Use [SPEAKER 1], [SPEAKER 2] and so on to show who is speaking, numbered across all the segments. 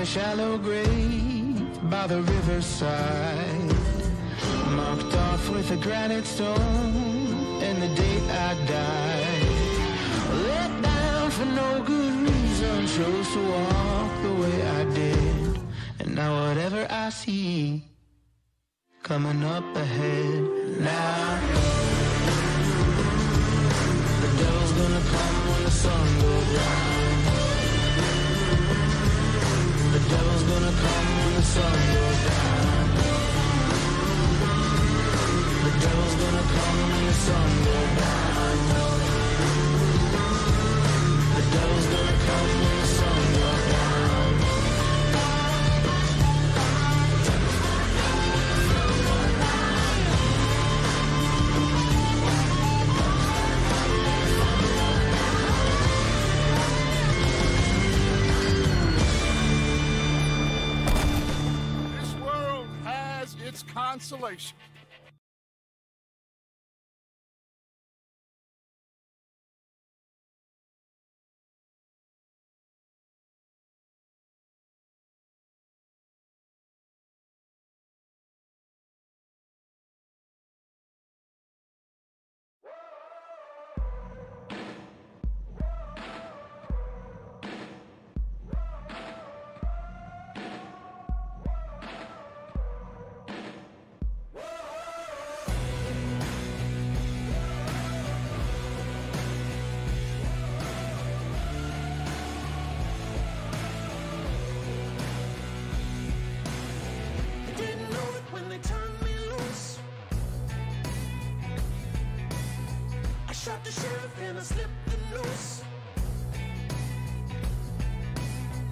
[SPEAKER 1] Shallow grave by the riverside, marked off with a granite stone, and the date I died. Let down for no good reason, chose to walk the way I did, and now whatever I see coming up ahead, now the devil's gonna come when the sun goes down. The devil's gonna come when the sun goes down. The devil's gonna come when the sun goes down. The devil's gonna come when the sun goes down.
[SPEAKER 2] Its consolation.
[SPEAKER 3] Shot the sheriff and I slipped the noose.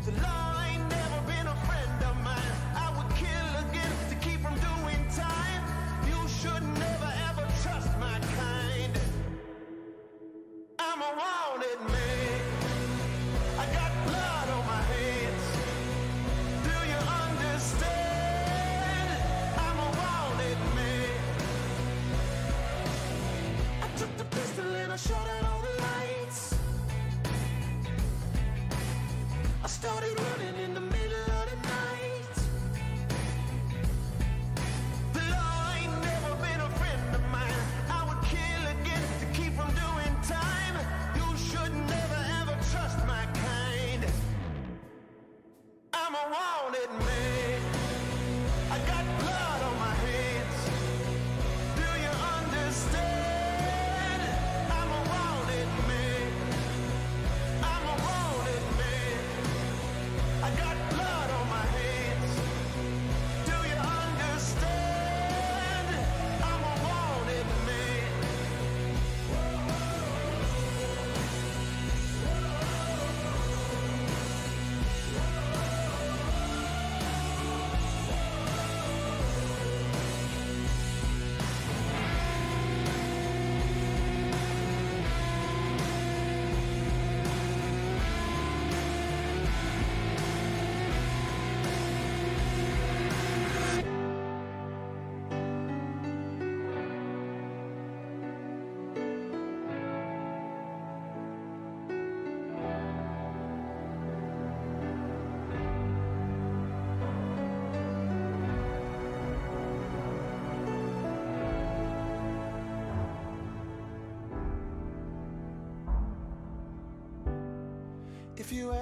[SPEAKER 3] The law ain't never been a friend of mine. I would kill again to keep from doing time. You should never ever trust my kind. I'm a wanted man. I got blood on my hands. Do you understand? I'm a wanted man. I took the pistol and I shot out all the lights.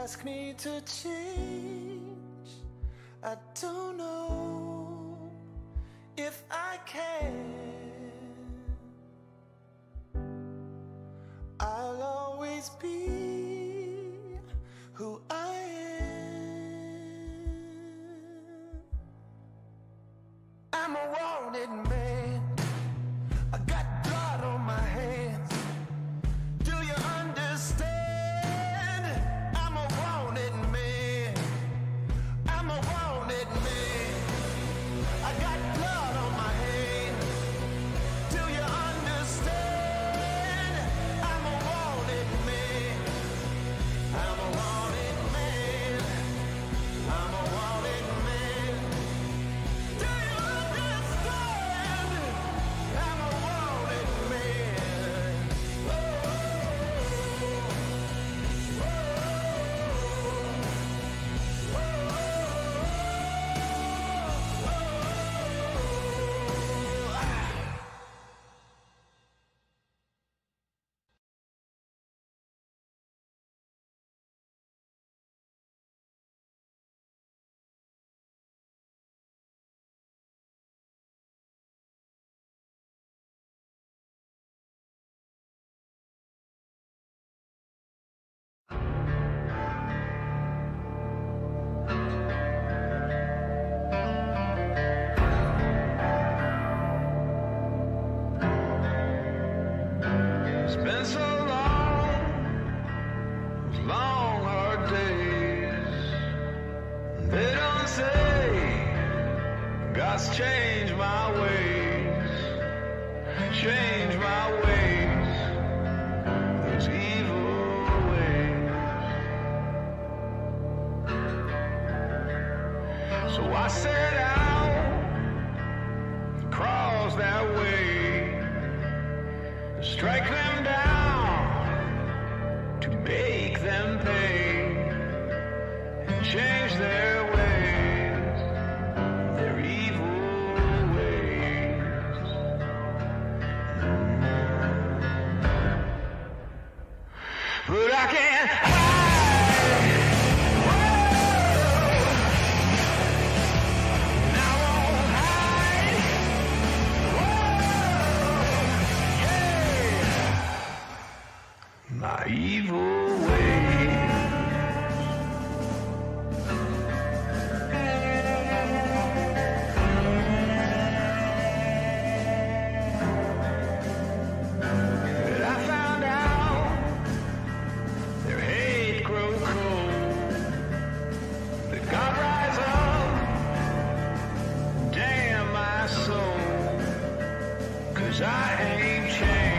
[SPEAKER 3] ask me to change. I don't know if I can. I'll always be who I am. I'm a wanted man. I got blood on my hands. Do you understand? I'm a wanted man. I'm a wanted man. I got blood on my hands. Do you understand? I'm a wanted man. I'm a wanted man. I'm a wanted man. Do you understand? I'm a wanted man. It's been so long, long hard days. They don't say God's changed my ways, changed my ways, those evil ways. So I set out across that way. Strike them down to make them pay and change their ways, their evil ways. But I can't hide. And I won't hide. My evil ways. But I found out their hate grow cold. That God rise up, damn my soul. 'Cause I ain't changed.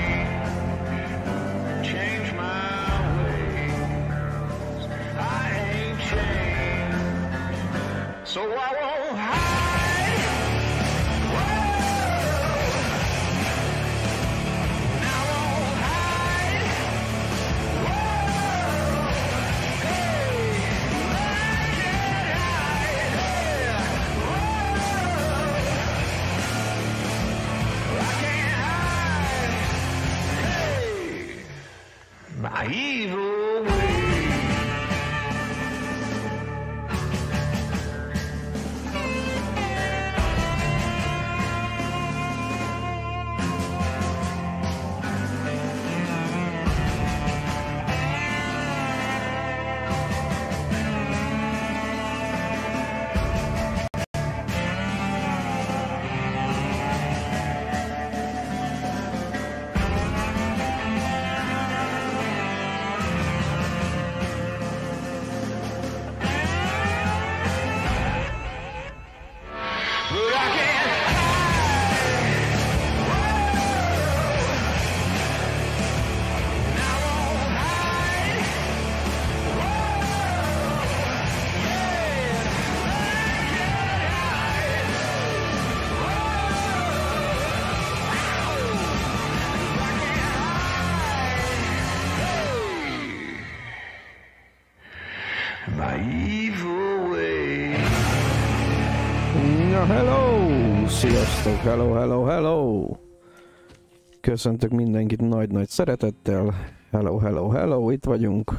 [SPEAKER 3] Change my ways. I ain't changed, so I won't hide. Whoa. And I won't hide. Whoa. Hey, I can't hide. Hey. Whoa. I can't hide. Hey. My evil ways. But I can't hide. Whoa. And I won't hide. Whoa. Yeah. I can't hide. Whoa. I can't hide. Hey. My evil way.
[SPEAKER 4] Na hello! Sziasztok! Hello! Köszöntök mindenkit nagy-nagy szeretettel. Hello! Itt vagyunk.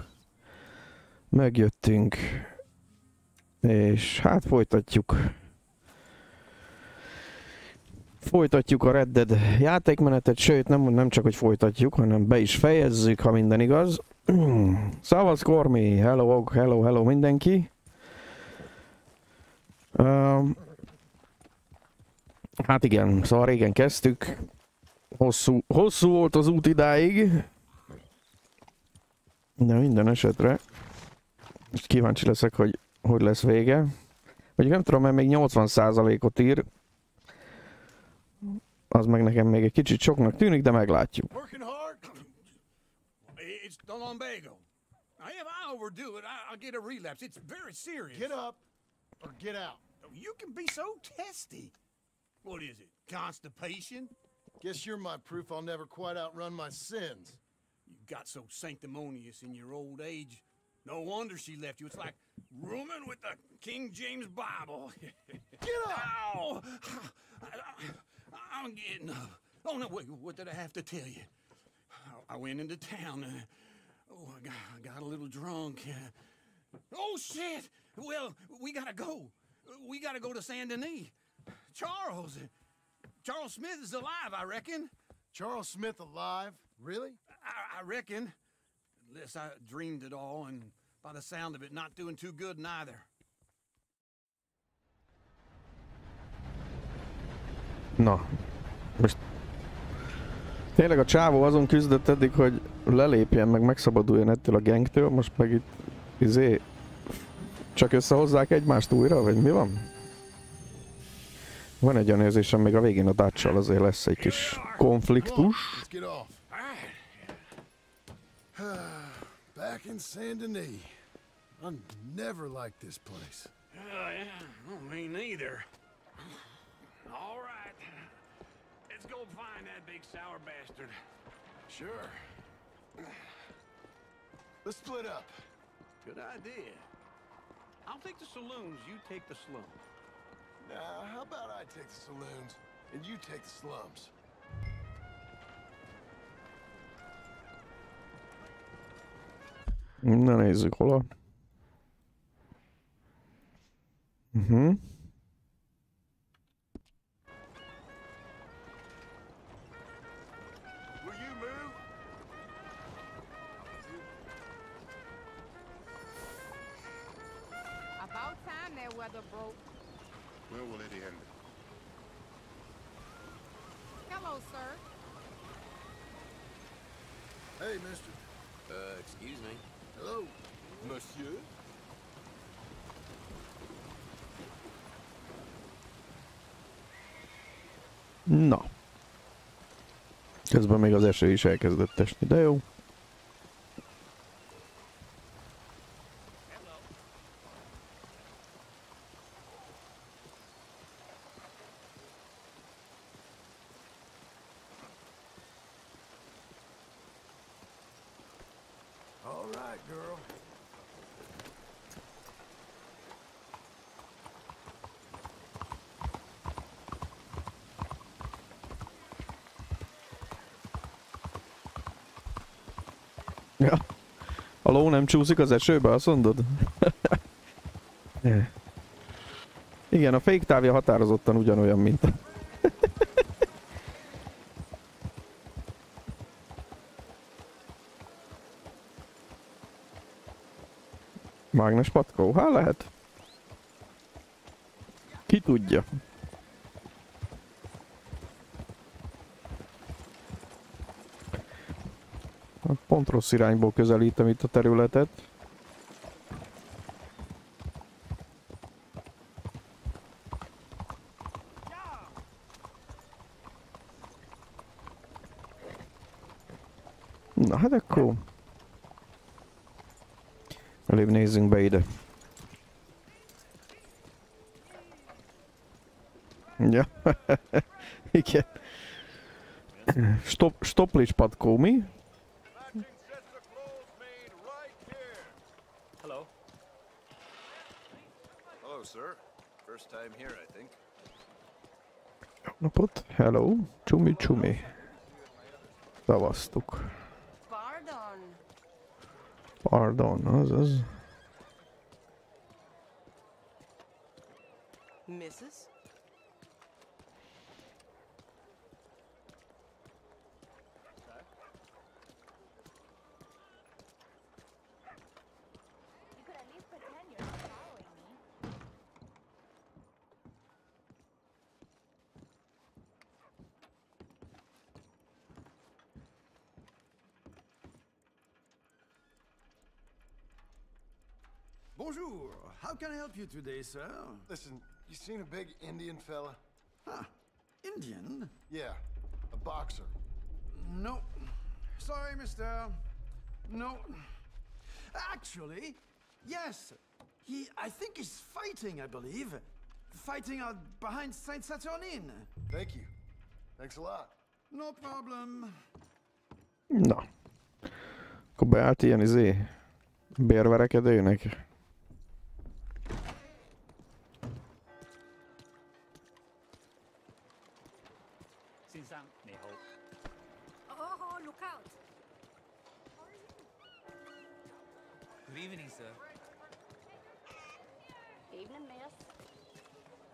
[SPEAKER 4] Megjöttünk. És hát folytatjuk. Folytatjuk a Red Dead játékmenetet, sőt nem csak hogy folytatjuk, hanem be is fejezzük, ha minden igaz. Szavasz Kormi, hello mindenki. Hát igen, szóval régen kezdtük. Hosszú volt az út idáig. De minden esetre most kíváncsi leszek, hogy lesz vége. Mondjuk nem tudom, mert még 80%-ot ír. Az meg nekem még egy kicsit soknak tűnik, de meglátjuk.
[SPEAKER 2] Working hard? It's the lumbago. If I overdo it, I'll get a relapse. It's very serious.
[SPEAKER 3] Get up or get out.
[SPEAKER 2] You can be so testy. What is it? Constipation?
[SPEAKER 3] Guess you're my proof I'll never quite outrun my sins.
[SPEAKER 2] You got so sanctimonious in your old age. No wonder she left you. It's like rooming with the King James Bible.
[SPEAKER 3] Get up!
[SPEAKER 2] Ow! I'm getting up. Oh, no, wait, what did I have to tell you? I went into town. I got a little drunk. Oh, shit! Well, we gotta go. We gotta go to Saint Denis. Charles Smith is alive, I reckon.
[SPEAKER 3] Charles Smith alive? Really?
[SPEAKER 2] I reckon. Unless I dreamed it all, and by the sound of it, not doing too good neither.
[SPEAKER 4] Na, most tényleg a csávó azon küzdött eddig, hogy lelépjen, meg megszabaduljon ettől a gengtől, most meg itt csak összehozzák egymást újra, vagy mi van? Van egy olyan érzésem, még a végén a Dutch-sal azért lesz egy kis konfliktus.
[SPEAKER 3] Back in Saint Denis. I never liked this place.
[SPEAKER 2] Yeah, well, me neither. All right, let's go find that big sour bastard.
[SPEAKER 3] Sure. Let's split up.
[SPEAKER 2] Good idea. I'll take the saloons, you take the slums.
[SPEAKER 3] Now, how about I take the saloons and you take the slums?
[SPEAKER 4] Na nézzük hol a...
[SPEAKER 3] Will you move?
[SPEAKER 5] About time that weather broke.
[SPEAKER 6] Where will it end?
[SPEAKER 5] Hello, sir.
[SPEAKER 3] Hey, mister.
[SPEAKER 2] Excuse me.
[SPEAKER 3] Hello, monsieur.
[SPEAKER 4] Na. Közben még az eső is elkezdett esni, de jó.
[SPEAKER 3] All right, girl.
[SPEAKER 4] Ja. A ló nem csúszik az esőbe, azt mondod? Igen, a féktávja határozottan ugyanolyan, mint... Mágnes patkó? Hát lehet. Ki tudja. Pont rossz irányból közelítem itt a területet. Na hát akkor... Előbb nézzünk be ide. Ja, igen. Stoplis patkó, mi?
[SPEAKER 6] Hello. Hello, sir. First time here, I think.
[SPEAKER 4] Napot, hello, csumi. Szavaztuk.
[SPEAKER 5] Pardon.
[SPEAKER 4] Pardon, azaz.
[SPEAKER 7] Bonjour. How can I help you today, sir?
[SPEAKER 8] Listen, you seen a big Indian fella?
[SPEAKER 7] Huh. Indian?
[SPEAKER 8] Yeah, a boxer.
[SPEAKER 7] No. Sorry, mister. No. Actually, yes. I think he's fighting, I believe. Fighting out behind Saint Saturnin.
[SPEAKER 8] Thank you. Thanks a lot.
[SPEAKER 7] No problem.
[SPEAKER 4] Na. Akkor beállt ilyen bérverekedőnek.
[SPEAKER 5] Oh, look out!
[SPEAKER 9] Good evening, sir.
[SPEAKER 5] Evening, miss.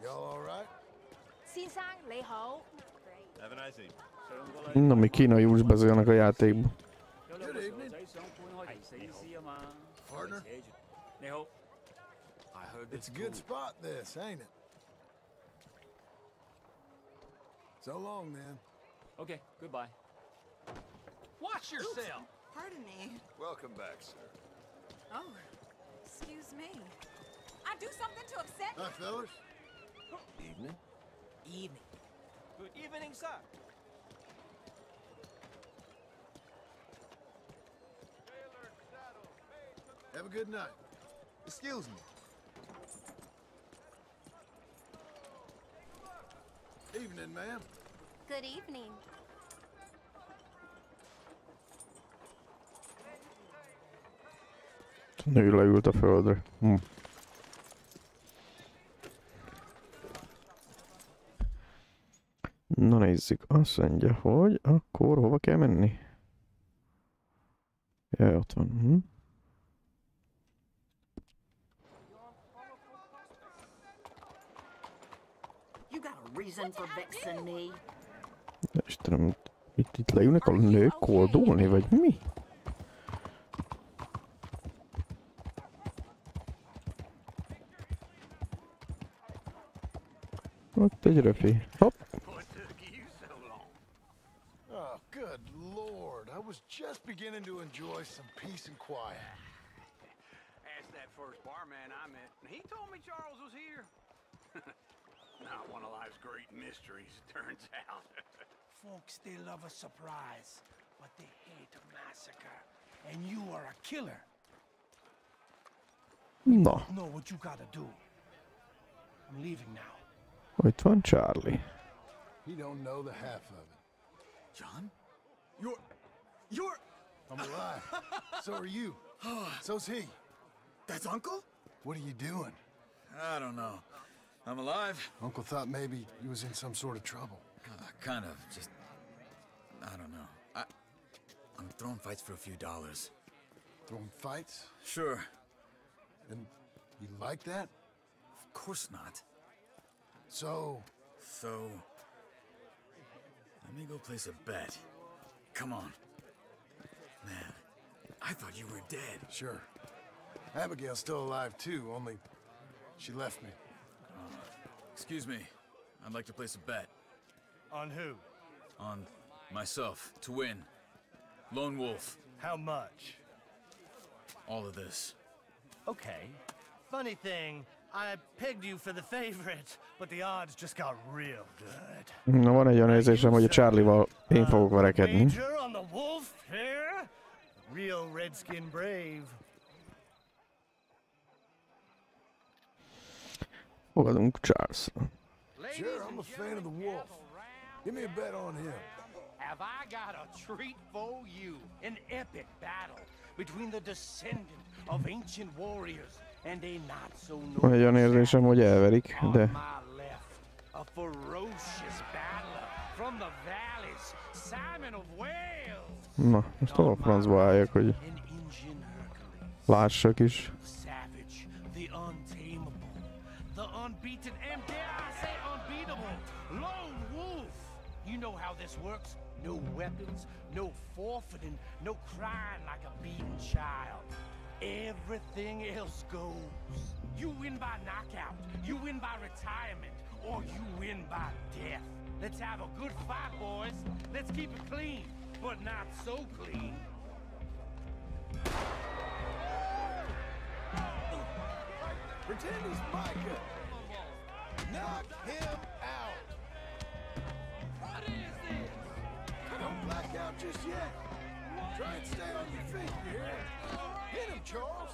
[SPEAKER 8] Y'all all right?
[SPEAKER 5] 先生你好。
[SPEAKER 6] Have a nice evening.
[SPEAKER 4] Na, mi kínai úgy beszélnek a játékban.
[SPEAKER 8] Good evening. Partner?
[SPEAKER 9] I heard
[SPEAKER 8] It's a good spot, this, ain't it? So long, man.
[SPEAKER 9] Okay, goodbye. Watch yourself.
[SPEAKER 10] Pardon me.
[SPEAKER 6] Welcome back, sir.
[SPEAKER 10] Oh, excuse me. I do something to upset you.
[SPEAKER 8] Hi, fellas.
[SPEAKER 9] Evening. Evening. Good evening, sir.
[SPEAKER 8] Have a good night. Excuse me. Evening, ma'am.
[SPEAKER 5] Good evening.
[SPEAKER 4] Nő leült a földre. Na nézzük, azt mondja, hogy akkor hova kell menni? Jaj, ott van.
[SPEAKER 10] You got a reason for vexing me?
[SPEAKER 4] Istenem, itt leülnek a nők koldulni, vagy mi? Ott egy röfi. Hopp!
[SPEAKER 2] What took you so long?
[SPEAKER 8] Oh, good Lord. I was just beginning to enjoy some peace and quiet.
[SPEAKER 2] Asked that first barman I met, and he told me Charles was here. Not one of life's great mysteries, turns out.
[SPEAKER 11] Folks, they love a surprise, but they hate a massacre. And you are a killer.
[SPEAKER 4] Na,
[SPEAKER 11] Know what you gotta do. I'm leaving now.
[SPEAKER 4] itt van Charlie.
[SPEAKER 8] He don't know the half of it.
[SPEAKER 7] John? You're...
[SPEAKER 8] I'm alive. So are you. So's he.
[SPEAKER 7] That's Uncle?
[SPEAKER 8] What are you doing?
[SPEAKER 7] I don't know. I'm alive.
[SPEAKER 8] Uncle thought maybe he was in some sort of trouble.
[SPEAKER 7] Kind of. Just... I don't know. I'm throwing fights for a few dollars.
[SPEAKER 8] Throwing fights?
[SPEAKER 7] Sure.
[SPEAKER 8] And you like that?
[SPEAKER 7] Of course not.
[SPEAKER 8] So,
[SPEAKER 7] let me go place a bet. Come on. Man, I thought you were dead.
[SPEAKER 8] sure. Abigail's still alive too, only she left me.
[SPEAKER 7] Excuse me. I'd like to place a bet.
[SPEAKER 11] On who?
[SPEAKER 7] On myself, to win. Lone Wolf.
[SPEAKER 11] How much?
[SPEAKER 7] All of this.
[SPEAKER 11] Okay. Funny thing, I pegged you for the favorite, but the odds just got real good.
[SPEAKER 4] Na, van egy olyan érzésem, hogy a Charlie-val én fogok verekedni.
[SPEAKER 11] Major on the wolf here? Real redskin brave.
[SPEAKER 4] Fogadunk Charles.
[SPEAKER 8] Sure, I'm a fan of the wolf. Give me a bet on him.
[SPEAKER 11] Have I got a treat for you? An epic battle between the descendant of ancient warriors and a not so
[SPEAKER 4] Van egy olyan érzésem, hogy elverik, de...
[SPEAKER 11] On my left, a ferocious battler from the valleys, Simon of Wales.
[SPEAKER 4] Na, most hol francba álljak, hogy
[SPEAKER 11] An Indian Hercules.
[SPEAKER 4] lássak is.
[SPEAKER 11] The savage, the untamable, the unbeaten, and dare I say unbeatable, Lone Wolf. You know how this works. No weapons, no forfeiting, no crying like a beaten child. Everything else goes. You win by knockout, you win by retirement, or you win by death. Let's have a good fight, boys. Let's keep it clean, but not so clean.
[SPEAKER 8] Pretend he's Micah. Knock him out.
[SPEAKER 11] What is this?
[SPEAKER 8] Don't black out just yet. Try and stay on your feet, you hear? Hit him, Charles.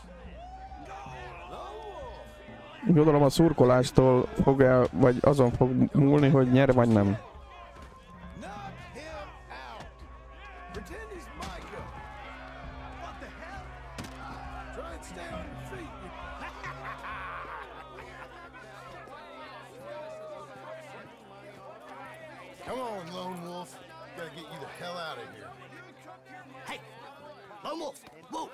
[SPEAKER 8] Lone Wolf.
[SPEAKER 4] Gondolom a szurkolástól fog el, vagy azon fog múlni, hogy nyer vagy nem.
[SPEAKER 8] Knock him out. Pretend he's Micah. What the hell? Try and stay on your feet. Come on, Lone Wolf. Gotta get you the hell out of here.
[SPEAKER 12] Hey, Lone Wolf, whoa!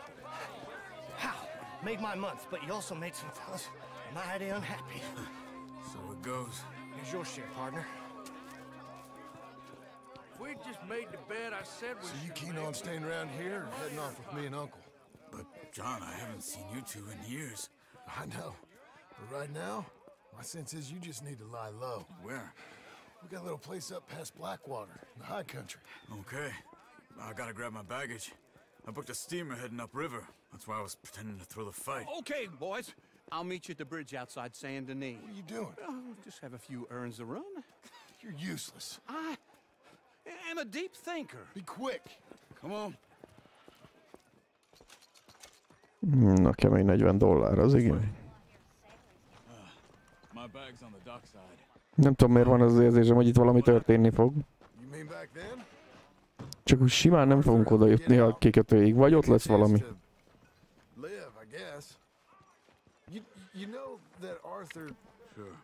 [SPEAKER 12] How? Made my month, but you also made some fellas mighty unhappy.
[SPEAKER 7] So it goes.
[SPEAKER 12] Here's your share, partner.
[SPEAKER 11] If we just made the bed I said we
[SPEAKER 8] So you keen on staying around here or heading off with me and Uncle?
[SPEAKER 7] But, John, I haven't seen you two in years.
[SPEAKER 8] I know. But right now, my sense is you just need to lie low.
[SPEAKER 7] Where?
[SPEAKER 8] We got a little place up past Blackwater, in the high country.
[SPEAKER 7] Okay. I gotta grab my baggage. I booked a steamer heading upriver. That's why I was pretending to throw the fight.
[SPEAKER 2] Okay, boys. I'll meet you at the bridge outside Saint Denis.
[SPEAKER 8] What are you doing?
[SPEAKER 2] Oh, just have a few errands to run.
[SPEAKER 8] You're useless.
[SPEAKER 2] I am a deep thinker.
[SPEAKER 8] Be quick.
[SPEAKER 2] Come on.
[SPEAKER 4] Na, kemény $40, az igen.
[SPEAKER 7] My bag's on the dockside.
[SPEAKER 4] Nem tudom, miért van az az érzésem, hogy itt valami történni fog.
[SPEAKER 8] You mean back then?
[SPEAKER 4] Csak úgy simán nem fogunk oda jutni a kikötőig, vagy ott lesz valami.
[SPEAKER 8] Live, I guess. You know that Arthur...
[SPEAKER 7] Sure.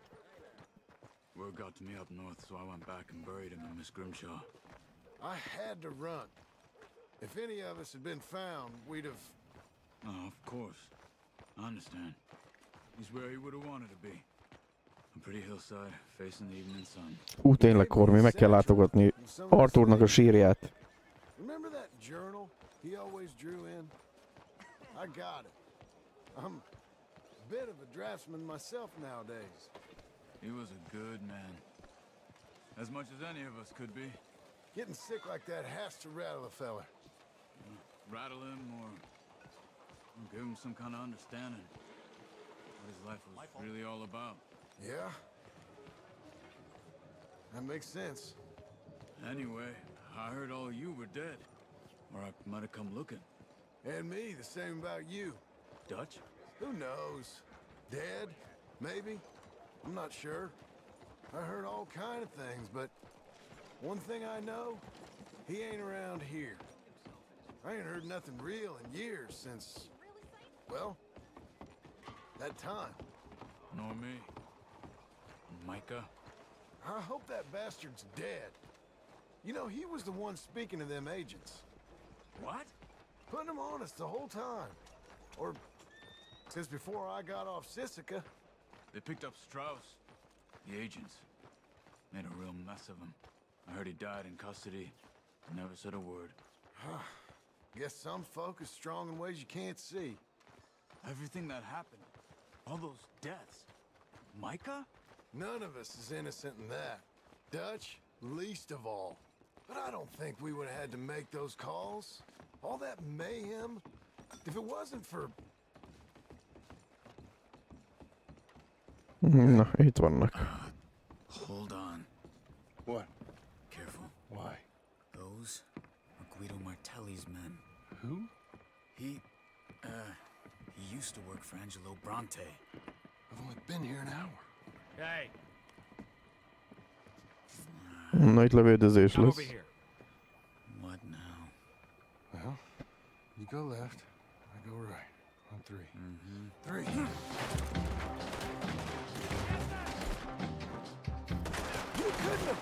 [SPEAKER 7] Word got to me up north, so I went back and buried him in Miss Grimshaw.
[SPEAKER 8] I had to run. If any of us had been found, we'd have...
[SPEAKER 7] Oh, of course. I understand. He's where he would have wanted to be. A pretty hillside, facing the evening sun.
[SPEAKER 4] Tényleg, Kormi, meg kell látogatni Arthurnak a sírját.
[SPEAKER 8] Remember that journal he always drew in? I got it. I'm a bit of a draftsman myself nowadays.
[SPEAKER 7] He was a good man. As much as any of us could be.
[SPEAKER 8] Getting sick like that has to rattle a fella.
[SPEAKER 7] Rattle him or give him some kind of understanding. What his life was really all about.
[SPEAKER 8] Yeah. That makes sense.
[SPEAKER 7] Anyway, I heard all you were dead. Or I might have come looking.
[SPEAKER 8] And me, the same about you.
[SPEAKER 7] Dutch?
[SPEAKER 8] Who knows? Dead? Maybe? I'm not sure. I heard all kind of things, but one thing I know, he ain't around here. I ain't heard nothing real in years since, well, that time.
[SPEAKER 7] Nor me. Micah?
[SPEAKER 8] I hope that bastard's dead. You know, he was the one speaking to them agents.
[SPEAKER 7] What?
[SPEAKER 8] Putting them on us the whole time. Or since before I got off Sisika.
[SPEAKER 7] They picked up Strauss. The agents. Made a real mess of him. I heard he died in custody. Never said a word.
[SPEAKER 8] Guess some folk is strong in ways you can't see.
[SPEAKER 7] Everything that happened. All those deaths. Micah?
[SPEAKER 8] None of us is innocent in that. Dutch, least of all. But I don't think we would have had to make those calls. All that mayhem. If it wasn't for...
[SPEAKER 4] Na, itt vannak.
[SPEAKER 7] Hold on.
[SPEAKER 8] What?
[SPEAKER 7] Careful.
[SPEAKER 8] Why?
[SPEAKER 7] Those are Guido Martelli's men.
[SPEAKER 8] Who?
[SPEAKER 7] He used to work for Angelo Bronte.
[SPEAKER 8] I've only been here an hour.
[SPEAKER 11] Hey.
[SPEAKER 4] Na, itt lövődözés
[SPEAKER 11] Come
[SPEAKER 4] lesz.
[SPEAKER 11] over here.
[SPEAKER 7] What now?
[SPEAKER 8] Well, you go left, I go right. On three. Three. You couldn't have...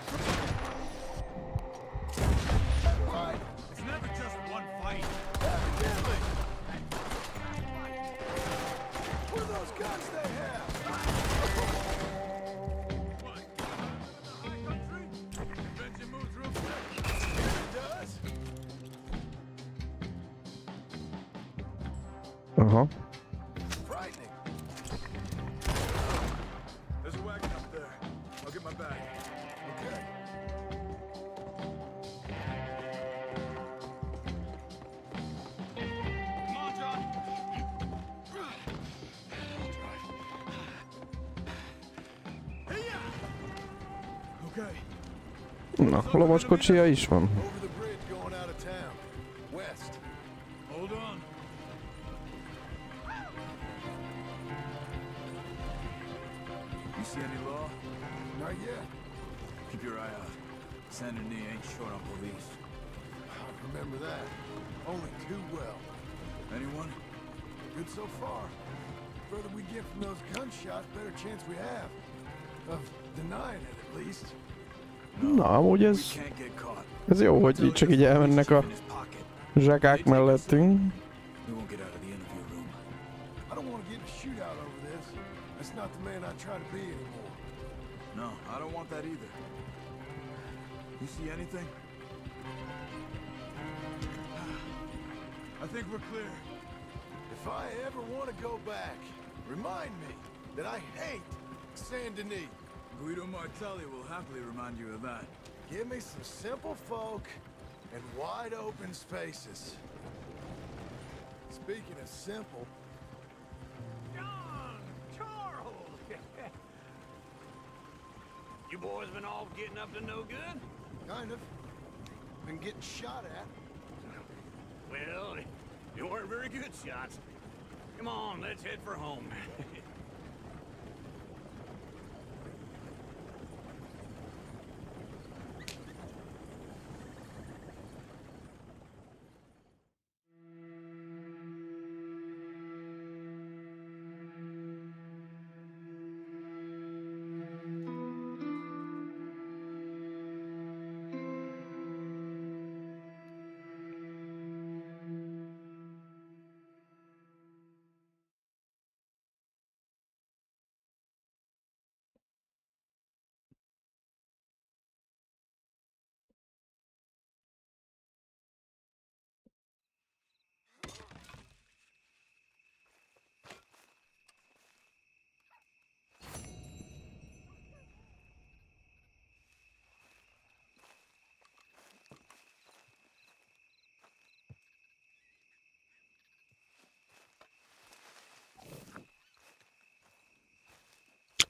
[SPEAKER 8] Right.
[SPEAKER 11] It's never just one fight.
[SPEAKER 8] Evidently. What are those guns they have?
[SPEAKER 7] Bet you moved real quick.
[SPEAKER 8] It does.
[SPEAKER 4] Aha.
[SPEAKER 8] Frightening.
[SPEAKER 7] There's a wagon up there. I'll get my bag.
[SPEAKER 8] Okay.
[SPEAKER 11] Come on, John.
[SPEAKER 4] Na, lovaskocsia is van.
[SPEAKER 8] Over the bridge going out of town. West.
[SPEAKER 7] Hold on. You see any law?
[SPEAKER 8] Not yet.
[SPEAKER 7] Keep your eye out. Saint Denis ain't short on police.
[SPEAKER 8] I remember that. Only too well.
[SPEAKER 7] Anyone?
[SPEAKER 8] Good so far. Further we get from those gunshots, better chance we have. Of denying it, at least.
[SPEAKER 4] Na, amúgy ez jó, hogy így csak így elmennek a zsakák mellettünk.
[SPEAKER 7] We won't get out of the interview room.
[SPEAKER 8] I don't want to get in a shootout over this. That's not the man I try to be anymore.
[SPEAKER 7] No, I don't want that either. You see anything? I think we're clear.
[SPEAKER 8] If I ever want to go back, remind me that I hate Saint Denis.
[SPEAKER 7] Guido Martelli will happily remind you of that.
[SPEAKER 8] Give me some simple folk and wide open spaces. Speaking of simple...
[SPEAKER 2] John! Charles! You boys been all getting up to no good?
[SPEAKER 8] Kind of. Been getting shot at.
[SPEAKER 2] Well, they weren't very good shots. Come on, let's head for home.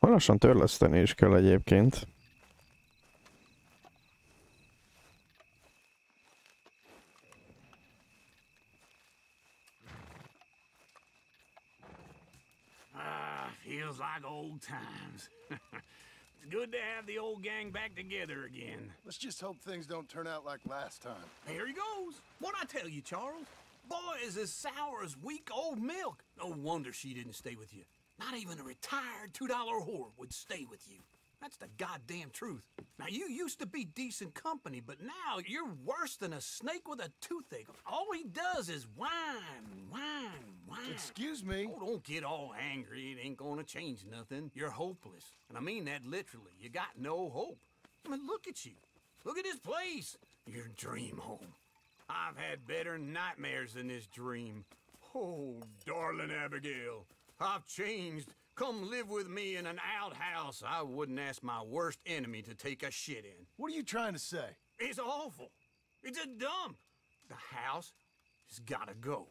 [SPEAKER 4] Lassan törleszteni is kell egyébként.
[SPEAKER 2] Feels like old times. It's good to have the old gang back together again.
[SPEAKER 8] Let's just hope things don't turn out like last time.
[SPEAKER 2] Here he goes. What'd I tell you, Charles? Boy is as sour as week-old milk. No wonder she didn't stay with you. Not even a retired $2 whore would stay with you. That's the goddamn truth. Now, you used to be decent company, but now you're worse than a snake with a toothache. All he does is whine, whine, whine.
[SPEAKER 8] Excuse me?
[SPEAKER 2] Oh, don't get all angry. It ain't gonna change nothing. You're hopeless. And I mean that literally. You got no hope. I mean, look at you. Look at this place. Your dream home. I've had better nightmares than this dream. Oh, darling Abigail. I've changed. Come live with me in an outhouse I wouldn't ask my worst enemy to take a shit in.
[SPEAKER 8] What are you trying to say?
[SPEAKER 2] It's awful. It's a dump. The house has gotta go.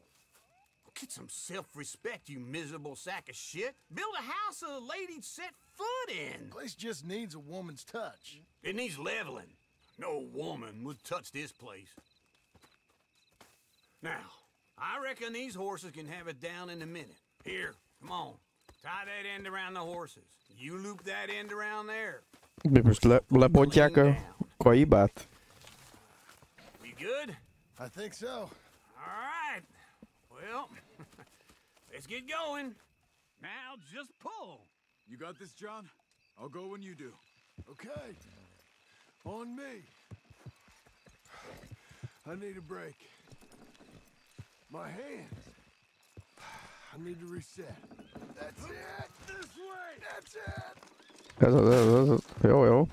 [SPEAKER 2] Get some self-respect, you miserable sack of shit. Build a house a lady'd set foot in.
[SPEAKER 8] The place just needs a woman's touch.
[SPEAKER 2] It needs leveling. No woman would touch this place. Now, I reckon these horses can have it down in a minute. Here, come on. Tie that end around the horses. You loop that end around there.
[SPEAKER 4] Most lebontják a kaibát?
[SPEAKER 2] You good?
[SPEAKER 8] I think so.
[SPEAKER 2] All right. Well, let's get going. Now just pull.
[SPEAKER 7] You got this, John? I'll go when you do.
[SPEAKER 8] Okay. On me. I need a break. My hands. I need to reset. That's it! This way! That's it!
[SPEAKER 4] Ez. Jó.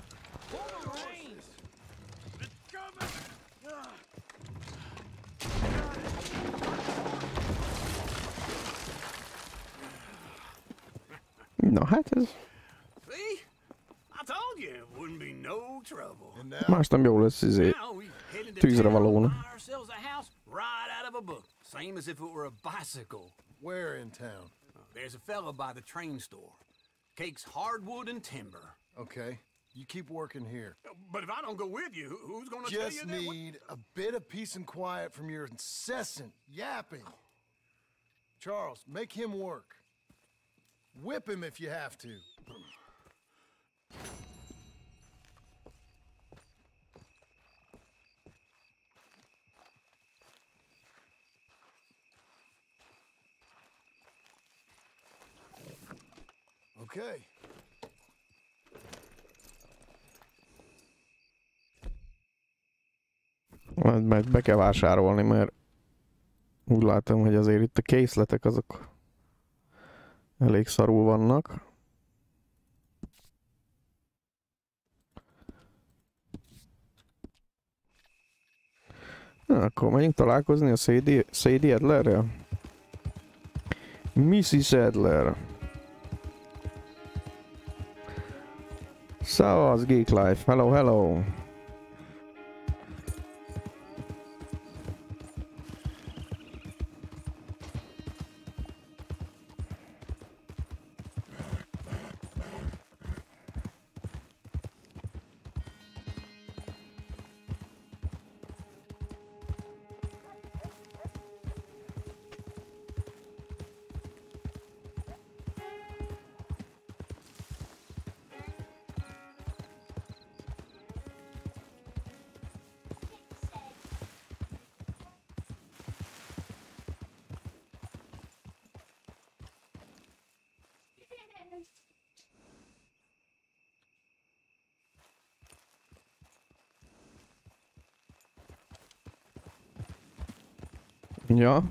[SPEAKER 4] Na hát ez...
[SPEAKER 2] See? I told you it wouldn't be no trouble.
[SPEAKER 4] Más nem jó lesz tűzre valóna.
[SPEAKER 2] Ourselves a house right out of a book. Same as if it were a bicycle.
[SPEAKER 8] Where in town?
[SPEAKER 2] There's a fella by the train store. Cakes hardwood and timber.
[SPEAKER 8] Okay. You keep working here.
[SPEAKER 2] But if I don't go with you, who's gonna tell you
[SPEAKER 8] Just
[SPEAKER 2] that?
[SPEAKER 8] need a bit of peace and quiet from your incessant yapping. Charles, make him work. Whip him if you have to. Okay.
[SPEAKER 4] Majd be kell vásárolni, mert úgy látom, hogy azért itt a készletek azok elég szarul vannak. Na, akkor menjünk találkozni a Sadie Adlerrel. Mrs. Adler. Szevasz, Geek Life. Hello, hello. Ja,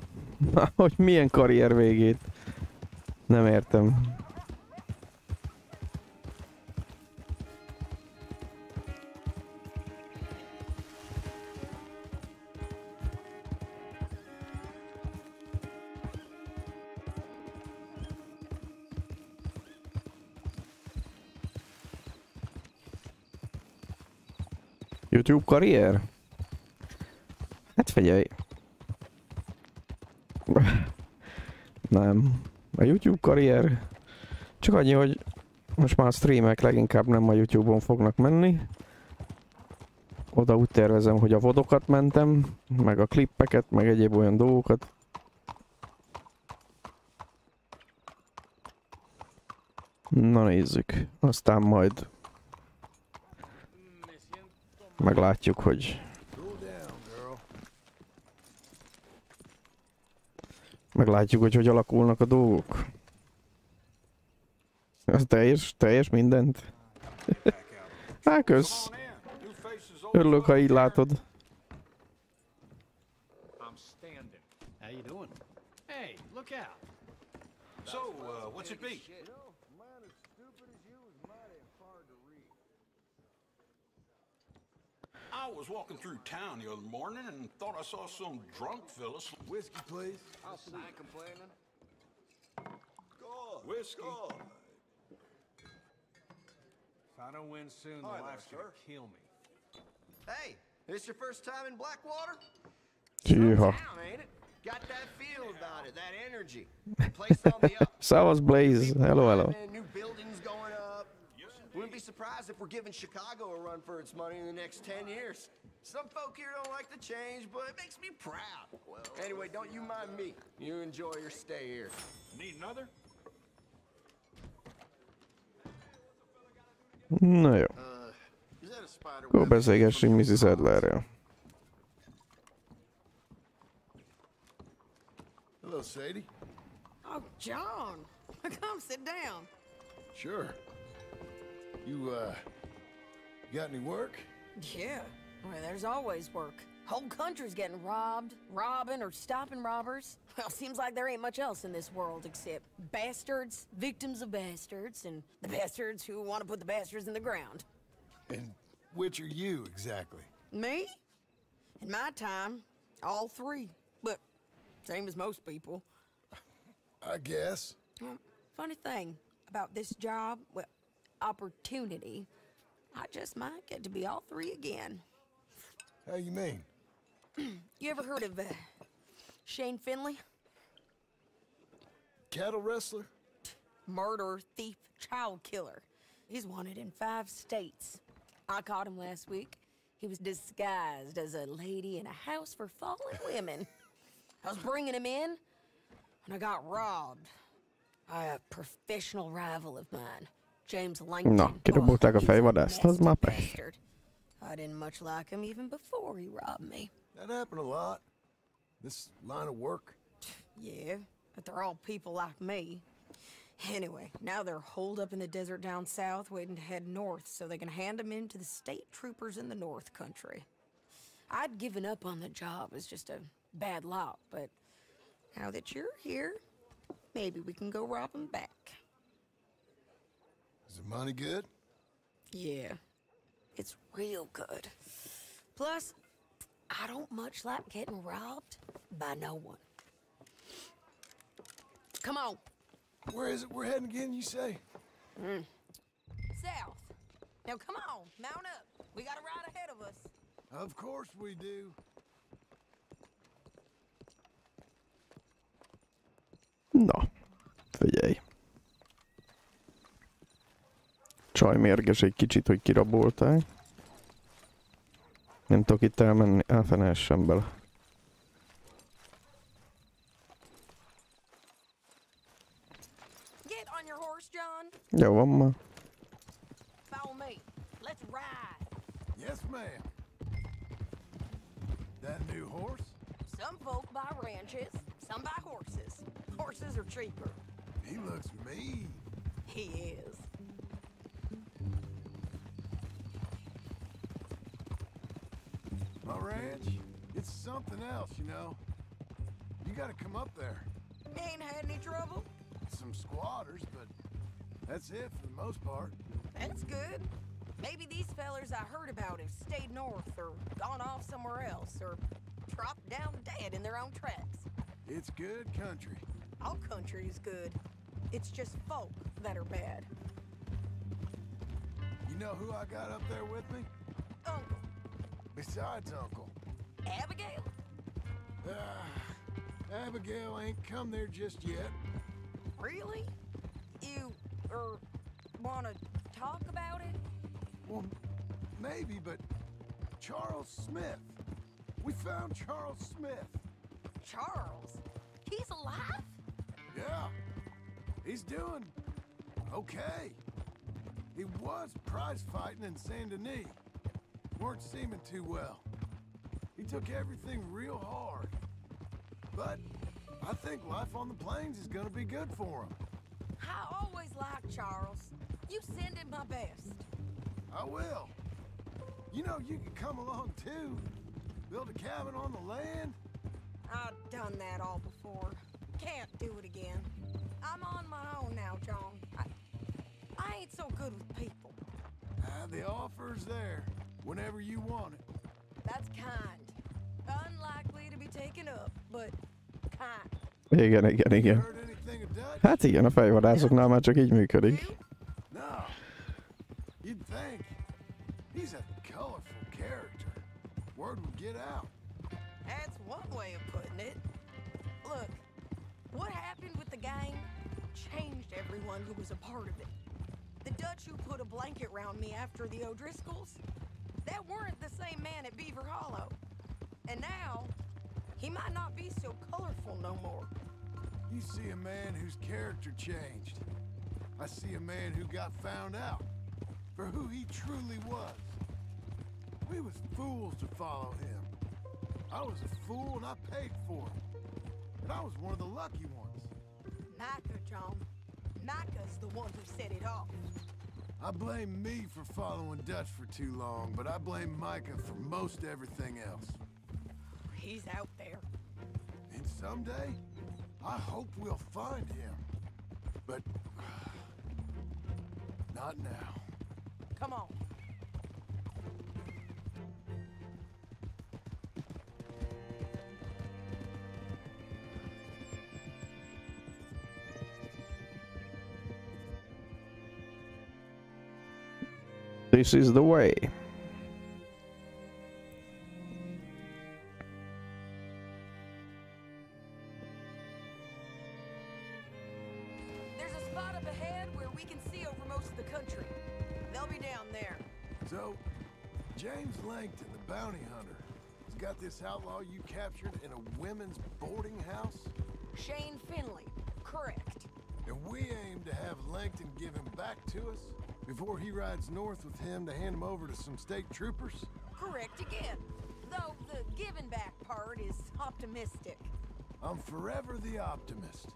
[SPEAKER 4] hogy milyen karrier végét. Nem értem. YouTube karrier? Hát figyelj. Nem. A YouTube karrier csak annyi, hogy most már a streamek leginkább nem a YouTube-on fognak menni. Oda úgy tervezem, hogy a vodokat mentem, meg a klippeket, meg egyéb olyan dolgokat. Na nézzük. Aztán majd meglátjuk, hogy hogy alakulnak a dolgok. Ez teljes mindent. Hát kösz. Örülök, ha így látod.
[SPEAKER 11] How you doing? Hey, look out.
[SPEAKER 2] So, what's it be? I was walking through town the other morning and thought I saw some drunk fellas.
[SPEAKER 8] Whiskey, please.
[SPEAKER 9] I ain't complaining.
[SPEAKER 8] Good.
[SPEAKER 2] Whiskey.
[SPEAKER 8] Good.
[SPEAKER 11] If I don't win soon, the
[SPEAKER 8] Hi there,
[SPEAKER 11] wife's gonna
[SPEAKER 8] sir.
[SPEAKER 11] kill me.
[SPEAKER 9] Hey, this your first time in Blackwater?
[SPEAKER 4] Tűha.
[SPEAKER 9] Town, ain't it? Got that feel about it, that energy. Place on the up.
[SPEAKER 4] Szevasz Blaze. Hello, hello.
[SPEAKER 9] New buildings going up. Wouldn't be surprised if we're giving Chicago a run for its money in the next 10 years. Some folk here don't like the change, but it makes me proud. Anyway, don't you mind me. You enjoy your stay here.
[SPEAKER 2] Need another?
[SPEAKER 4] Na jó.
[SPEAKER 8] Is that a spider
[SPEAKER 4] Akkor
[SPEAKER 8] web?
[SPEAKER 4] beszélgessünk Mrs. Adlerrel.
[SPEAKER 8] Hello, Sadie.
[SPEAKER 10] Oh, John. Come sit down.
[SPEAKER 8] Sure. You got any work?
[SPEAKER 10] Yeah. Well, there's always work. Whole country's getting robbed, robbing, or stopping robbers. Well, seems like there ain't much else in this world except bastards, victims of bastards, and the bastards who want to put the bastards in the ground.
[SPEAKER 8] And which are you exactly?
[SPEAKER 10] Me? In my time, all three. But same as most people.
[SPEAKER 8] I guess.
[SPEAKER 10] Well, funny thing about this job, well, opportunity, I just might get to be all three again.
[SPEAKER 8] How you mean?
[SPEAKER 10] You ever heard of Shane Finley?
[SPEAKER 8] Cattle wrestler?
[SPEAKER 10] Murderer, thief, child killer. He's wanted in 5 states. I caught him last week. He was disguised as a lady in a house for fallen women. I was bringing him in, and I got robbed by a professional rival of mine, James Lincoln.
[SPEAKER 4] Na, kidobulták a fejvadászt, az már pech.
[SPEAKER 10] I didn't much like him even before he robbed me.
[SPEAKER 8] That happened a lot. This line of work.
[SPEAKER 10] Yeah, but they're all people like me. Anyway, now they're holed up in the desert down south, waiting to head north so they can hand them in to the state troopers in the north country. I'd given up on the job as just a bad lot, but now that you're here, maybe we can go rob them back.
[SPEAKER 8] Is the money good?
[SPEAKER 10] Yeah, it's real good. Plus, I don't much like getting robbed by no one. Come on.
[SPEAKER 8] Where is it we're heading again, you say?
[SPEAKER 10] South. Now come on, mount up. We got a ride ahead of us.
[SPEAKER 8] Of course we do.
[SPEAKER 4] Na, figyelj. Csaj mérges egy kicsit, hogy kirabolták. Nem tudok itt elmenni, elfenehessen bele.
[SPEAKER 10] Get on your horse, John.
[SPEAKER 4] Jó van már.
[SPEAKER 10] Follow me. Let's ride.
[SPEAKER 8] Yes, ma'am. That new horse?
[SPEAKER 10] Some folk buy ranches, some buy horses. Horses are cheaper.
[SPEAKER 8] He looks mean.
[SPEAKER 10] He is.
[SPEAKER 8] My ranch, it's something else, you know. You gotta come up there.
[SPEAKER 10] Ain't had any trouble?
[SPEAKER 8] Some squatters, but that's it for the most part.
[SPEAKER 10] That's good. Maybe these fellers I heard about have stayed north or gone off somewhere else or dropped down dead in their own tracks.
[SPEAKER 8] It's good country.
[SPEAKER 10] All country is good. It's just folk that are bad.
[SPEAKER 8] You know who I got up there with me?
[SPEAKER 10] Uncle.
[SPEAKER 8] Besides Uncle.
[SPEAKER 10] Abigail?
[SPEAKER 8] Abigail ain't come there just yet.
[SPEAKER 10] Really? You, wanna talk about it?
[SPEAKER 8] Well, maybe, but Charles Smith. We found Charles Smith.
[SPEAKER 10] Charles? He's alive?
[SPEAKER 8] Yeah. He's doing okay. He was prize fighting in Saint Denis. Weren't seeming too well. He took everything real hard. But I think life on the plains is gonna be good for him.
[SPEAKER 10] I always liked Charles. You send him my best.
[SPEAKER 8] I will. You know, you could come along too. Build a cabin on the land.
[SPEAKER 10] I've done that all before. Can't do it again. I'm on my own now, John. I ain't so good with people.
[SPEAKER 8] The offer's there whenever you want it.
[SPEAKER 10] That's kind. Unlikely to be taken up, but kind.
[SPEAKER 4] Igen, igen, igen.
[SPEAKER 8] Heard anything of Dutch?
[SPEAKER 4] Hát igen, a fejvadászoknál már csak így működik.
[SPEAKER 8] No. You'd think. He's a colorful character. Word would get out.
[SPEAKER 10] That's one way of putting it. Look, what happened with the gang changed everyone who was a part of it. The Dutch who put a blanket round me after the O'Driscolls, that weren't the same man at Beaver Hollow. And now, he might not be so colorful no more.
[SPEAKER 8] You see a man whose character changed. I see a man who got found out for who he truly was. We was fools to follow him. I was a fool and I paid for it. But I was one of the lucky ones.
[SPEAKER 10] Micah, John. Micah's the one who set it off.
[SPEAKER 8] I blame me for following Dutch for too long, but I blame Micah for most everything else.
[SPEAKER 10] He's out there.
[SPEAKER 8] And someday, I hope we'll find him. But not now.
[SPEAKER 10] Come on.
[SPEAKER 4] This is the way.
[SPEAKER 10] There's a spot up ahead where we can see over most of the country.
[SPEAKER 8] James Langton, the bounty hunter, has got this outlaw you captured in a women's boarding house?
[SPEAKER 10] Shane Finley, correct.
[SPEAKER 8] And we aim to have Langton give him back to us before he rides north with him to hand him over to some state troopers?
[SPEAKER 10] Correct again. Though the giving back part is optimistic.
[SPEAKER 8] I'm forever the optimist.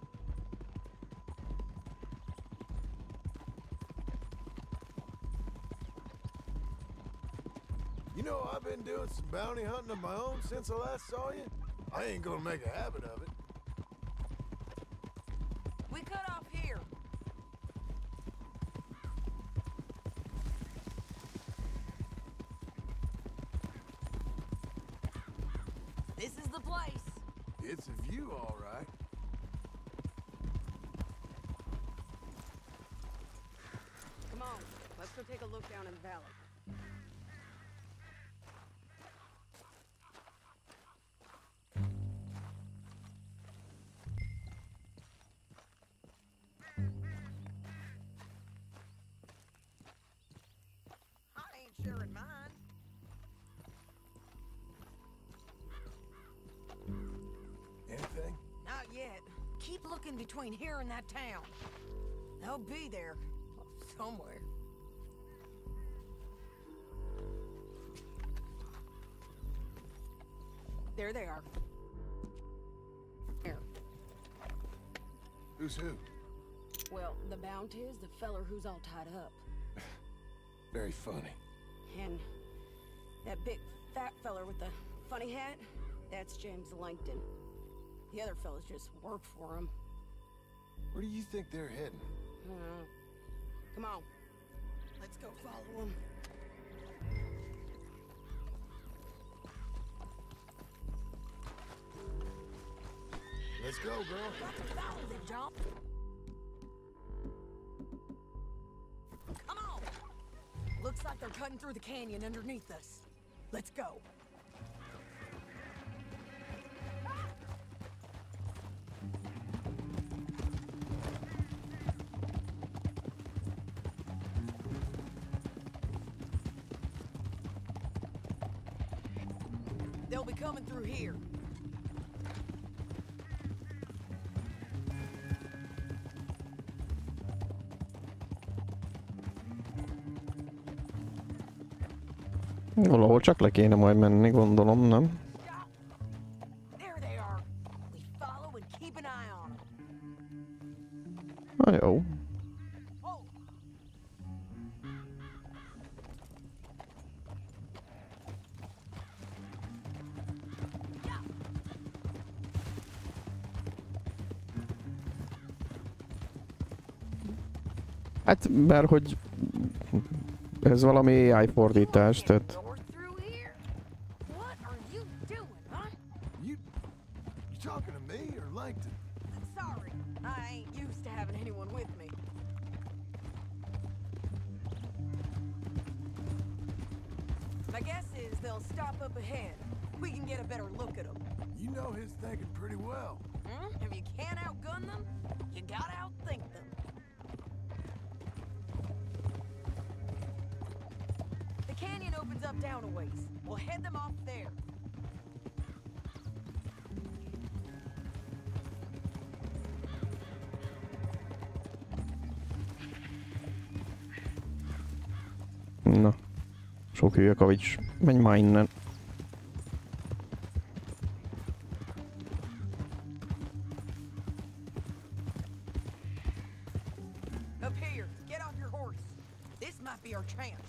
[SPEAKER 8] You know, I've been doing some bounty hunting of my own since I last saw you. I ain't gonna make a habit of it.
[SPEAKER 10] We cut off here. This is the place.
[SPEAKER 8] It's a view, all right.
[SPEAKER 10] Come on, let's go take a look down in the valley. Sharing mine.
[SPEAKER 8] Anything?
[SPEAKER 10] Not yet. Keep looking between here and that town. They'll be there somewhere. There they are. Here.
[SPEAKER 8] Who's who?
[SPEAKER 10] Well, the bounty is the feller who's all tied up.
[SPEAKER 8] Very funny.
[SPEAKER 10] And that big fat feller with the funny hat, that's James Langton. The other fellas just work for him.
[SPEAKER 8] Where do you think they're heading?
[SPEAKER 10] Come on. Let's go follow them.
[SPEAKER 8] Let's go, girl.
[SPEAKER 10] Got to follow them, John. Come on. Looks like they're cutting through the canyon underneath us. Let's go. They'll be coming through here.
[SPEAKER 4] Valahol csak le kéne majd menni, gondolom, nem?
[SPEAKER 10] There they are. We follow and keep an eye on them.
[SPEAKER 4] Na jó. Hát, mert hogy ez valami AI fordítás, tehát...
[SPEAKER 8] You talking to me or Langton?
[SPEAKER 10] Sorry, I ain't used to having anyone with me. My guess is they'll stop up ahead. We can get a better look at them.
[SPEAKER 8] You know his thinking pretty well.
[SPEAKER 10] If you can't outgun them, you gotta outthink them. The canyon opens up down a ways. We'll head them off there.
[SPEAKER 4] Na. Sok hülye kavics. Menj már innen.
[SPEAKER 10] Up here, get off your horse. This might be our chance.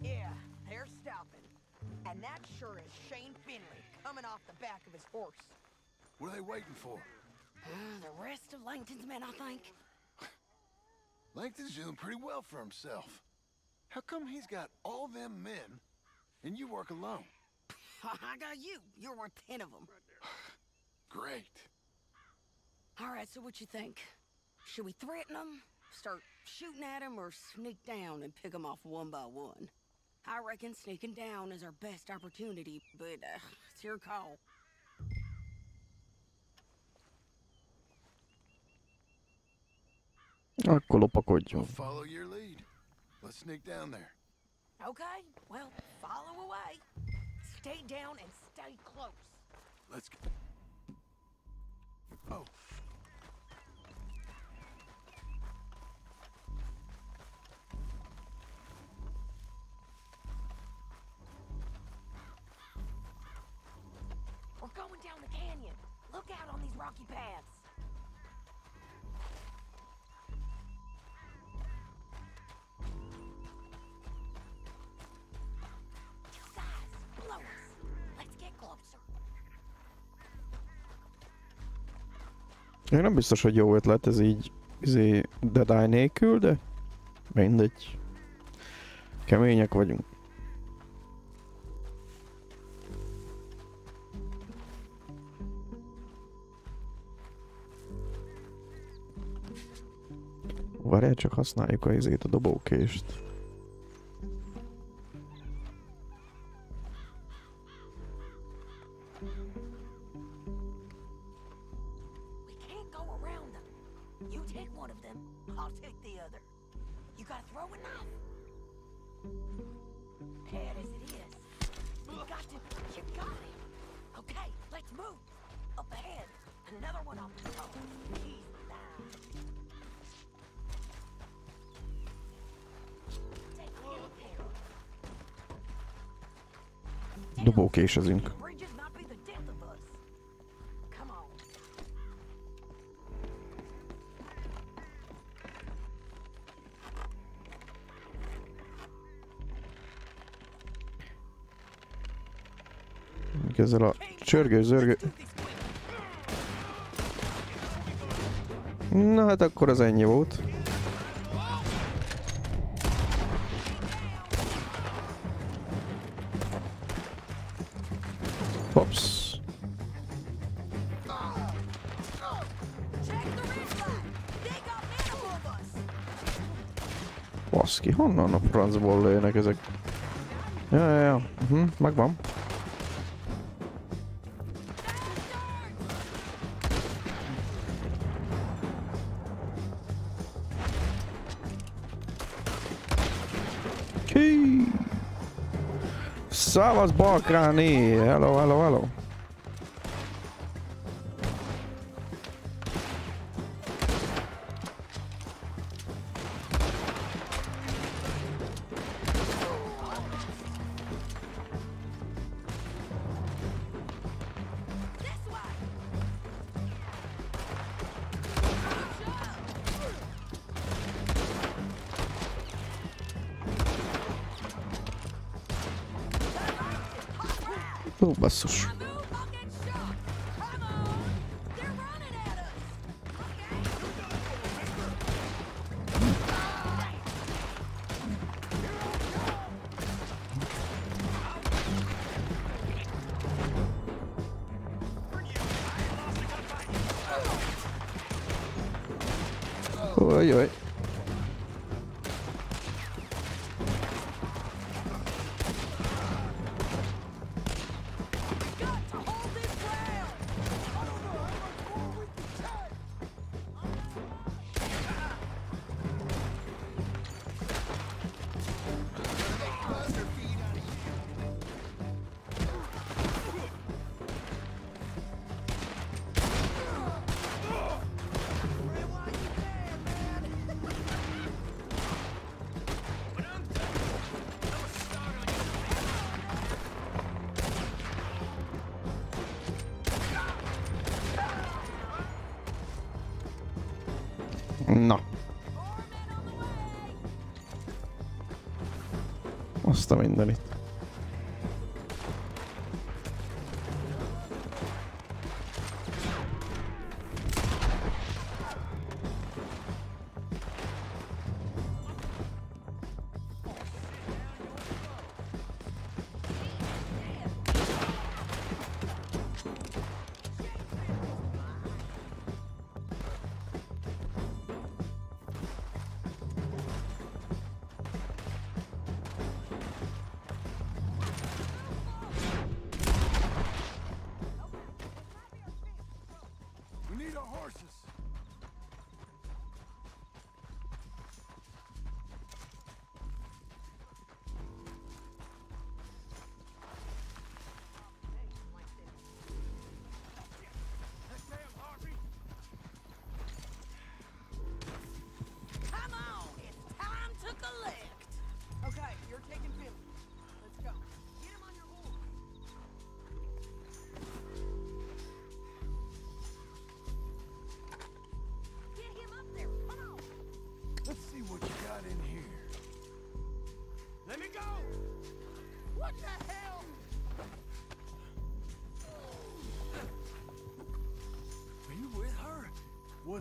[SPEAKER 10] Yeah, they're stopping. And that sure is Shane Finley coming off the back of his horse.
[SPEAKER 8] What are they waiting for?
[SPEAKER 10] The rest of Langton's men, I think.
[SPEAKER 8] Langton's doing pretty well for himself. How come he's got all them men and you work alone?
[SPEAKER 10] I got you. You're worth 10 of them.
[SPEAKER 8] Great.
[SPEAKER 10] All right, so what you think? Should we threaten them, start shooting at them, or sneak down and pick them off one by one? I reckon sneaking down is our best opportunity, but it's your call.
[SPEAKER 4] Akkor lopakodjunk.
[SPEAKER 8] Follow your lead. Let's sneak down there.
[SPEAKER 10] Okay, well, follow away. Stay down and stay close.
[SPEAKER 8] Let's go. Oh.
[SPEAKER 10] We're going down the canyon. Look out on these rocky paths. Guys, blow us. Let's get closer.
[SPEAKER 4] Én nem biztos, hogy jó ötlet ez így Dead Eye nélkül, de mindegy. Kemények vagyunk. Várjál, csak használjuk a dobókést. Dobókésezünk. Ezzel a csörgő-zörgő... Na hát akkor az ennyi volt. Hops. Baszki, honnan a francból lőnek ezek? Ja. Megvan. Szavasz Balkáni! Hello. Ó, basszus. Ojoj. Na. Azt a mindenit.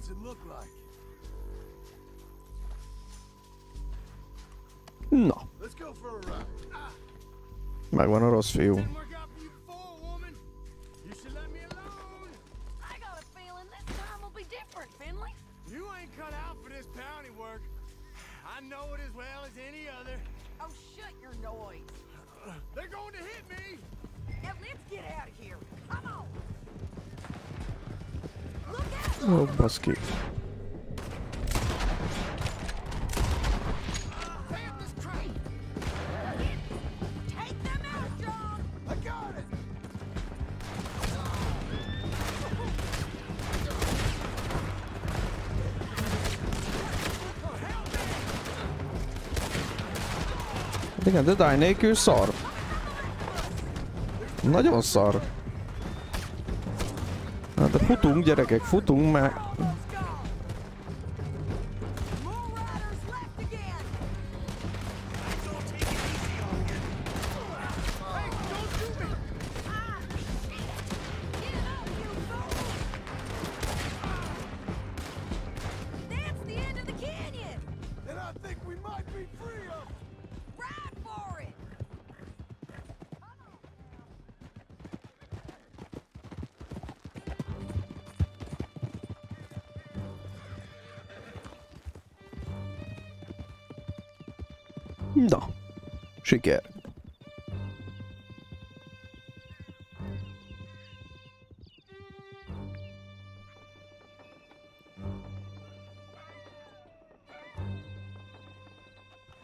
[SPEAKER 8] What's it look like?
[SPEAKER 4] Na.
[SPEAKER 8] Let's go for a ride.
[SPEAKER 4] Megvan a rossz fiú.
[SPEAKER 11] Didn't work out for you before, woman. You should let me alone.
[SPEAKER 10] I got a feeling this time will be different, Finley.
[SPEAKER 11] You ain't cut out for this bounty work. I know it as well as any other.
[SPEAKER 10] Oh, shut your noise.
[SPEAKER 11] They're going to hit me.
[SPEAKER 10] Now let's get out of here. Come on. Look out.
[SPEAKER 4] Ó, baszki.
[SPEAKER 10] Take them out, John.
[SPEAKER 8] I got it.
[SPEAKER 4] Igen, de die nélkül szar. Nagyon szar. Hát de futunk, gyerekek, futunk, mert...
[SPEAKER 10] That's the end of the canyon.
[SPEAKER 8] And I think we might be free of.
[SPEAKER 10] Ride for it.
[SPEAKER 4] Na, siker.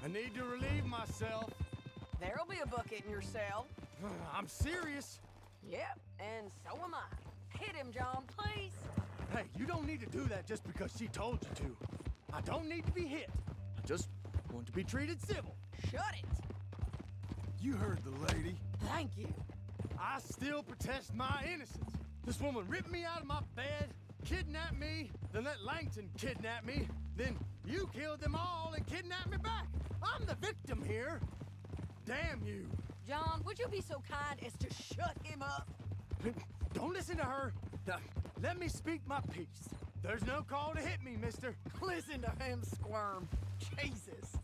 [SPEAKER 11] I need to relieve myself.
[SPEAKER 10] There'll be a bucket in your cell.
[SPEAKER 11] I'm serious.
[SPEAKER 10] Yep, and so am I. Hit him, John, please.
[SPEAKER 11] Hey, you don't need to do that just because she told you to. I don't need to be hit. I just want to be treated civil.
[SPEAKER 10] Shut it.
[SPEAKER 8] You heard the lady.
[SPEAKER 10] Thank you.
[SPEAKER 11] I still protest my innocence. This woman ripped me out of my bed, kidnapped me, then let Langton kidnap me, then you killed them all and kidnapped me back. I'm the victim here. Damn you.
[SPEAKER 10] John, would you be so kind as to shut him up?
[SPEAKER 11] Don't listen to her. Let me speak my piece. There's no call to hit me, mister.
[SPEAKER 10] Listen to him squirm. Jesus.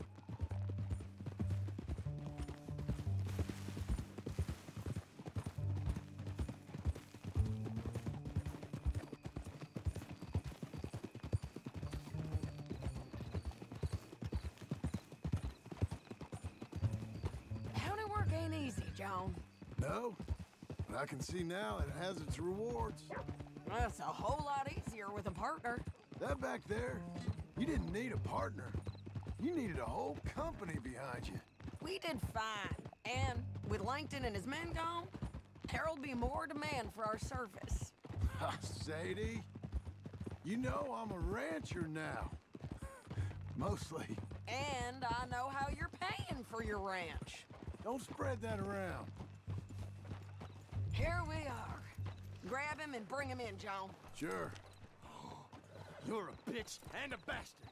[SPEAKER 10] County work ain't easy, John.
[SPEAKER 8] No, but I can see now it has its rewards.
[SPEAKER 10] That's a whole lot easier with a partner.
[SPEAKER 8] That back there, you didn't need a partner. You needed a whole company behind you.
[SPEAKER 10] We did fine. And with Langton and his men gone, there'll be more demand for our service.
[SPEAKER 8] Sadie, you know I'm a rancher now. Mostly.
[SPEAKER 10] And I know how you're paying for your ranch.
[SPEAKER 8] Don't spread that around.
[SPEAKER 10] Here we are. Grab him and bring him in, John.
[SPEAKER 8] Sure.
[SPEAKER 11] You're a bitch and a bastard.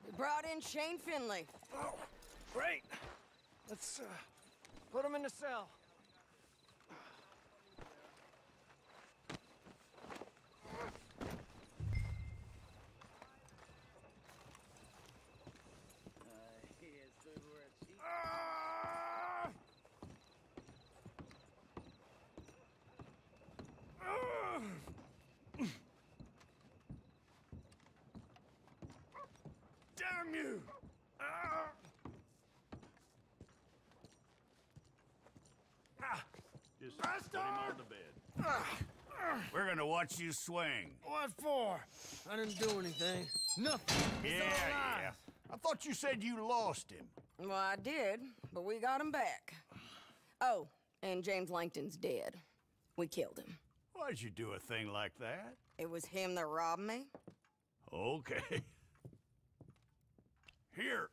[SPEAKER 10] We brought in Shane Finley.
[SPEAKER 12] Oh, great. Let's put him in the cell.
[SPEAKER 11] Damn you!
[SPEAKER 13] Just put him on the bed. We're gonna watch you swing.
[SPEAKER 11] What for? I didn't do anything. Nothing. He's
[SPEAKER 13] Yeah,
[SPEAKER 11] all alive.
[SPEAKER 13] yeah. I thought you said you lost him.
[SPEAKER 10] Well, I did, but we got him back. Oh, and James Langton's dead. We killed him.
[SPEAKER 13] Why'd you do a thing like that?
[SPEAKER 10] It was him that robbed me.
[SPEAKER 13] Okay. Here.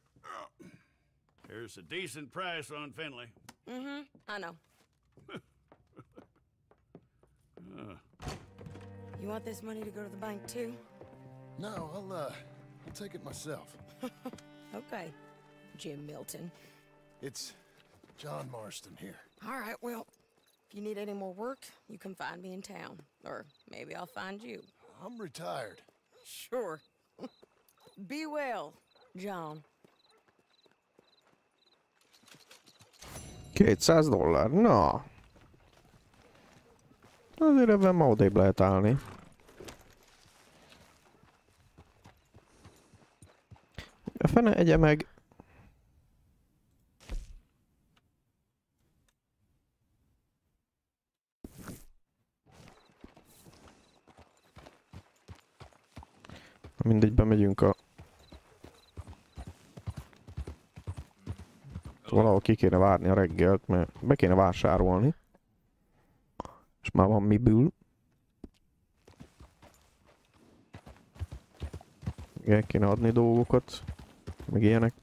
[SPEAKER 13] Here's a decent price on Finley.
[SPEAKER 10] Mm-hmm, I know. You want this money to go to the bank, too?
[SPEAKER 8] No, I'll take it myself.
[SPEAKER 10] Okay, Jim Milton.
[SPEAKER 8] It's John Marston here.
[SPEAKER 10] All right, well, if you need any more work, you can find me in town. Or maybe I'll find you.
[SPEAKER 8] I'm retired.
[SPEAKER 10] Sure. Be well, John.
[SPEAKER 4] $200. Na. Azért ebben ma odébb lehet állni. A fene egye meg. Mindegy, bemegyünk a... Valahol ki kéne várni a reggelt, mert be kéne vásárolni. És már van miből. El kéne adni dolgokat. Meg ilyenek.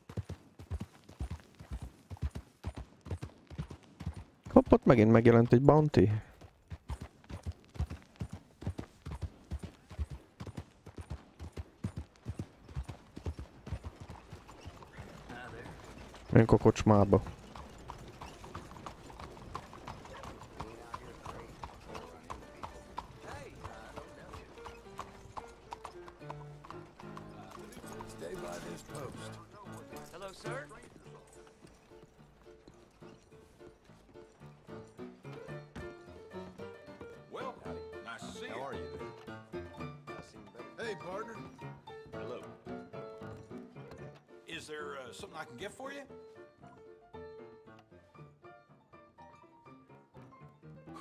[SPEAKER 4] Hopp, ott megint megjelent egy bounty. Menjünk a kocsmába.
[SPEAKER 8] Stay by this post.
[SPEAKER 14] Hello, sir.
[SPEAKER 2] Well, nice to see you.
[SPEAKER 6] How are you?
[SPEAKER 8] Hey, partner.
[SPEAKER 6] Hello.
[SPEAKER 2] Is there something I can get for you?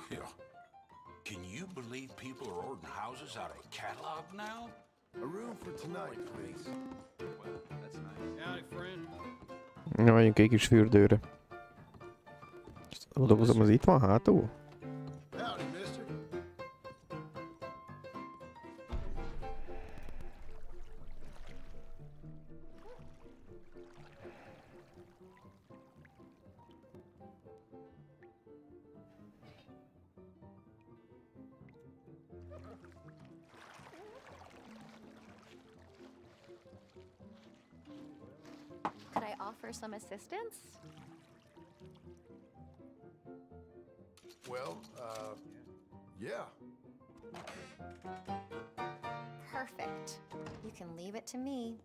[SPEAKER 2] Yeah. Can you believe people are ordering houses out of a catalog now?
[SPEAKER 8] A room for tonight, please.
[SPEAKER 6] Well, that's nice.
[SPEAKER 11] Howdy, friend.
[SPEAKER 4] Na, menjünk egy kis fürdőre. Odakozom, az itt van hátul?
[SPEAKER 8] Howdy, mister.
[SPEAKER 5] Could I offer some assistance?
[SPEAKER 8] Well, yeah.
[SPEAKER 5] Perfect. You can leave it to me.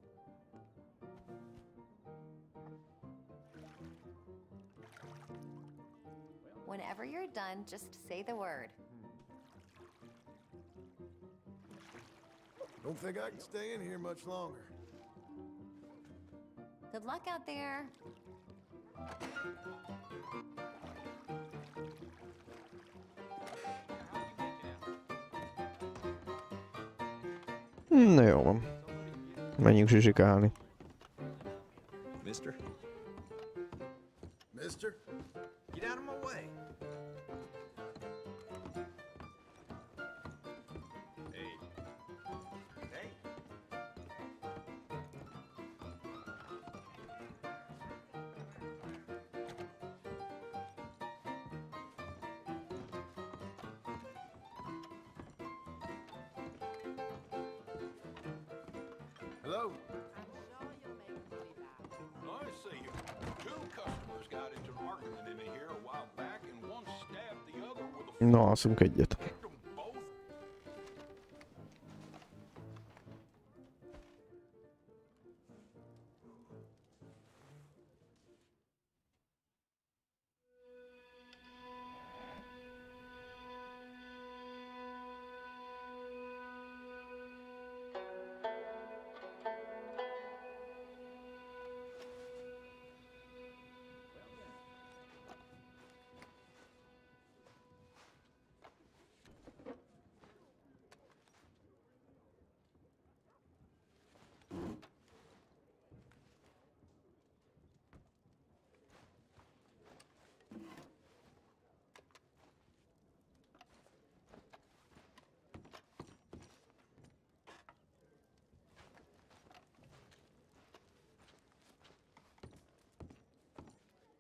[SPEAKER 5] Whenever you're done, just say the word.
[SPEAKER 8] Don't think I can stay in here much longer.
[SPEAKER 5] Good luck out there.
[SPEAKER 4] Na jó van. Menjünk zsizsikálni.
[SPEAKER 6] Mister?
[SPEAKER 8] Mister?
[SPEAKER 9] Get out of my way.
[SPEAKER 6] Hey.
[SPEAKER 9] Hey.
[SPEAKER 8] Hello?
[SPEAKER 2] I see you. Two customers got into an argument in here a while back, and one stabbed the other with a
[SPEAKER 4] Na, alszunk egyet.
[SPEAKER 2] kicked them both.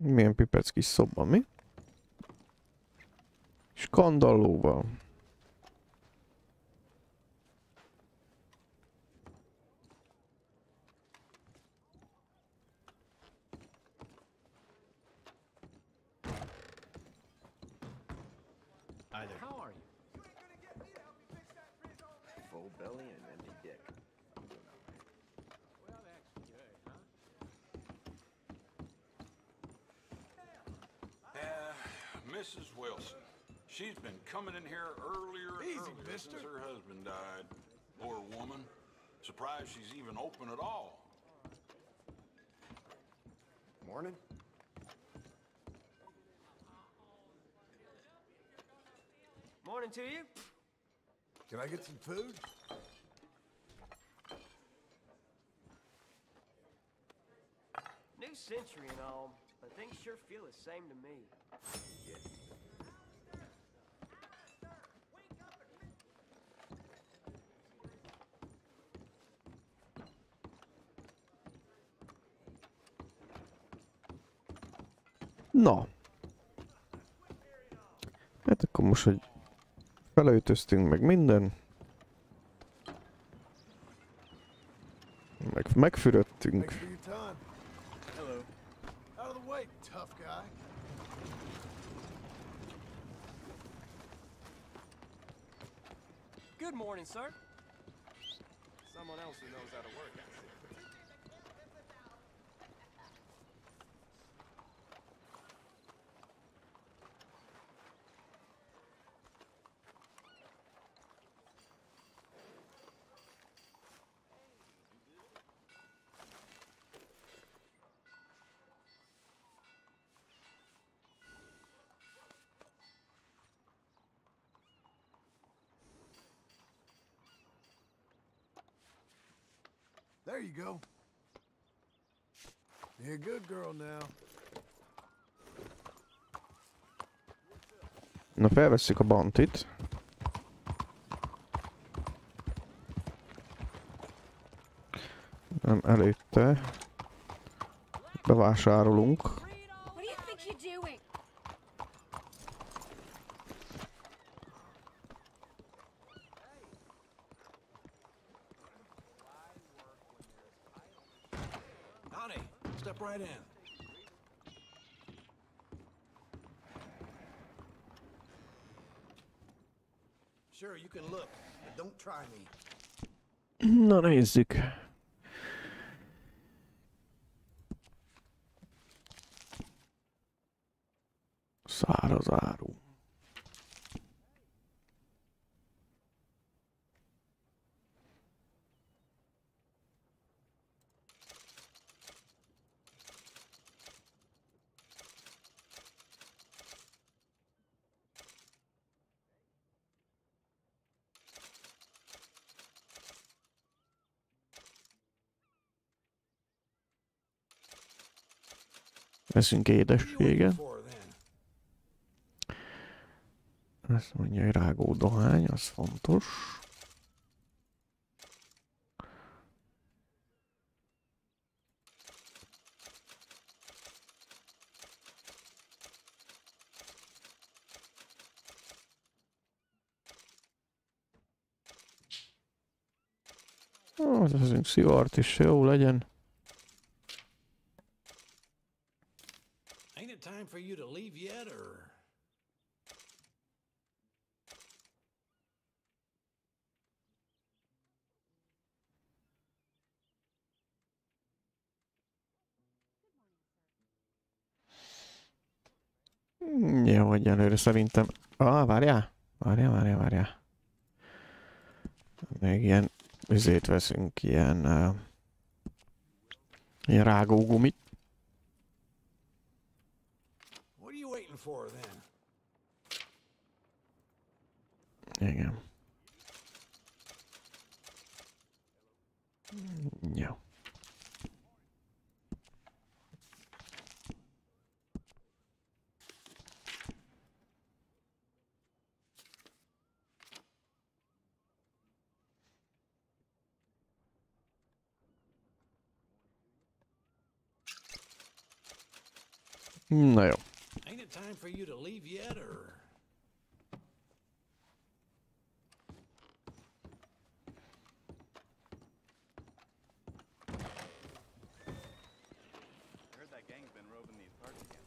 [SPEAKER 4] Milyen pipec kis szoba, mi? Skandallóval.
[SPEAKER 14] Hi there. How are you?
[SPEAKER 9] Full
[SPEAKER 6] belly and an empty dick.
[SPEAKER 14] Mrs. Wilson. She's been coming in here earlier and earlier since her husband died. Poor woman. Surprised she's even open at all.
[SPEAKER 9] Morning.
[SPEAKER 15] Morning to you.
[SPEAKER 8] Can I get some food?
[SPEAKER 15] New century and all, but things sure feel the same to me.
[SPEAKER 4] Na. Hát akkor most, hogy felöltöztünk meg minden. Megfürödtünk.
[SPEAKER 8] Hello. Out of the way, tough guy.
[SPEAKER 15] Good morning, sir. Someone else who knows how to work, I see.
[SPEAKER 8] There you go. Be a good girl now.
[SPEAKER 4] Na, felvesszük a bantit. Nem, előtte bevásárolunk.
[SPEAKER 5] What do you think you're doing?
[SPEAKER 2] Howdy. Step right in. Sure, you can look, but don't try me.
[SPEAKER 4] Na, nézzük. Száraz áru. Veszünk édességet. Ezt mondja, hogy rágó dohány, az fontos. Veszünk szivart is, jó legyen.
[SPEAKER 2] Ain't it time for you to leave yet, or?
[SPEAKER 4] Jó, egyelőre szerintem... Várjál! Várjál. Még ilyen... Üzét veszünk, ilyen rágógumit.
[SPEAKER 2] What are you waiting for then?
[SPEAKER 4] Igen. Jó. Na jó.
[SPEAKER 2] Ain't it time for you to leave yet, or?
[SPEAKER 6] Heard that gang's been roving these parts again.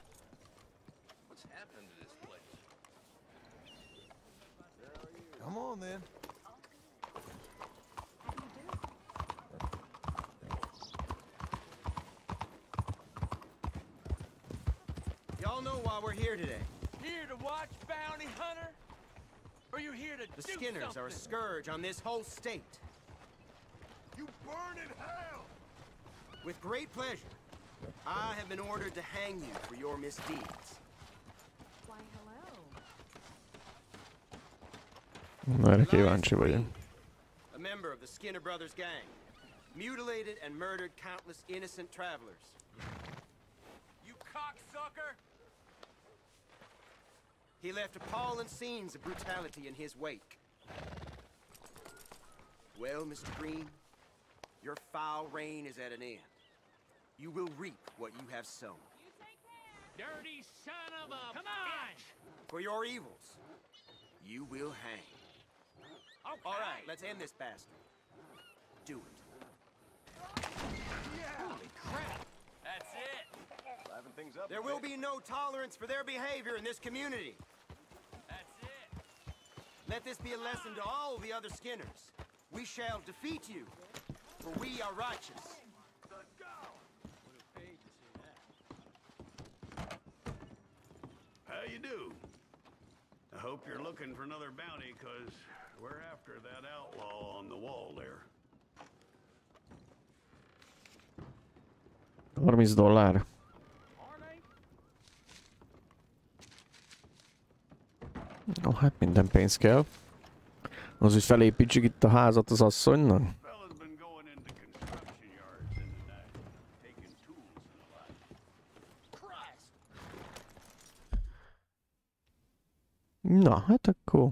[SPEAKER 6] What's happening to this place?
[SPEAKER 8] Come on then.
[SPEAKER 9] Y'all know why we're here today.
[SPEAKER 11] Here to watch Bounty Hunter? Or you here to
[SPEAKER 9] The
[SPEAKER 11] do
[SPEAKER 9] Skinners
[SPEAKER 11] something?
[SPEAKER 9] are a scourge on this whole state.
[SPEAKER 8] You burn in hell!
[SPEAKER 9] With great pleasure, I have been ordered to hang you for your misdeeds.
[SPEAKER 5] Why, hello.
[SPEAKER 4] Erre kíváncsi vagyok.
[SPEAKER 9] A member of the Skinner Brothers gang, mutilated and murdered countless innocent travelers.
[SPEAKER 11] You cocksucker!
[SPEAKER 9] He left appalling scenes of brutality in his wake. Well, Mr. Green, your foul reign is at an end. You will reap what you have sown.
[SPEAKER 11] Dirty son of a... Come on!
[SPEAKER 9] For your evils, you will hang.
[SPEAKER 11] Okay.
[SPEAKER 9] All right, let's end this bastard. Do it.
[SPEAKER 11] Holy crap! That's it!
[SPEAKER 6] Liven things up.
[SPEAKER 9] There will be no tolerance for their behavior in this community.
[SPEAKER 11] That's it!
[SPEAKER 9] Let this be a lesson to all the other Skinners. We shall defeat you, for we are righteous.
[SPEAKER 6] Let's go!
[SPEAKER 13] How you do? I hope you're looking for another bounty, because we're after that outlaw on the wall there.
[SPEAKER 4] $30. No, hát minden pénz kell. Az, hogy felépítsük itt a házat az asszonynak.
[SPEAKER 13] Fella's been going into construction yards in the night, taking tools and the like.
[SPEAKER 11] Christ!
[SPEAKER 4] Na, hát akkor...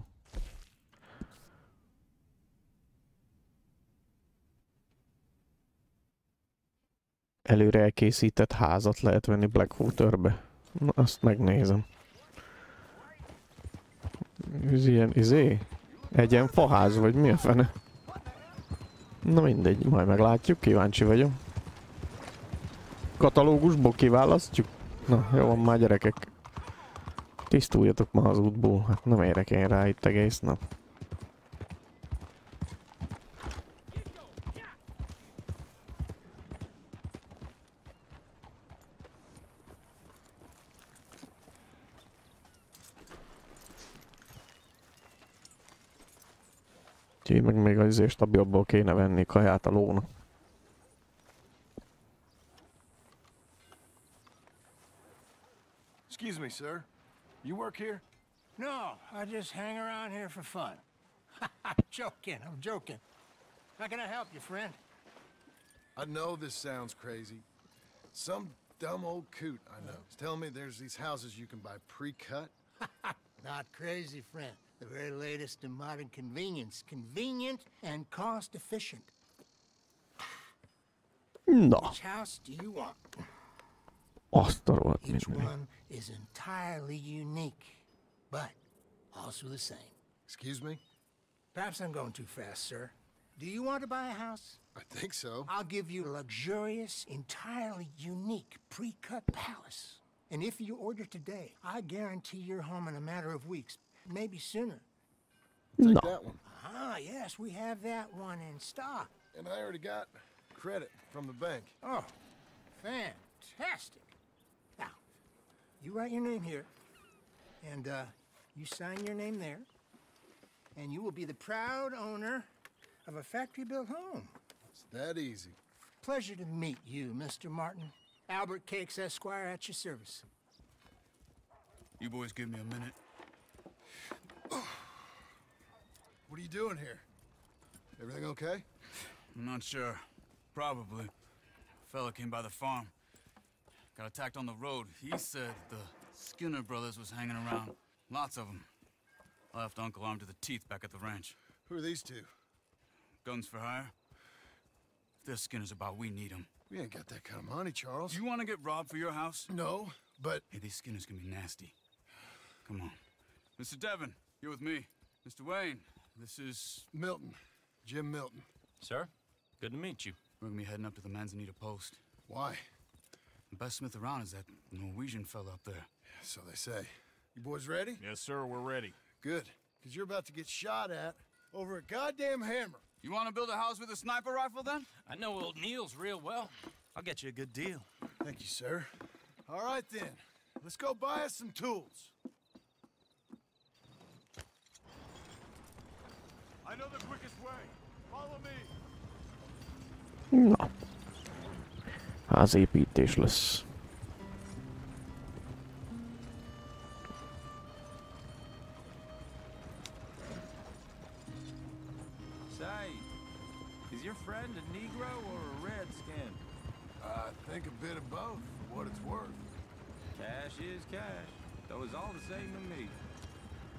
[SPEAKER 4] Előre elkészített házat lehet venni Blackwaterbe. Na, azt megnézem. Ez ilyen, egyen faház, vagy mi a fene? Na mindegy, majd meglátjuk, kíváncsi vagyok. Katalógusból kiválasztjuk? Na, jó van már gyerekek. Tisztuljatok ma az útból, hát nem érek én rá itt egész nap. Úgyhogy meg még azért stabilabból kéne venni kaját a lónak.
[SPEAKER 8] Excuse me, sir. You work here?
[SPEAKER 11] No, I just hang around here for fun. I'm joking. How can I help you, friend?
[SPEAKER 8] I know this sounds crazy. Some dumb old coot I know is telling me there's these houses you can buy pre-cut.
[SPEAKER 11] Not crazy, friend. The very latest in modern convenience. Convenient and cost-efficient.
[SPEAKER 4] No.
[SPEAKER 11] Which house do you want?
[SPEAKER 4] Azt a rohadt
[SPEAKER 11] Each
[SPEAKER 4] mindenki.
[SPEAKER 11] one is entirely unique, but also the same.
[SPEAKER 8] Excuse me?
[SPEAKER 11] Perhaps I'm going too fast, sir. Do you want to buy a house?
[SPEAKER 8] I think so.
[SPEAKER 11] I'll give you a luxurious, entirely unique pre-cut palace. And if you order today, I guarantee you're home in a matter of weeks, maybe sooner.
[SPEAKER 8] Take
[SPEAKER 4] No.
[SPEAKER 8] that one.
[SPEAKER 11] Ah, yes, we have that one in stock.
[SPEAKER 8] And I already got credit from the bank.
[SPEAKER 11] Oh, fantastic. Now, you write your name here, and you sign your name there, and you will be the proud owner of a factory-built home.
[SPEAKER 8] It's that easy.
[SPEAKER 11] Pleasure to meet you, Mr. Martin. Albert Cakes, Esquire, at your service.
[SPEAKER 7] You boys give me a minute.
[SPEAKER 8] What are you doing here? Everything okay?
[SPEAKER 7] I'm not sure. Probably. A fella came by the farm. Got attacked on the road. He said the Skinner brothers was hanging around. Lots of them. I left Uncle armed to the teeth back at the ranch.
[SPEAKER 8] Who are these two?
[SPEAKER 7] Guns for hire? If they're Skinners about, we need them.
[SPEAKER 8] We ain't got that kind of money, Charles.
[SPEAKER 7] You want to get robbed for your house?
[SPEAKER 8] No, but...
[SPEAKER 7] Hey, these Skinners can be nasty. Come on. Mr. Devon, you're with me. Mr. Wayne, this is...
[SPEAKER 8] Milton. Jim Milton.
[SPEAKER 16] Sir, good to meet you.
[SPEAKER 7] We're gonna be heading up to the Manzanita Post.
[SPEAKER 8] Why?
[SPEAKER 7] The best smith around is that Norwegian fella up there.
[SPEAKER 8] So they say. You boys ready?
[SPEAKER 16] Yes, sir, we're ready.
[SPEAKER 8] Good. Because you're about to get shot at over a goddamn hammer.
[SPEAKER 7] You want to build a house with a sniper rifle, then?
[SPEAKER 16] I know old Neil's real well. I'll get you a good deal.
[SPEAKER 8] Thank you, sir. All right, then. Let's go buy us some tools. I know the quickest way. Follow me.
[SPEAKER 4] Na. Házépítés lesz.
[SPEAKER 17] Say, is your friend a Negro or a Redskin?
[SPEAKER 8] I think a bit of both, for what it's worth.
[SPEAKER 17] Cash is cash, though it's all the same to me.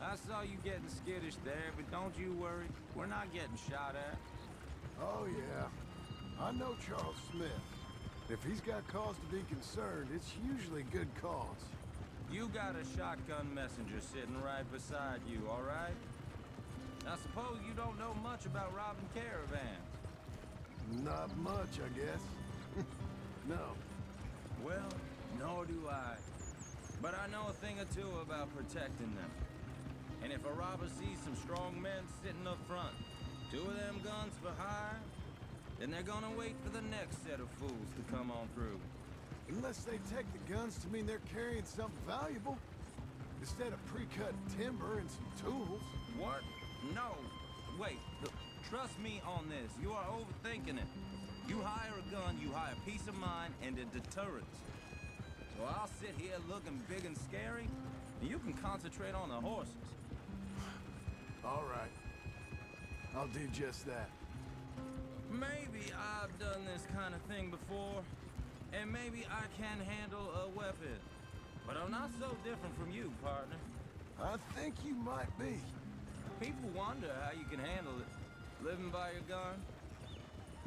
[SPEAKER 17] I saw you getting skittish there, but don't you worry. We're not getting shot at.
[SPEAKER 8] Oh, yeah. I know Charles Smith. If he's got cause to be concerned, it's usually good cause.
[SPEAKER 17] You got a shotgun messenger sitting right beside you, all right? I suppose you don't know much about robbing caravans.
[SPEAKER 8] Not much, I guess. No.
[SPEAKER 17] Well, nor do I. But I know a thing or two about protecting them. And if a robber sees some strong men sitting up front, 2 of them guns for hire, then they're gonna wait for the next set of fools to come on through.
[SPEAKER 8] Unless they take the guns to mean they're carrying something valuable. Instead of pre-cut timber and some tools.
[SPEAKER 17] What? No. Wait. Look, trust me on this. You are overthinking it. You hire a gun, you hire peace of mind and a deterrence. So I'll sit here looking big and scary, and you can concentrate on the horses.
[SPEAKER 8] All right. I'll do just that.
[SPEAKER 17] Maybe I've done this kind of thing before, and maybe I can handle a weapon. But I'm not so different from you, partner.
[SPEAKER 8] I think you might be.
[SPEAKER 17] People wonder how you can handle it, living by your gun.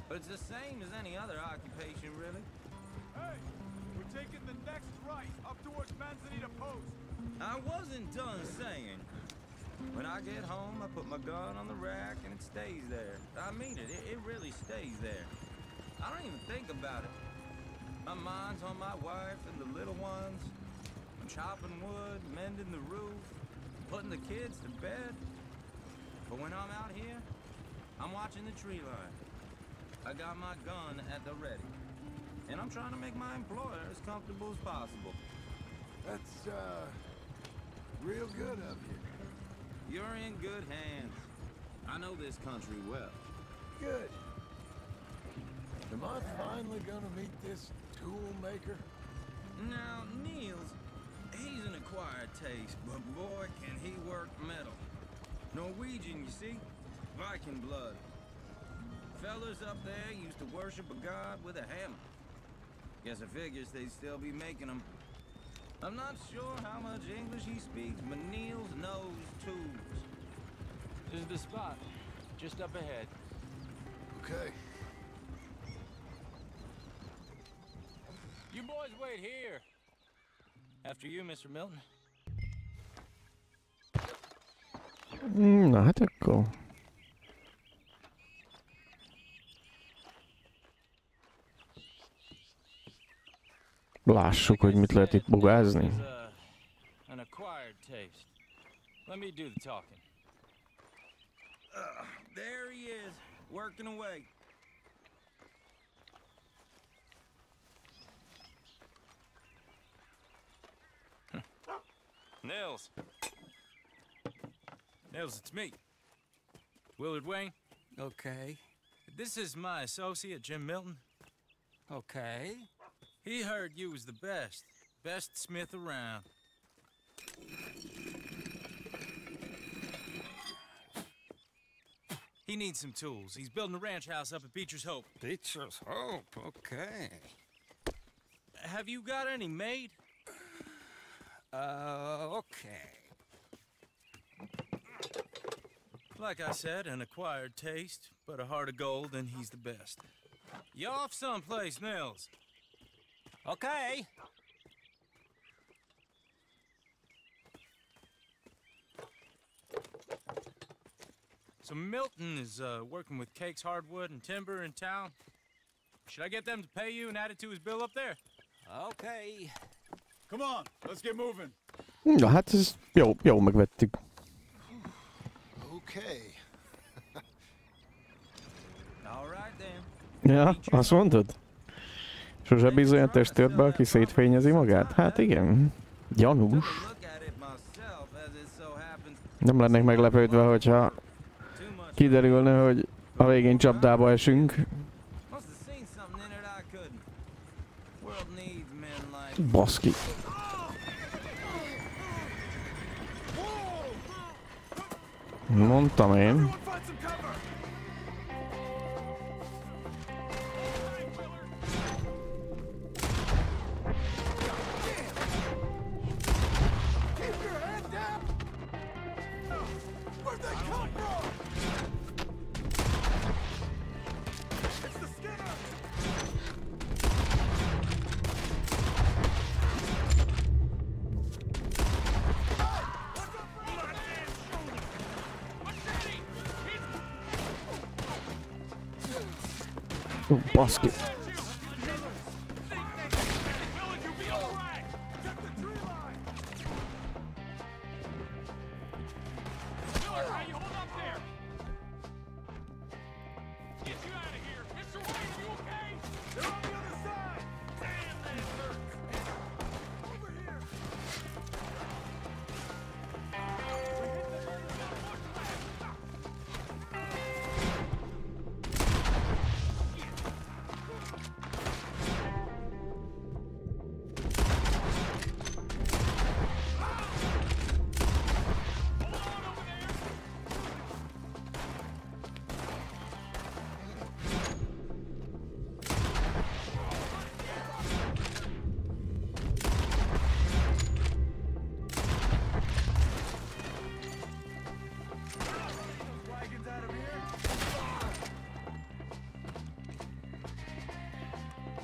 [SPEAKER 17] But it's the same as any other occupation, really.
[SPEAKER 8] Hey, we're taking the next right up towards Manzanita Post.
[SPEAKER 17] I wasn't done saying. When I get home, I put my gun on the rack and it stays there. I mean it, it really stays there. I don't even think about it. My mind's on my wife and the little ones. I'm chopping wood, mending the roof, putting the kids to bed. But when I'm out here, I'm watching the tree line. I got my gun at the ready. And I'm trying to make my employer as comfortable as possible.
[SPEAKER 8] That's, real good of you.
[SPEAKER 17] You're in good hands. I know this country well.
[SPEAKER 8] Good. Am I finally gonna meet this tool maker?
[SPEAKER 17] Now, Niels, he's an acquired taste, but boy, can he work metal. Norwegian, you see? Viking blood. Fellas up there used to worship a god with a hammer. Guess I figures they'd still be making them. I'm not sure how much English he speaks, but Niels knows tools.
[SPEAKER 16] This is the spot, just up ahead.
[SPEAKER 8] Okay.
[SPEAKER 16] You boys wait here. After you, Mr. Milton.
[SPEAKER 4] Na hát akkor. Lássuk, hogy mit lehet itt bugázni.
[SPEAKER 16] An acquired taste. Let me do the talking.
[SPEAKER 17] There he is, working away.
[SPEAKER 16] Nils. Nils, it's me. Willard Wayne.
[SPEAKER 2] Okay.
[SPEAKER 16] This is my associate, Jim Milton.
[SPEAKER 2] Okay.
[SPEAKER 16] He heard you was the best smith around. He needs some tools. He's building a ranch house up at Beecher's Hope.
[SPEAKER 2] Beecher's Hope, okay.
[SPEAKER 16] Have you got any made?
[SPEAKER 2] Okay.
[SPEAKER 16] Like I said, an acquired taste, but a heart of gold, and he's the best. You off someplace, Nils?
[SPEAKER 2] Okay.
[SPEAKER 16] So Milton is working with Cake's Hardwood and Timber in town. Should I get them to pay you and add it to his bill up there?
[SPEAKER 2] Okay.
[SPEAKER 7] Come on, let's get moving.
[SPEAKER 4] Na hát ez jó megvettük.
[SPEAKER 8] Okay.
[SPEAKER 17] All right then.
[SPEAKER 4] Ja, azt mondod? Sose bízol olyan testőrbe, aki szétfényezi magát? Hát igen. Gyanús. Nem lennék meglepődve, hogyha kiderülne, hogy a végén csapdába esünk. Baszki. Mondtam én. Baszki.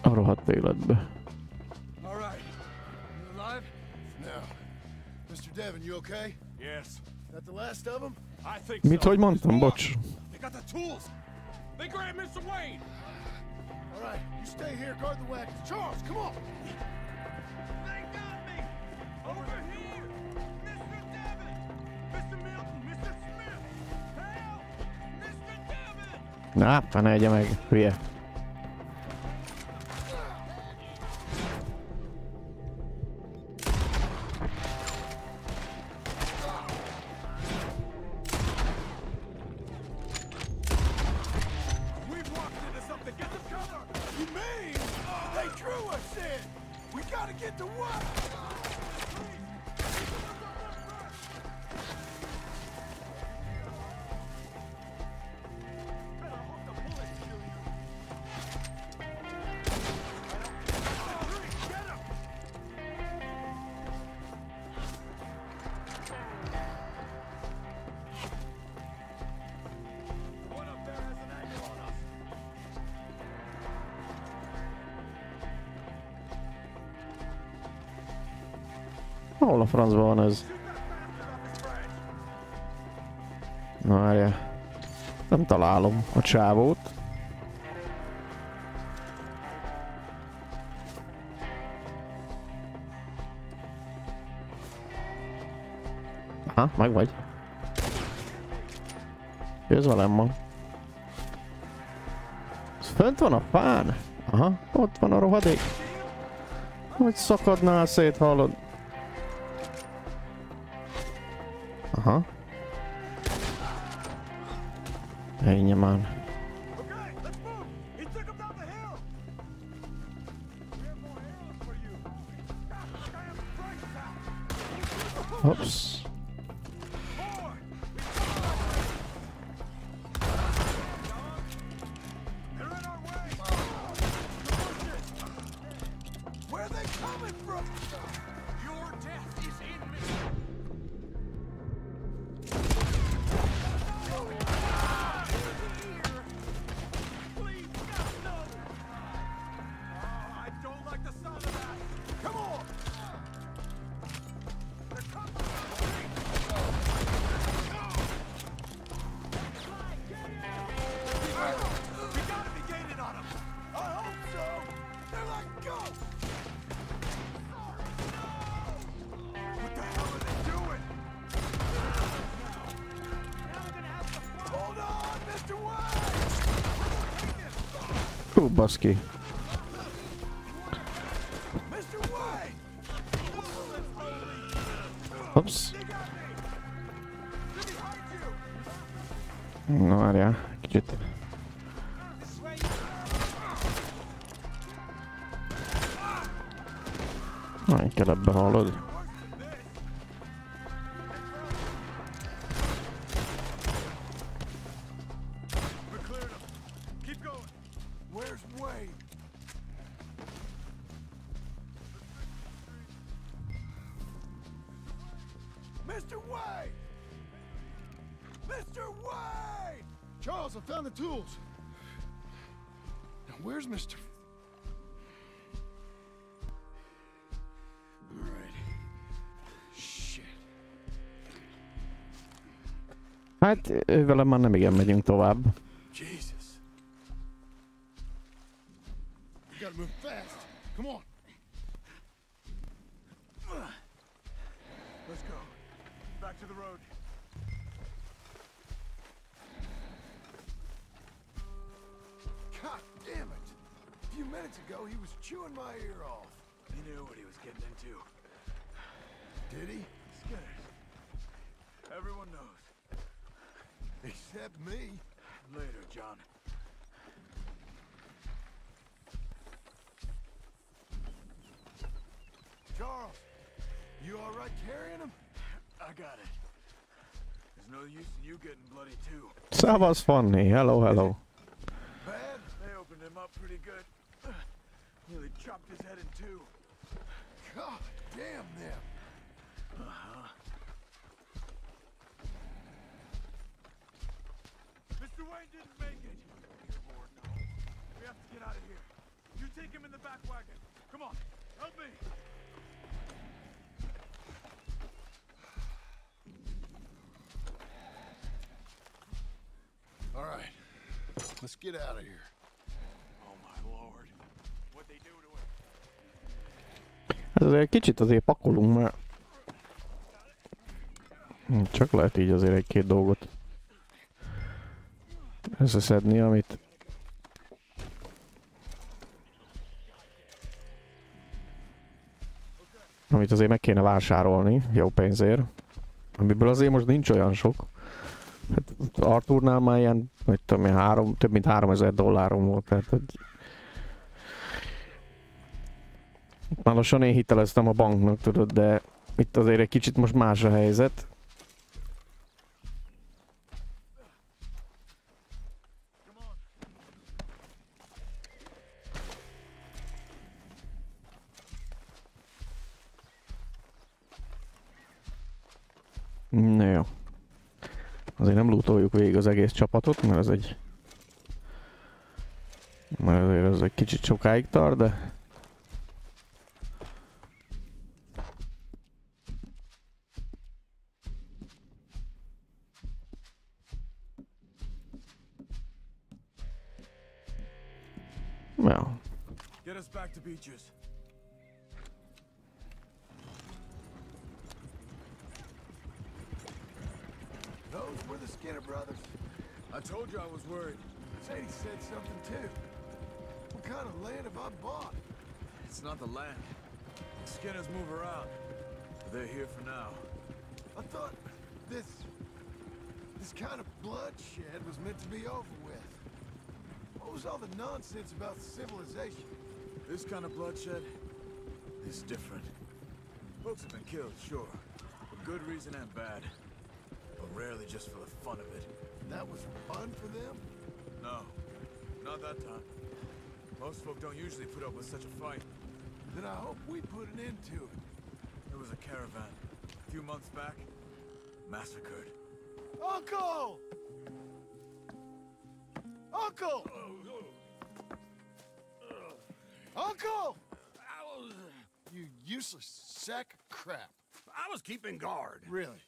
[SPEAKER 4] A rohadt életbe. Mit, hogy mondtam? Bocs. Na, ne egye meg, hülye. Hol a francban van ez? Na várjál. Nem találom a csávót. Aha, meg vagy. Jössz velem ma. Ez fönt van a fán? Aha, ott van a rohadék. Hogy szakadnál szét, hallod? Aha. Ennyi már. Hops. Baszki. Ups. Na várjál, kicsit. Na, így kell ebbe hallod.
[SPEAKER 8] Charles, I found the tools. Now, where's Mr. All right. Shit.
[SPEAKER 4] Hát, velem már nem igen megyünk tovább.
[SPEAKER 8] Jesus. You gotta move fast. Come on. Let's go. Back to the road. God damn it! A few minutes ago, he was chewing my ear off.
[SPEAKER 13] He knew what he was getting into.
[SPEAKER 8] Did he?
[SPEAKER 13] Skinners. Everyone knows.
[SPEAKER 8] Except me.
[SPEAKER 13] Later, John.
[SPEAKER 8] Charles, you all right carrying him?
[SPEAKER 13] I got it. There's no use in you getting bloody too.
[SPEAKER 4] That was funny. Hello, hello.
[SPEAKER 13] Bad? They opened him up pretty good. Nearly chopped his head in two.
[SPEAKER 8] God damn them.
[SPEAKER 13] Mr. Wayne didn't make it. We have to get out of here. You take him in the back wagon. Come on, help me.
[SPEAKER 8] All right, let's get out of here.
[SPEAKER 13] Oh my lord. What they do to him?
[SPEAKER 4] Hát azért kicsit azért pakolunk, mert... Csak lehet így azért egy-két dolgot összeszedni, amit... Amit azért meg kéne vásárolni, jó pénzért. Amiből azért most nincs olyan sok. Hát Arturnál már ilyen, hogy tudom én, több mint $3000 volt, tehát hogy... Már lassan én hiteleztem a banknak, tudod, de itt azért egy kicsit most más a helyzet. Na jó. Azért nem lootoljuk végig az egész csapatot, mert ez egy... Mert azért ez egy kicsit sokáig tart, de... Well.
[SPEAKER 13] Get us back to Beaches.
[SPEAKER 8] Those were the Skinner brothers.
[SPEAKER 13] I told you I was worried.
[SPEAKER 8] Sadie said something too. What kind of land have I bought?
[SPEAKER 13] It's not the land. The Skinners move around. But they're here for now.
[SPEAKER 8] I thought this kind of bloodshed was meant to be over with. What was all the nonsense about civilization?
[SPEAKER 13] This kind of bloodshed is different. Folks have been killed, sure. For good reason and bad. But rarely just for the fun of it.
[SPEAKER 8] That was fun for them?
[SPEAKER 13] No, not that time. Most folk don't usually put up with such a fight.
[SPEAKER 8] Then I hope we put an end to it.
[SPEAKER 13] There was a caravan, a few months back, massacred.
[SPEAKER 8] Uncle! Uncle! Uncle! You useless sack of crap.
[SPEAKER 2] I was keeping guard.
[SPEAKER 8] Really?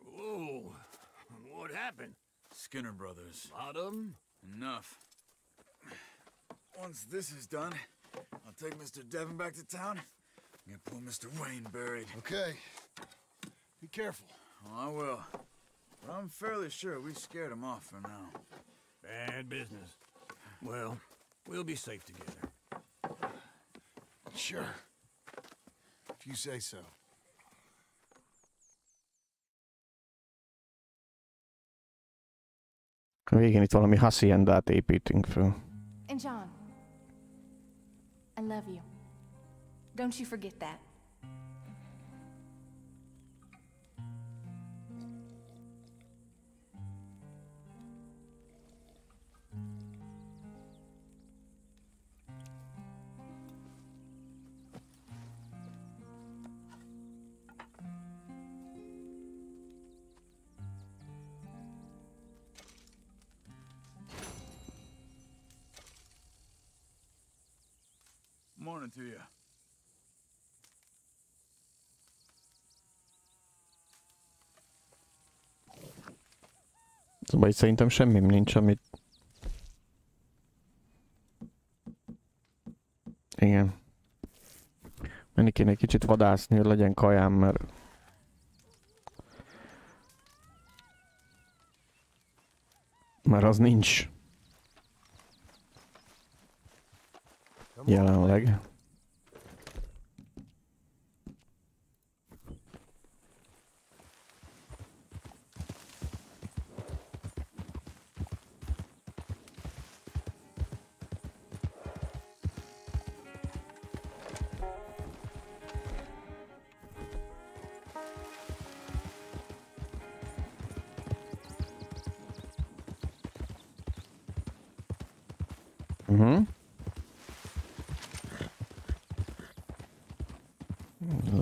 [SPEAKER 2] Whoa. What happened?
[SPEAKER 13] Skinner brothers.
[SPEAKER 2] Lot of them?
[SPEAKER 13] Enough. Once this is done, I'll take Mr. Devon back to town and get poor Mr. Wayne buried.
[SPEAKER 8] Okay. Be careful.
[SPEAKER 13] Oh, I will. But I'm fairly sure we scared him off for now.
[SPEAKER 2] Bad business. Well, we'll be safe together.
[SPEAKER 8] Sure. If you say so.
[SPEAKER 4] A végén itt valami haciendát építünk föl.
[SPEAKER 18] And John, I love you. Don't you forget that.
[SPEAKER 13] Morning to you.
[SPEAKER 4] Szóval itt szerintem semmim nincs, amit... Igen. Menni kéne egy kicsit vadászni, hogy legyen kajám, mert... Mert az nincs. Jelenleg.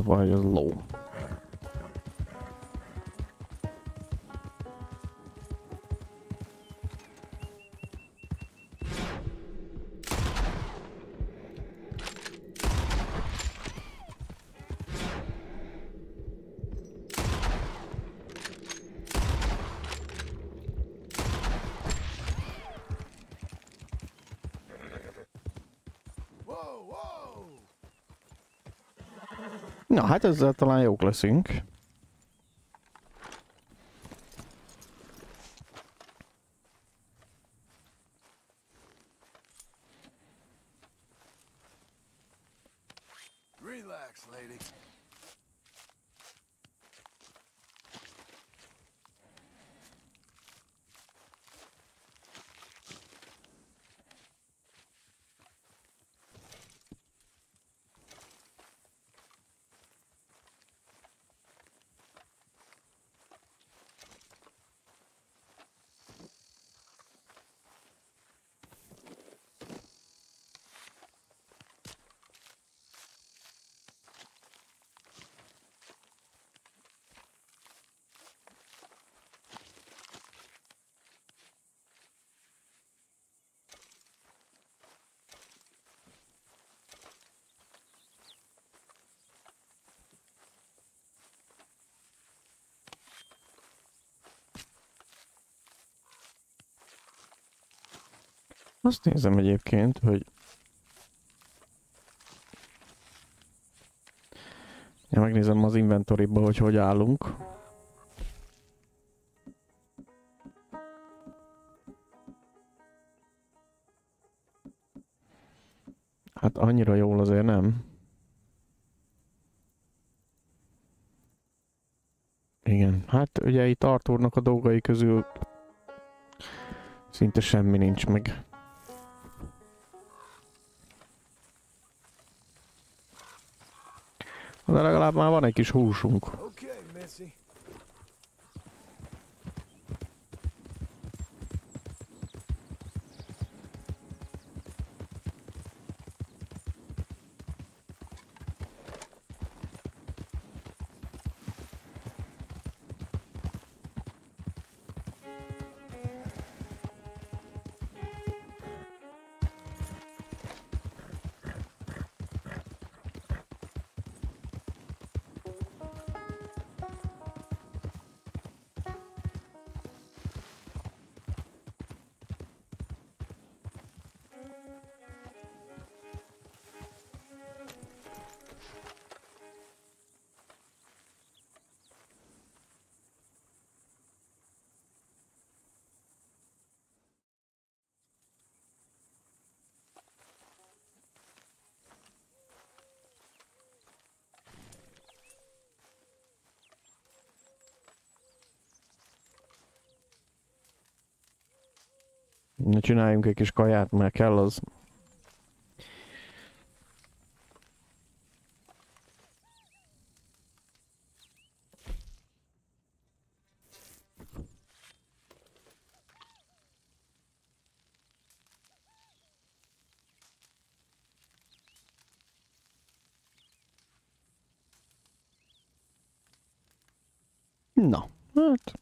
[SPEAKER 4] Vagy az ló. Na, hát ezzel talán jók leszünk.
[SPEAKER 8] Relax, lady.
[SPEAKER 4] Azt nézem egyébként, hogy... Ja, megnézem az inventoryba, hogy állunk. Hát annyira jól azért nem. Igen, hát ugye itt Arthurnak a dolgai közül szinte semmi nincs meg. De legalább már van egy kis húsunk. Ne csináljunk egy kis kaját, mert kell az. Na, hát...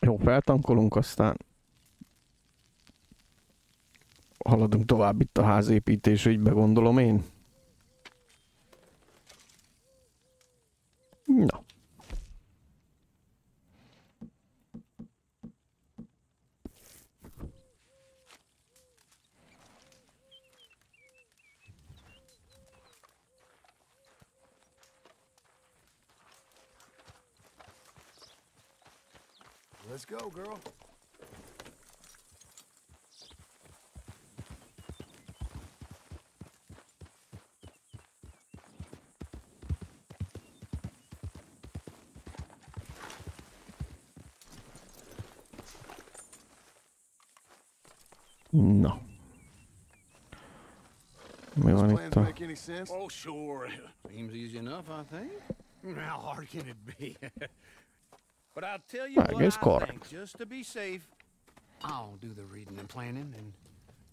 [SPEAKER 4] Jó, feltankolunk, aztán haladunk tovább itt a házépítés ügybe, gondolom én. Na.
[SPEAKER 8] Let's go, girl.
[SPEAKER 4] Na. Mi van itt a...
[SPEAKER 2] Oh, sure. Seems easy enough, I think. How hard can it be? But I'll tell you what I think, just to be safe, I'll do the reading and planning, and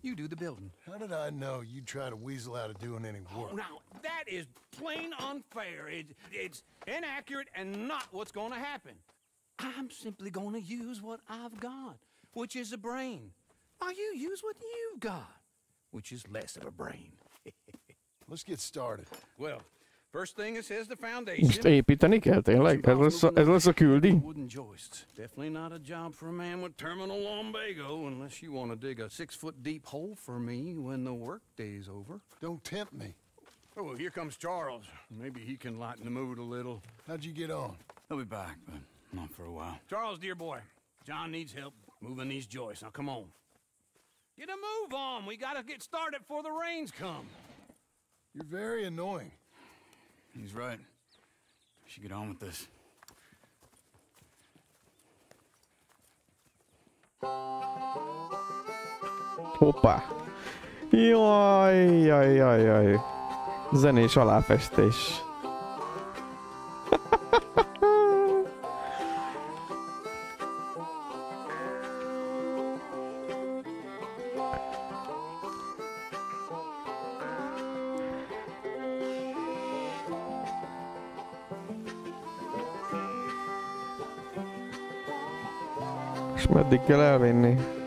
[SPEAKER 2] you do the building.
[SPEAKER 8] How did I know you'd try to weasel out of doing any work?
[SPEAKER 2] Oh, now, that is plain unfair. It's inaccurate and not what's going to happen. I'm simply going to use what I've got, which is a brain. Now you use what you've got, which is less of a brain.
[SPEAKER 8] Let's get started.
[SPEAKER 2] Well, first thing it says the foundation.
[SPEAKER 4] Most építeni kell tényleg? Ez lesz a küldi?
[SPEAKER 2] Wooden joists. Definitely not a job for a man with terminal lumbago unless you want to dig a 6-foot deep hole for me when the work day's over.
[SPEAKER 8] Don't tempt me.
[SPEAKER 2] Oh, here comes Charles. Maybe he can lighten the mood a little.
[SPEAKER 8] How'd you get on?
[SPEAKER 7] He'll be back, but not for a while.
[SPEAKER 2] Charles, dear boy, John needs help moving these joists. Now, come on. Get a move on. We gotta get started before the rains come.
[SPEAKER 8] You're very annoying.
[SPEAKER 7] He's right. We should get on with this.
[SPEAKER 4] Hoppá. Jaj, jaj, jaj, jaj. Zenés aláfestés. És meddig kell elvinni?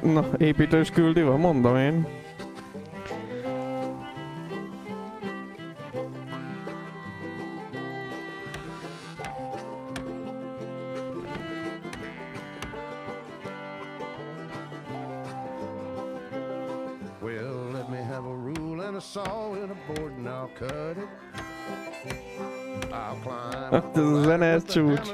[SPEAKER 4] Na, építős küldi van, mondom én.
[SPEAKER 3] Well, let me have a rule and a saw and a board and I'll cut it. I'll climb
[SPEAKER 4] Hát ez a zene, ez csúcs.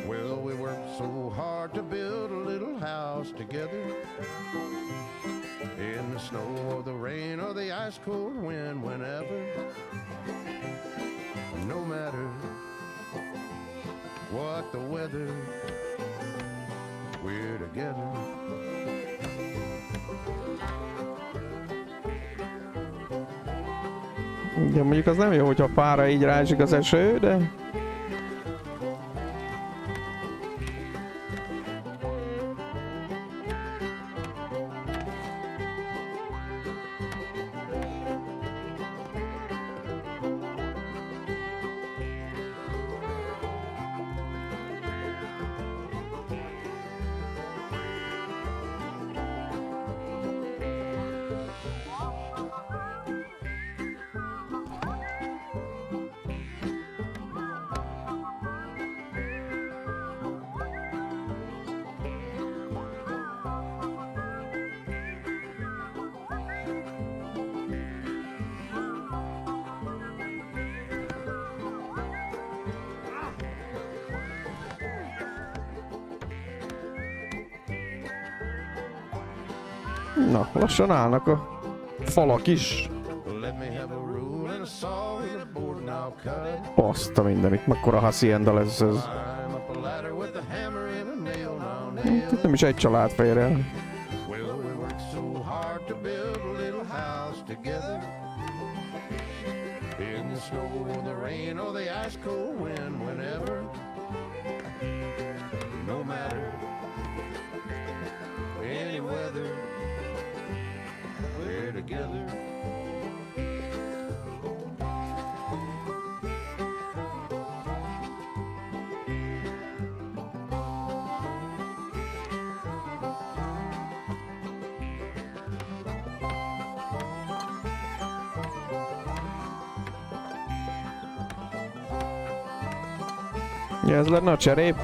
[SPEAKER 3] Well, we worked so hard to build a little house together. In the snow or the rain or the ice cold wind, whenever. No matter what the weather, we're together.
[SPEAKER 4] Ja, mondjuk az nem jó, hogyha fára így ráesik az eső, de... Na, lassan állnak a falak is. Azt a mindenit, mekkora hacienda lesz ez. Itt nem is egy család fér el. Ja, ez lenne a cserép.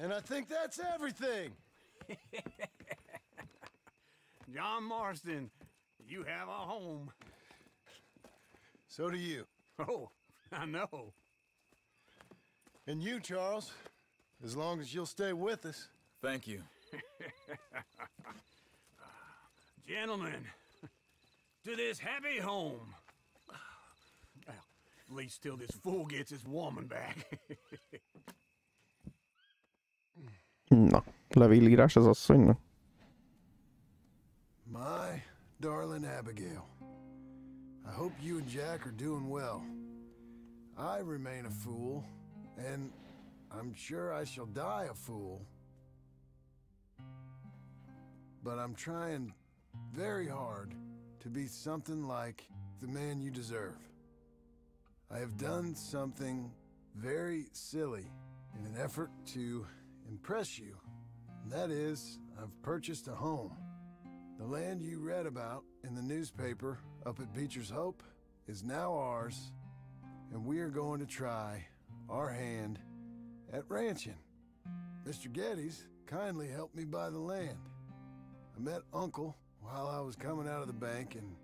[SPEAKER 8] And I think that's everything.
[SPEAKER 2] John Marston, you have a home.
[SPEAKER 8] So do you.
[SPEAKER 2] Oh, I know.
[SPEAKER 8] And you, Charles. As long as you'll stay with us.
[SPEAKER 13] Thank you.
[SPEAKER 2] Gentlemen, to this happy home. Well, at least till this fool gets his woman back.
[SPEAKER 4] Na, levélírás az asszonynak.
[SPEAKER 8] My darling Abigail, I hope you and Jack are doing well. I remain a fool, and I'm sure I shall die a fool. But I'm trying very hard to be something like the man you deserve. I have done something very silly in an effort to impress you. And that is, I've purchased a home. The land you read about in the newspaper up at Beecher's Hope is now ours, and we are going to try our hand at ranching. Mr. Geddes kindly helped me buy the land. I met Uncle while I was coming out of the bank, and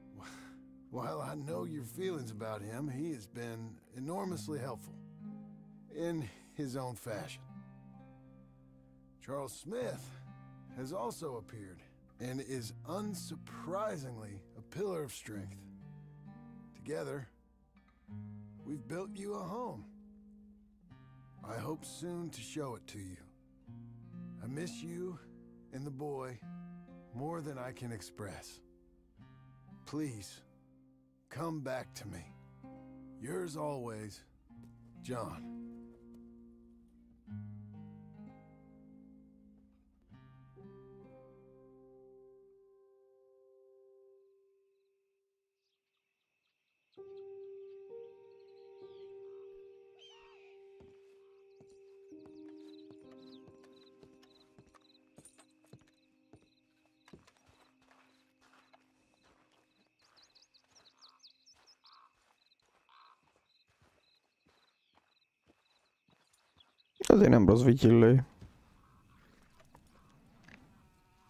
[SPEAKER 8] while I know your feelings about him, he has been enormously helpful in his own fashion. Charles Smith has also appeared and is unsurprisingly a pillar of strength. Together, we've built you a home. I hope soon to show it to you. I miss you and the boy more than I can express. Please, come back to me. Yours always, John.
[SPEAKER 4] Azért nem rossz vityillő.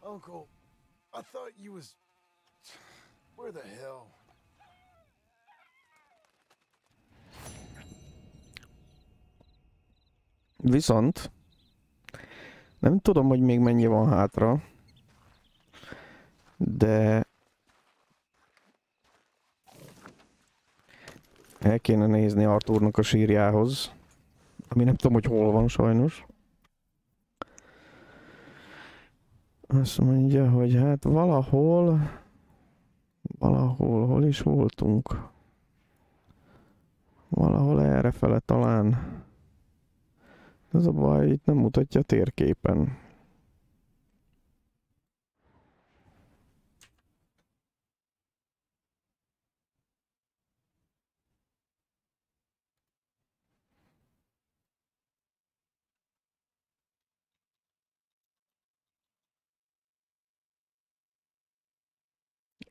[SPEAKER 8] Uncle, I thought you was... Where the hell?
[SPEAKER 4] Viszont nem tudom, hogy még mennyi van hátra, de el kéne nézni Arthurnak a sírjához, ami nem tudom, hogy hol van sajnos. Azt mondja, hogy hát valahol, hol is voltunk. Valahol errefele talán. Ez a baj, itt nem mutatja a térképen.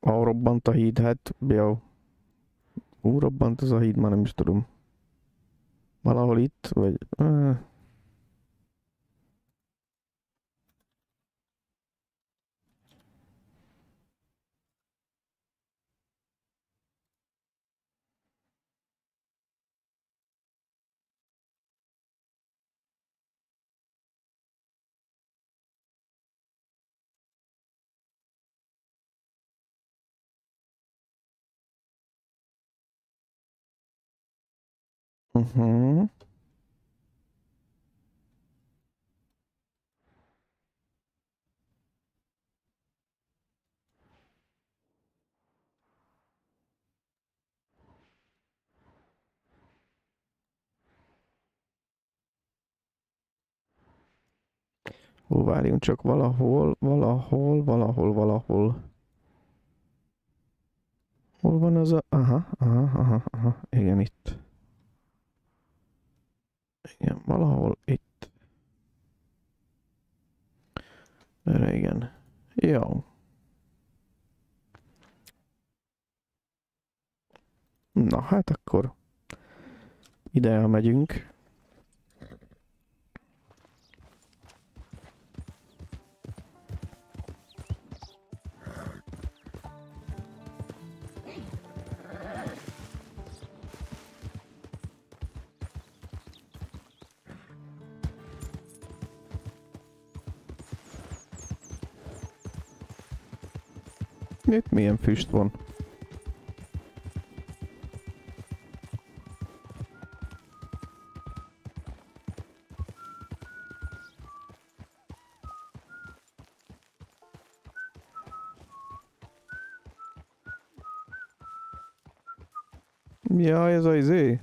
[SPEAKER 4] Ahol robbant a híd, hát jó. Hú, robbant az a híd, már nem is tudom. Valahol itt, vagy... Hol várjunk csak valahol. Hol van az a... Aha. Igen, itt. Igen, valahol itt. Erre igen. Jó. Na, hát akkor ide elmegyünk. Itt milyen füst van? Ja, ez az izé.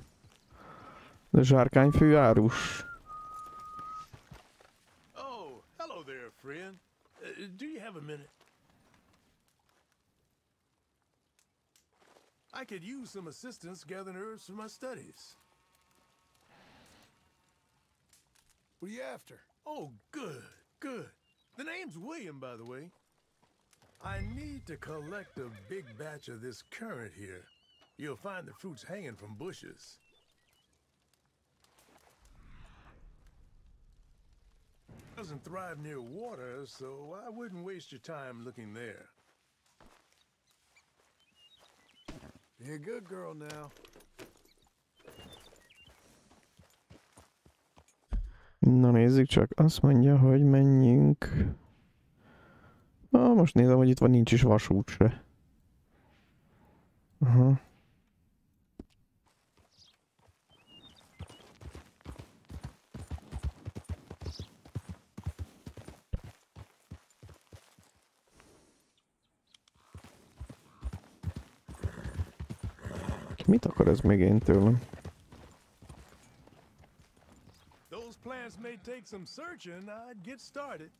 [SPEAKER 4] De zsárkányfű árus.
[SPEAKER 11] Oh, hello there, friend. Do you have a minute? I could use some assistance gathering herbs for my studies.
[SPEAKER 8] What are you after?
[SPEAKER 11] Oh, good. The name's William, by the way. I need to collect a big batch of this currant here. You'll find the fruits hanging from bushes. Doesn't thrive near water, so I wouldn't waste your time looking there.
[SPEAKER 8] Be a good girl now.
[SPEAKER 4] Na nézzük csak, azt mondja, hogy menjünk. Most nézem, hogy itt van, nincs is vasút se. Aha. Mit akar ez még én tőlem?
[SPEAKER 11] Those plants may take some searching. I'd get started.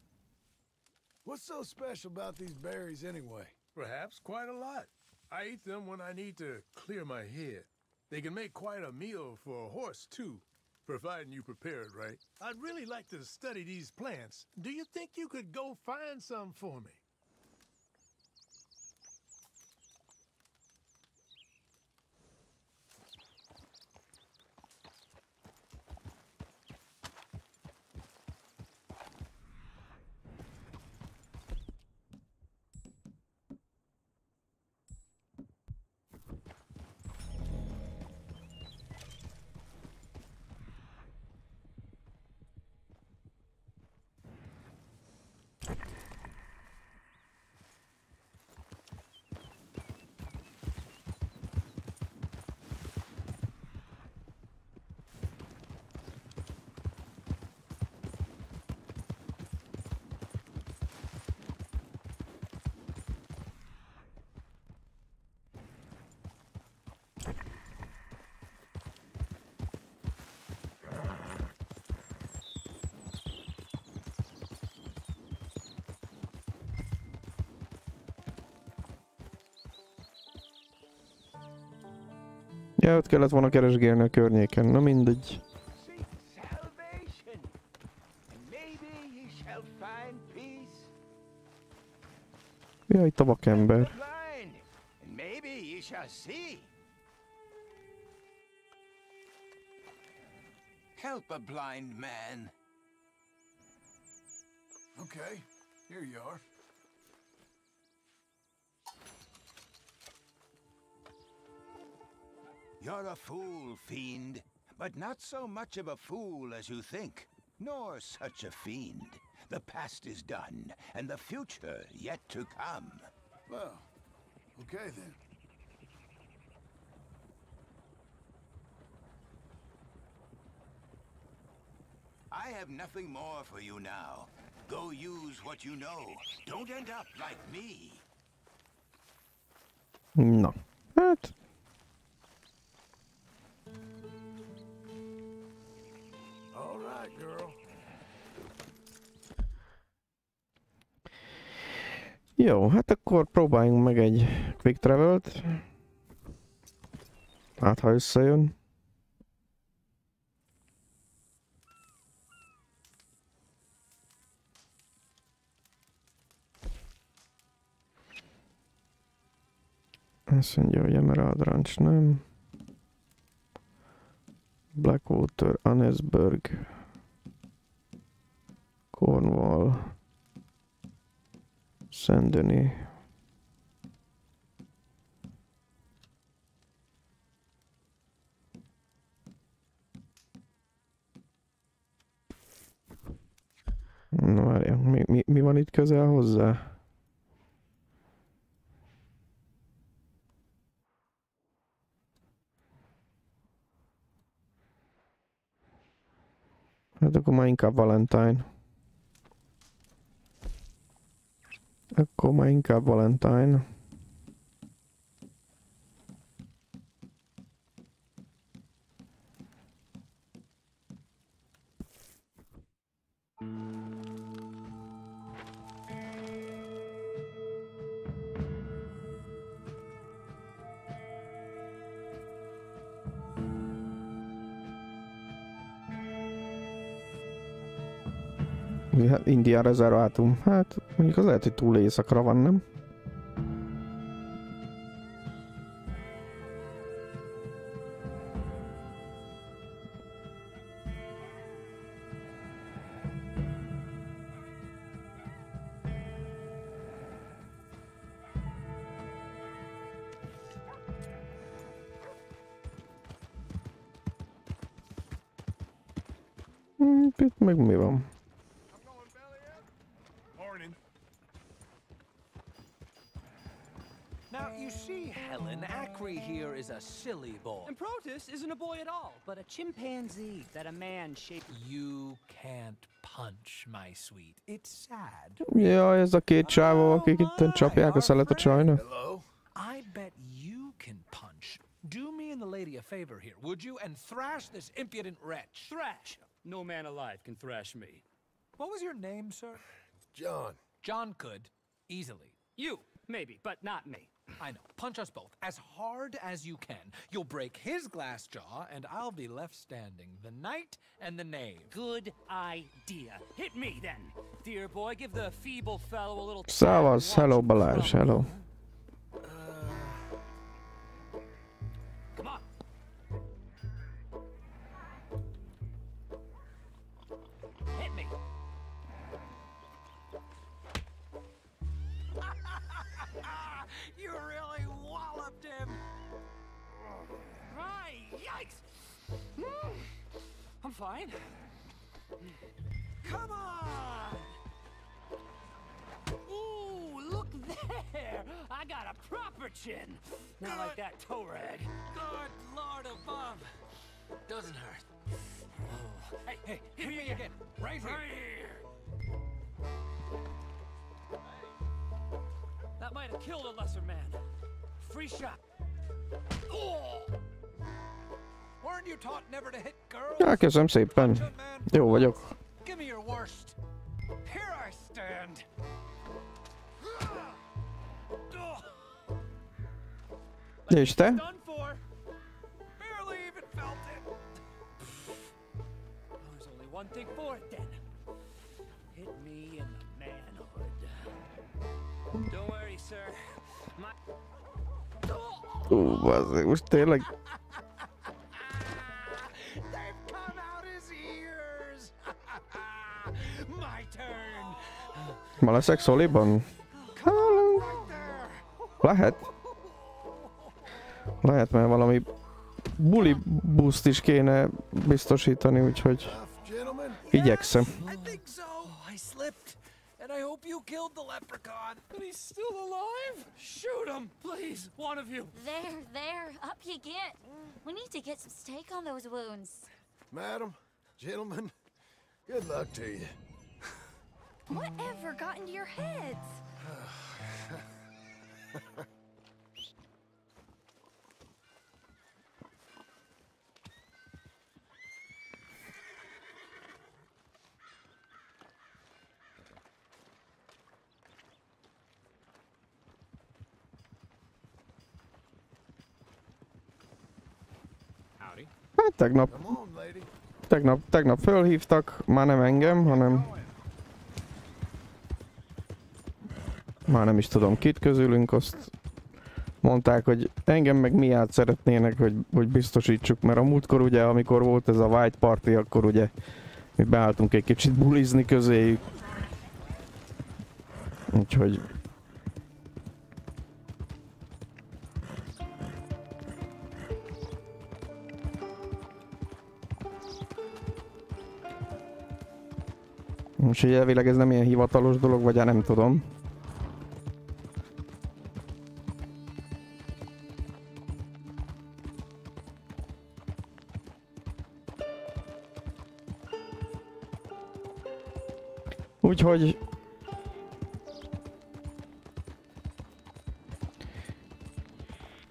[SPEAKER 8] What's so special about these berries anyway?
[SPEAKER 11] Perhaps quite a lot. I eat them when I need to clear my head. They can make quite a meal for a horse, too, providing you prepare it right. I'd really like to study these plants. Do you think you could go find some for me?
[SPEAKER 4] Ja, ott kellett volna keresgélni a környéken, na mindegy. Jaj, tabakember.
[SPEAKER 19] Help a blind man.
[SPEAKER 8] Okay, here you are.
[SPEAKER 19] You're a fool, fiend, but not so much of a fool as you think, nor such a fiend. The past is done, and the future yet to come.
[SPEAKER 8] Well, okay then.
[SPEAKER 19] I have nothing more for you now. Go use what you know. Don't end up like me.
[SPEAKER 4] Na, hát...
[SPEAKER 8] All right, girl.
[SPEAKER 4] Jó, hát akkor próbáljunk meg egy quick travelt. Hát ha összejön. Azt mondja, hogy Emerald Ranch nem. Blackwater, Annesburg, Cornwall, Saint-Denis. Na várjál, mi van itt közel hozzá? Hát akkor már inkább Valentine. Akkor már inkább Valentine. Hát Indian rezervátum. Hát mondjuk az lehet, hogy túl éjszakra van, nem? Itt meg mi van?
[SPEAKER 11] Now, you see, Helen, Acri here is a silly boy.
[SPEAKER 20] And Protus isn't a boy at all, but a chimpanzee that a man shaped.
[SPEAKER 11] You can't punch, my sweet. It's sad.
[SPEAKER 4] Ja, ez a két csávó, akik itt csapják a szelet a csajnak.
[SPEAKER 11] Hello? I bet you can punch. Do me and the lady a favor here, would you? And thrash this impudent wretch.
[SPEAKER 20] Thrash? No man alive can thrash me.
[SPEAKER 11] What was your name, sir?
[SPEAKER 8] John.
[SPEAKER 11] John could. Easily.
[SPEAKER 20] You, maybe, but not me.
[SPEAKER 11] I know. Punch us both. As hard as you can. You'll break his glass jaw, and I'll be left standing. The knight and the knave.
[SPEAKER 20] Good idea. Hit me, then. Dear boy, give the feeble fellow a little...
[SPEAKER 4] Szavasz, hello Balázs, hello.
[SPEAKER 20] Come on. Hit me.
[SPEAKER 11] You really walloped him.
[SPEAKER 20] Right, yikes. I'm fine.
[SPEAKER 11] Come on.
[SPEAKER 20] Ooh, look there. I got a proper chin. Not like that toe rag.
[SPEAKER 11] Good Lord above. Doesn't hurt.
[SPEAKER 20] Oh.
[SPEAKER 11] Hey, hit me again. Right here.
[SPEAKER 20] That might have killed a lesser man. Free shot. Oh.
[SPEAKER 11] Weren't you taught never to hit girls?
[SPEAKER 4] Ja, köszönöm szépen. Jó vagyok.
[SPEAKER 11] Give me your worst. Here I stand.
[SPEAKER 4] És te?
[SPEAKER 11] Done for. Barely even felt it.
[SPEAKER 20] There's only one thing for it then. Hit me in the manhood. Don't worry, sir. My...
[SPEAKER 4] Bazzeg, most tényleg...
[SPEAKER 11] They've come out his ears. My turn.
[SPEAKER 4] Ma leszek szoliban? Lehet. Lehet, mert valami buli boost is kéne biztosítani, úgyhogy igyekszem.
[SPEAKER 11] I think so. I slipped. And I hope you killed the leprechaun.
[SPEAKER 20] But he's still alive? Shoot him, please, one of you.
[SPEAKER 21] There, up you get. We need to get some steak on those wounds.
[SPEAKER 8] Madam, gentlemen, Good luck to you.
[SPEAKER 18] Whatever got into your heads?
[SPEAKER 4] Hát tegnap fölhívtak, már nem engem, hanem már nem is tudom kit közülünk, azt mondták, hogy engem meg miát szeretnének, hogy biztosítsuk, mert a múltkor ugye, amikor volt ez a White Party, akkor ugye mi beálltunk egy kicsit bulizni közéjük. Úgyhogy úgyhogy elvileg ez nem ilyen hivatalos dolog, vagy nem tudom. Úgyhogy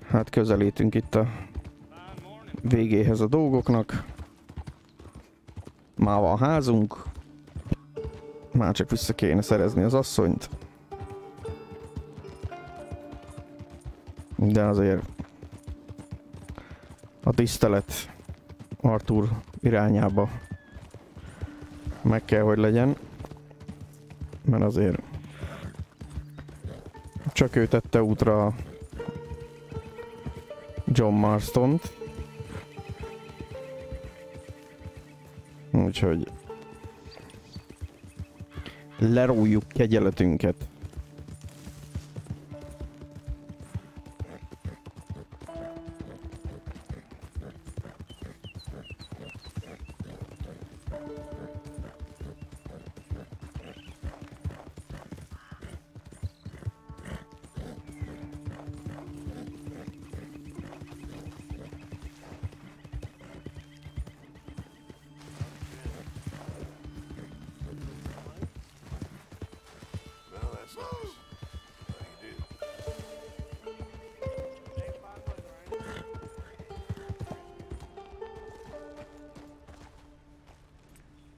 [SPEAKER 4] hát közelítünk itt a végéhez a dolgoknak. Már van a házunk. Már csak vissza kéne szerezni az asszonyt. De azért a tisztelet Arthur irányába meg kell, hogy legyen. Mert azért csak ő tette útra John Marstont. Úgyhogy lerújjuk kegyeletünket.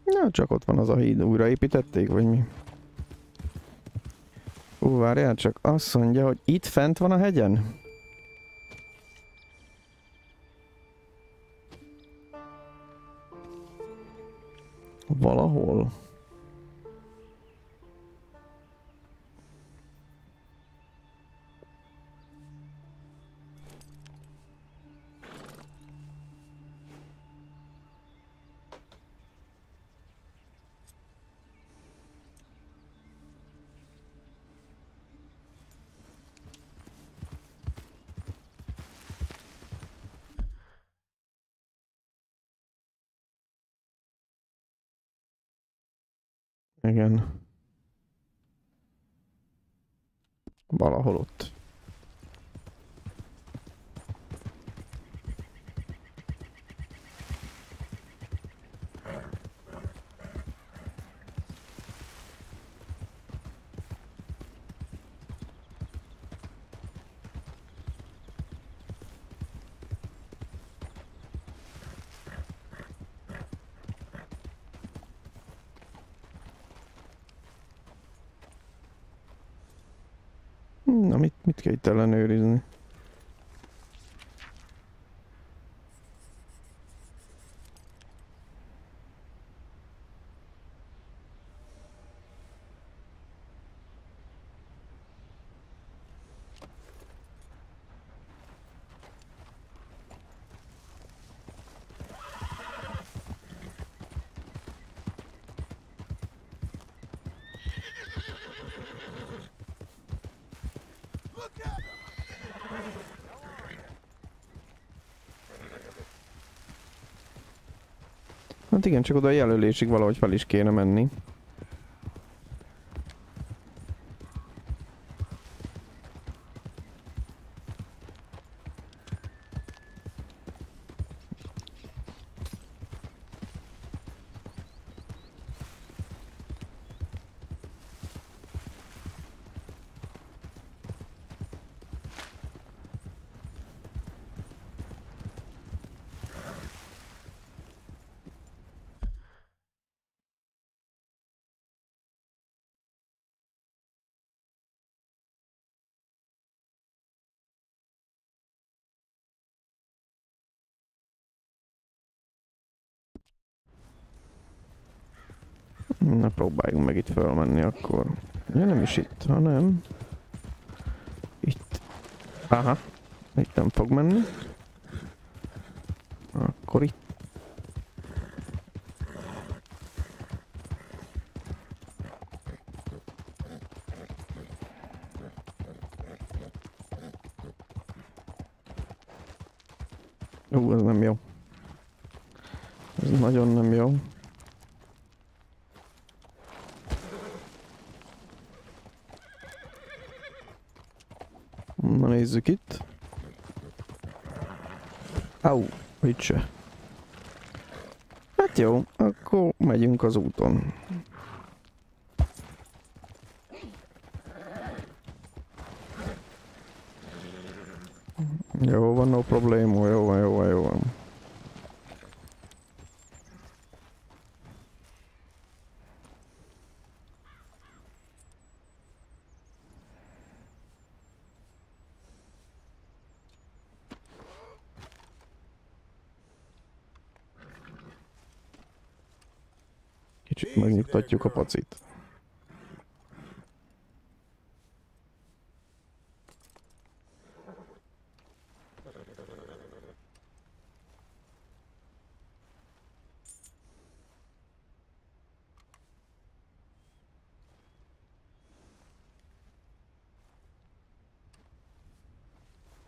[SPEAKER 4] Na, csak ott van az a híd, újraépítették, vagy mi? Várjál csak, azt mondja, hogy itt fent van a hegyen? Valahol. Igen. Valahol ott. Na, mit kell itt ellenőrizni? Hát igen, csak oda a jelölésig valahogy fel is kéne menni. Na próbáljunk meg itt felmenni akkor. Ja, nem is itt, hanem... Itt. Aha. Itt nem fog menni. Akkor itt. Ez nem jó. Ez nagyon nem jó. Na nézzük itt. Au, itt se. Hát jó, akkor megyünk az úton. Jó van, no probléma, jó van, jó van, jó van. Kicsit megnyugtatjuk a pacit.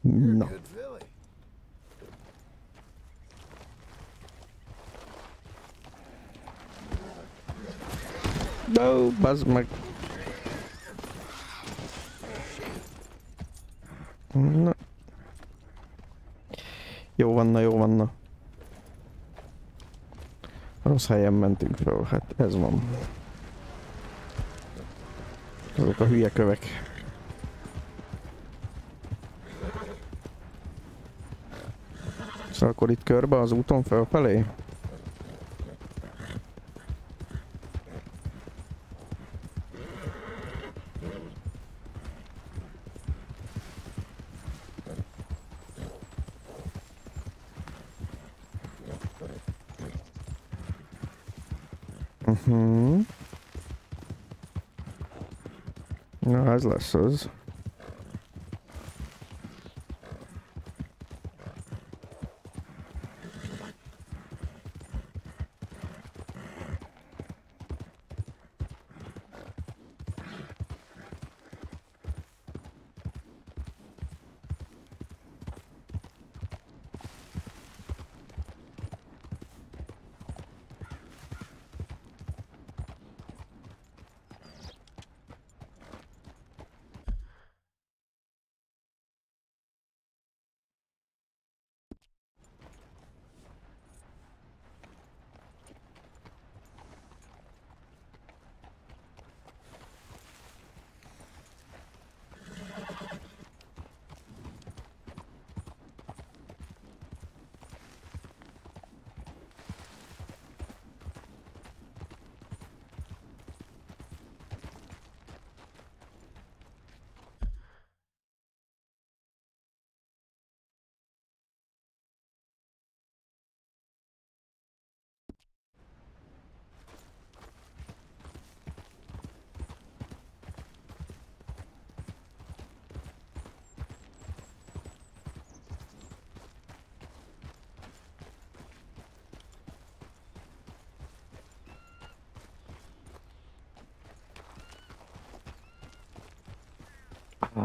[SPEAKER 4] Na. No, bazd meg. Na. Jó vanna, jó vanna. Rossz helyen mentünk fel, hát ez van. Azok a hülye kövek. Szóval akkor itt körbe az úton felfelé? Na, ez lesz az.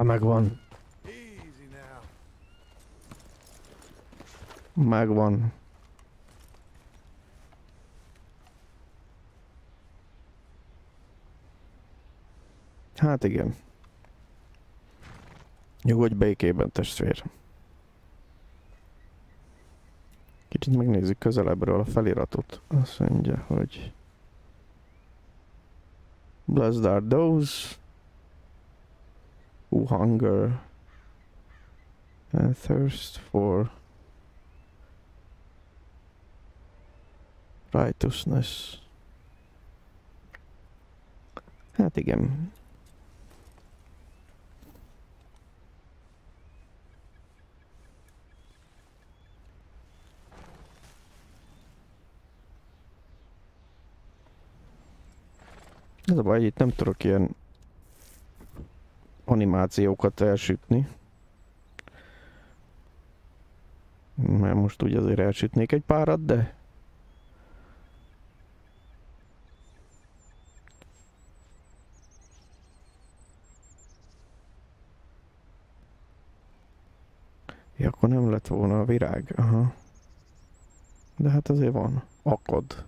[SPEAKER 4] Megvan. Megvan. Hát igen. Nyugodj békében, testvér. Kicsit megnézzük közelebbről a feliratot. Azt mondja, hogy Blessed are those who hunger and thirst for righteousness. Hát igen. Ez a baj, itt nem tudok ilyen animációkat elsütni. Mert most úgy azért elsütnék egy párat, de... Ja, akkor nem lett volna a virág. Aha. De hát azért van. Akad.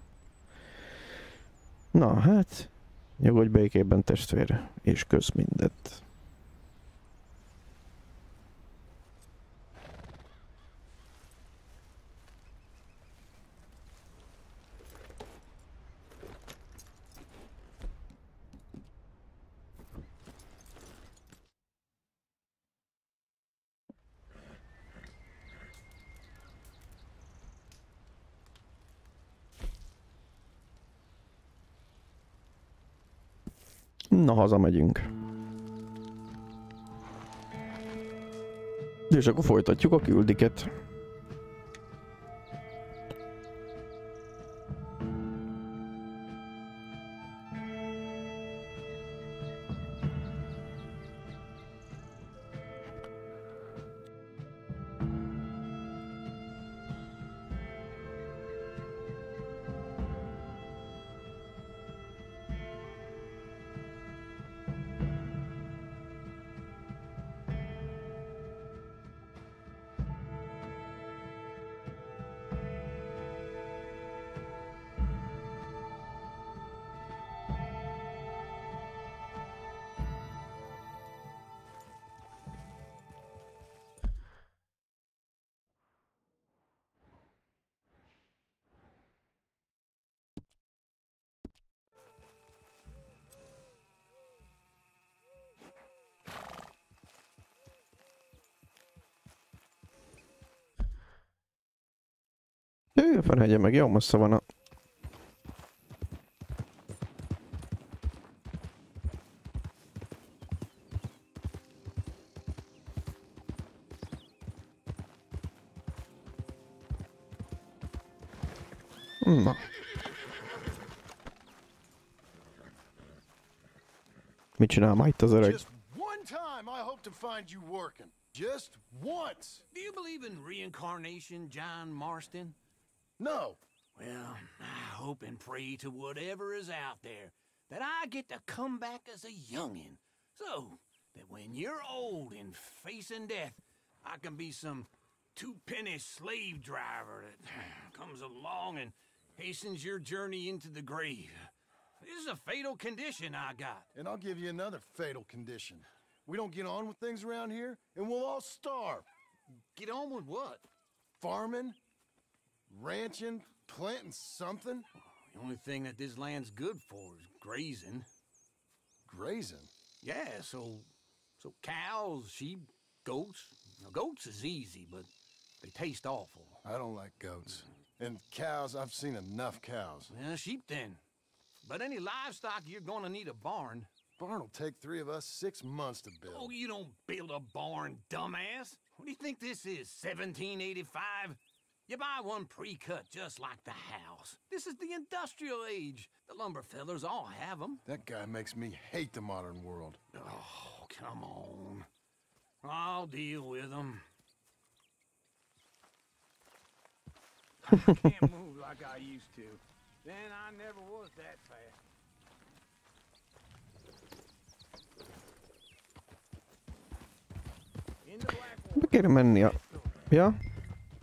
[SPEAKER 4] Na hát, nyugodj békében testvére, és kösz mindent. Na, hazamegyünk. És akkor folytatjuk a küldiket. Jöjjön fel, hegye meg, jó messze van a... Na. Mit csinál ma itt az öreg?
[SPEAKER 8] Just one time I hope to find you working. Just once.
[SPEAKER 11] Do you believe in reincarnation, John Marston?
[SPEAKER 8] No.
[SPEAKER 11] Well, I hope and pray to whatever is out there that I get to come back as a youngin', so that when you're old and facing death, I can be some two-penny slave driver that comes along and hastens your journey into the grave. This is a fatal condition I got.
[SPEAKER 8] And I'll give you another fatal condition. We don't get on with things around here, and we'll all starve.
[SPEAKER 11] Get on with what?
[SPEAKER 8] Farming, ranching, planting something.
[SPEAKER 11] The only thing that this land's good for is grazing.
[SPEAKER 8] Grazing?
[SPEAKER 11] Yeah, so cows, sheep, goats. Now, goats is easy, but they taste awful.
[SPEAKER 8] I don't like goats. And cows, I've seen enough cows.
[SPEAKER 11] Yeah, sheep then. But any livestock, you're gonna need a barn.
[SPEAKER 8] Barn will take 3 of us 6 months to build.
[SPEAKER 11] Oh, you don't build a barn, dumbass. What do you think this is, 1785? You buy one pre-cut just like the house. This is the industrial age. The lumber fellers all have them.
[SPEAKER 8] That guy makes me hate the modern world.
[SPEAKER 11] Oh, come on. I'll deal with them. I can't move like I used to. Then I never was that fast.
[SPEAKER 4] Be kéne menni a... Ja?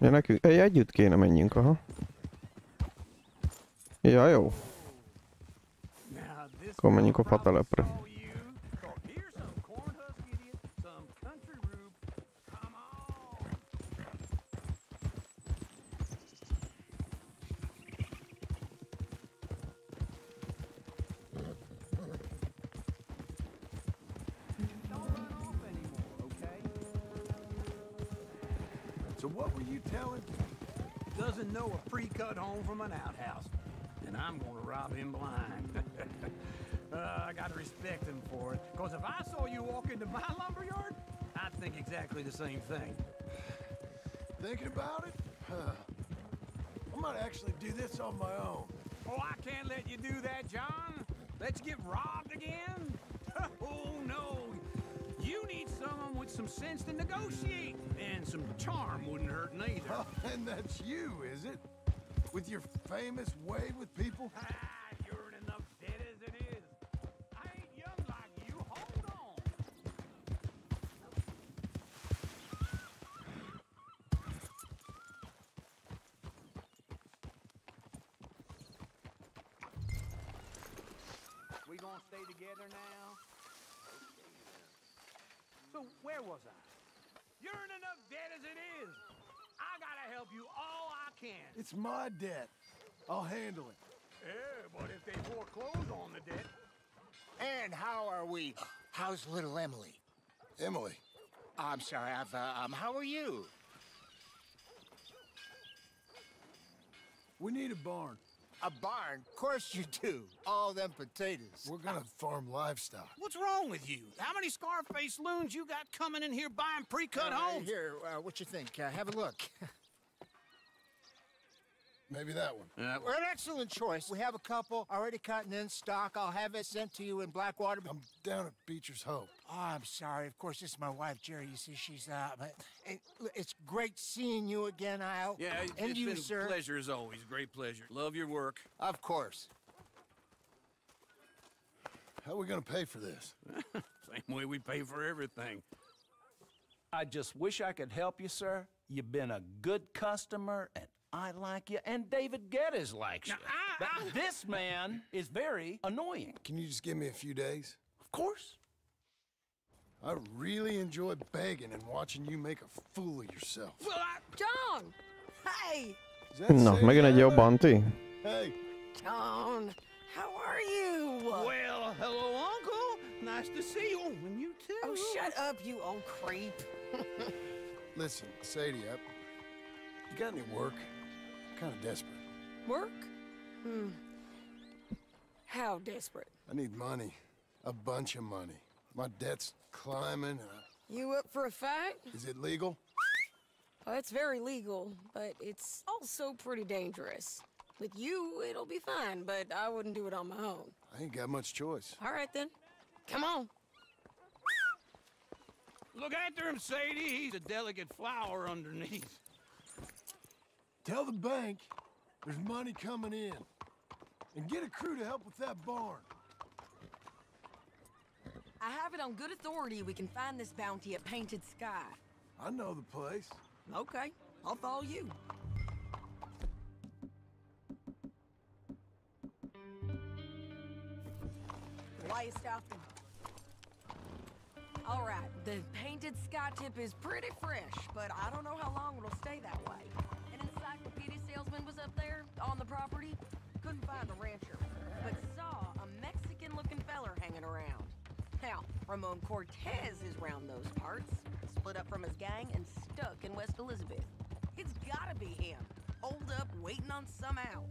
[SPEAKER 4] Ja, nekünk... Együtt kéne menjünk, aha. Ja, jó. Akkor menjünk a fatelepre.
[SPEAKER 8] So what were you telling?
[SPEAKER 11] Doesn't know a pre-cut home from an outhouse. And I'm gonna rob him blind. I gotta respect him for it. Because if I saw you walk into my lumberyard, I'd think exactly the same thing.
[SPEAKER 8] Thinking about it? Huh. I might actually do this on my own.
[SPEAKER 11] Oh, I can't let you do that, John.
[SPEAKER 2] Let's get robbed again? Oh, no. You need someone with some sense to negotiate. And some charm wouldn't hurt neither.
[SPEAKER 8] Oh, and that's you, is it? With your famous way with people?
[SPEAKER 2] You're in enough debt as it is. I ain't young like you. Hold on.
[SPEAKER 11] We gonna stay together now? So where was I?
[SPEAKER 2] You're in enough debt as it is. I gotta help you all I can.
[SPEAKER 8] It's my debt. I'll handle it.
[SPEAKER 2] Yeah, but if they foreclose on the debt...
[SPEAKER 1] And how are we? How's little Emily?
[SPEAKER 8] Emily?
[SPEAKER 1] I'm sorry, how are you?
[SPEAKER 8] We need a barn.
[SPEAKER 1] A barn? Of course you do. All them potatoes.
[SPEAKER 8] We're gonna farm livestock.
[SPEAKER 2] What's wrong with you? How many Scarface loons you got coming in here buying pre-cut homes?
[SPEAKER 1] Here, what you think? Have a look.
[SPEAKER 8] Maybe that one.
[SPEAKER 1] Well, an excellent choice. We have a couple already cut and in stock. I'll have it sent to you in Blackwater.
[SPEAKER 8] I'm down at Beecher's Hope.
[SPEAKER 1] Oh, I'm sorry. Of course, this is my wife, Jerry. You see, she's but it's great seeing you again, Al.
[SPEAKER 2] Yeah,
[SPEAKER 1] and
[SPEAKER 2] it's
[SPEAKER 1] you,
[SPEAKER 2] been
[SPEAKER 1] sir.
[SPEAKER 2] a pleasure as always. Great pleasure. Love your work.
[SPEAKER 1] Of course.
[SPEAKER 8] How are we gonna pay for this?
[SPEAKER 2] Same way we pay for everything.
[SPEAKER 11] I just wish I could help you, sir. You've been a good customer, and I like you, and David Geddes likes you. But this man is very annoying.
[SPEAKER 8] Can you just give me a few days?
[SPEAKER 11] Of course.
[SPEAKER 8] I really enjoy begging and watching you make a fool of yourself.
[SPEAKER 10] Well, John! Hey!
[SPEAKER 4] Na, megint egy jó Bounty.
[SPEAKER 8] Hey!
[SPEAKER 10] John, how are you?
[SPEAKER 2] Well, hello, Uncle. Nice to see you. And you too.
[SPEAKER 10] Oh, shut up, you old creep.
[SPEAKER 8] Listen, Sadie, you got any work? I'm kind of desperate.
[SPEAKER 10] Work? How desperate?
[SPEAKER 8] I need money. A bunch of money. My debt's climbing.
[SPEAKER 10] You up for a fight?
[SPEAKER 8] Is it legal?
[SPEAKER 10] Oh, it's very legal, but it's also pretty dangerous. With you, it'll be fine, but I wouldn't do it on my own.
[SPEAKER 8] I ain't got much choice.
[SPEAKER 10] All right, then. Come on.
[SPEAKER 2] Look after him, Sadie. He's a delicate flower underneath.
[SPEAKER 8] Tell the bank there's money coming in. And get a crew to help with that barn.
[SPEAKER 10] I have it on good authority we can find this bounty at Painted Sky.
[SPEAKER 8] I know the place.
[SPEAKER 10] Okay, I'll follow you. Why you stopping? All right, the Painted Sky tip is pretty fresh, but I don't know how long it'll stay that way. An encyclopedia salesman was up there on the property. Couldn't find the rancher, but saw a Mexican-looking feller hanging around. Now, Ramon Cortez is round those parts, split up from his gang and stuck in West Elizabeth. It's gotta be him, holed up waiting on some out.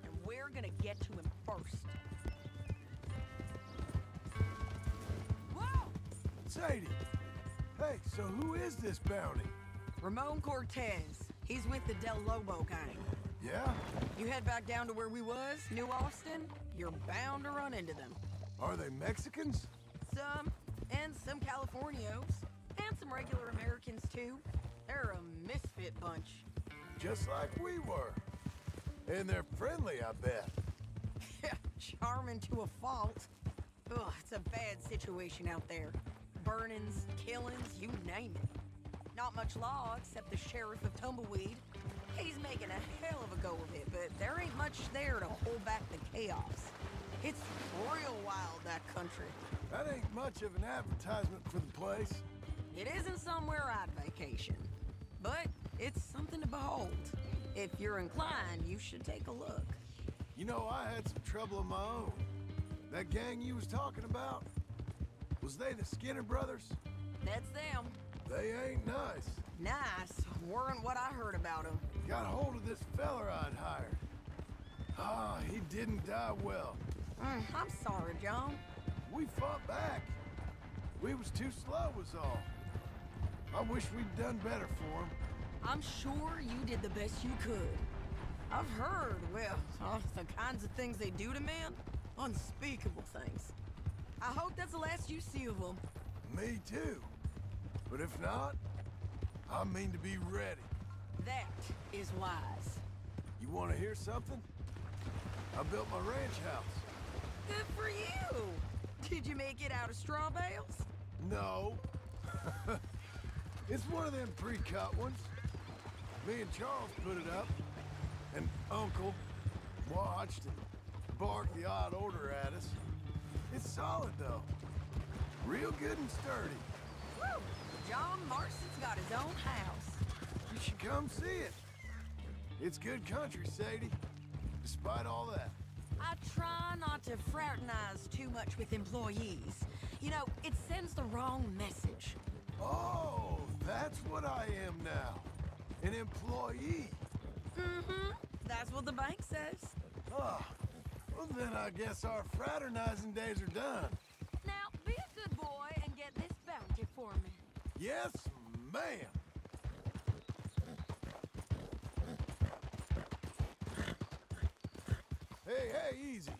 [SPEAKER 10] And we're gonna get to him first. Whoa!
[SPEAKER 8] Sadie! Hey, so who is this bounty?
[SPEAKER 10] Ramon Cortez. He's with the Del Lobo gang.
[SPEAKER 8] Yeah?
[SPEAKER 10] You head back down to where we was, New Austin, you're bound to run into them.
[SPEAKER 8] Are they Mexicans?
[SPEAKER 10] Some, and some Californios, and some regular Americans too. They're a misfit bunch.
[SPEAKER 8] Just like we were. And they're friendly, I bet.
[SPEAKER 10] Charming to a fault. Ugh, it's a bad situation out there. Burnings, killings, you name it. Not much law except the sheriff of Tumbleweed. He's making a hell of a go of it, but there ain't much there to hold back the chaos. It's real wild, that country.
[SPEAKER 8] That ain't much of an advertisement for the place.
[SPEAKER 10] It isn't somewhere I'd vacation, but it's something to behold. If you're inclined, you should take a look.
[SPEAKER 8] You know, I had some trouble of my own. That gang you was talking about, was they the Skinner brothers?
[SPEAKER 10] That's them.
[SPEAKER 8] They ain't nice.
[SPEAKER 10] Nice weren't what I heard about them.
[SPEAKER 8] Got hold of this feller I'd hired. Ah, he didn't die well.
[SPEAKER 10] I'm sorry, John.
[SPEAKER 8] We fought back. We was too slow was all. I wish we'd done better for him.
[SPEAKER 10] I'm sure you did the best you could. I've heard, well, the kinds of things they do to men. Unspeakable things. I hope that's the last you see of them.
[SPEAKER 8] Me too. But if not, I mean to be ready.
[SPEAKER 10] That is wise.
[SPEAKER 8] You want to hear something? I built my ranch house.
[SPEAKER 10] Good for you. Did you make it out of straw bales?
[SPEAKER 8] No. It's one of them pre-cut ones. Me and Charles put it up, and Uncle watched and barked the odd order at us. It's solid, though. Real good and sturdy.
[SPEAKER 10] Woo! John Marston's got his own house.
[SPEAKER 8] You should come see it. It's good country, Sadie, despite all that.
[SPEAKER 10] I try not to fraternize too much with employees. You know, it sends the wrong message.
[SPEAKER 8] Oh, that's what I am now. An employee.
[SPEAKER 10] Mm-hmm. That's what the bank says.
[SPEAKER 8] Ah, well then I guess our fraternizing days are done.
[SPEAKER 10] Now, be a good boy and get this bounty for me.
[SPEAKER 8] Yes, ma'am. Hey, easy.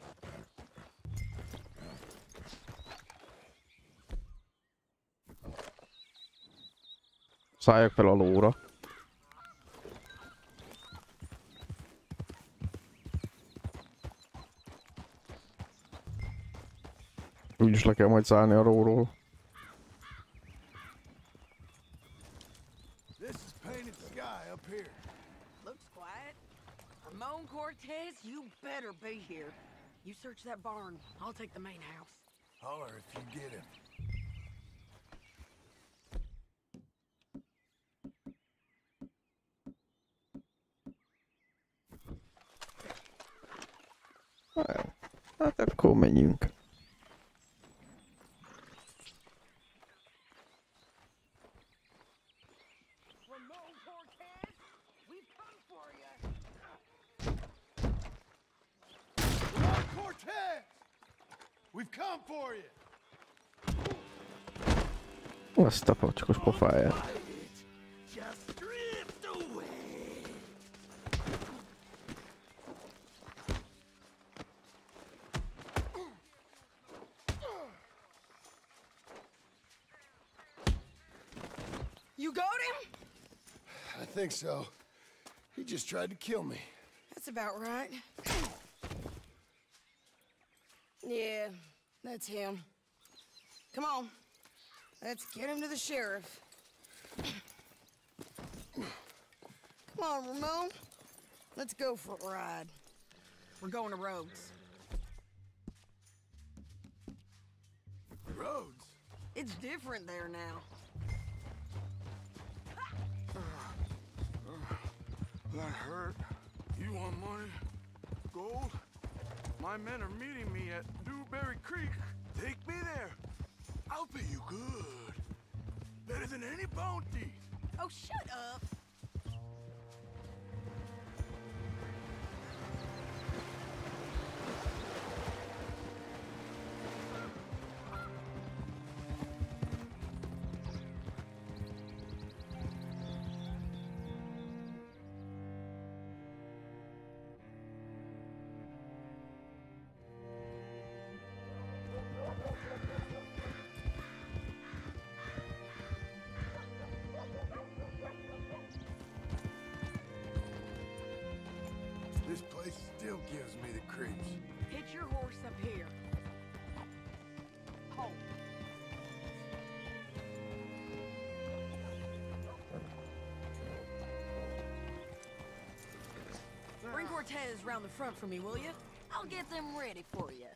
[SPEAKER 4] Szálljak fel a lóra. Úgyis le kell majd szállni a lóról.
[SPEAKER 8] This is painted sky up here.
[SPEAKER 10] Looks quiet. Ramon Cortez, you better be here. You search that barn. I'll take the main house.
[SPEAKER 8] Holler if you get him.
[SPEAKER 4] Hát akkor menjünk.
[SPEAKER 10] Ramon Cortez, we've come for you.
[SPEAKER 8] Ramon Cortez! We've come for you.
[SPEAKER 4] Azt a pocskos pofáját.
[SPEAKER 8] Just drift away.
[SPEAKER 10] You got him?
[SPEAKER 8] I think so. He just tried to kill me.
[SPEAKER 10] That's about right. Yeah, that's him. Come on. Let's get him to the sheriff. Come on, Ramon. Let's go for a ride. We're going to Rhodes.
[SPEAKER 8] Rhodes?
[SPEAKER 10] It's different there now.
[SPEAKER 2] That hurt. You want money? Gold? My men are meeting me at Dewberry Creek. Take me there. I'll pay you good. Better than any bounty.
[SPEAKER 10] Oh, shut up.
[SPEAKER 8] This place still gives me the creeps.
[SPEAKER 10] Hitch your horse up here. Home. Bring Cortez round the front for me, will you? I'll get them ready for you.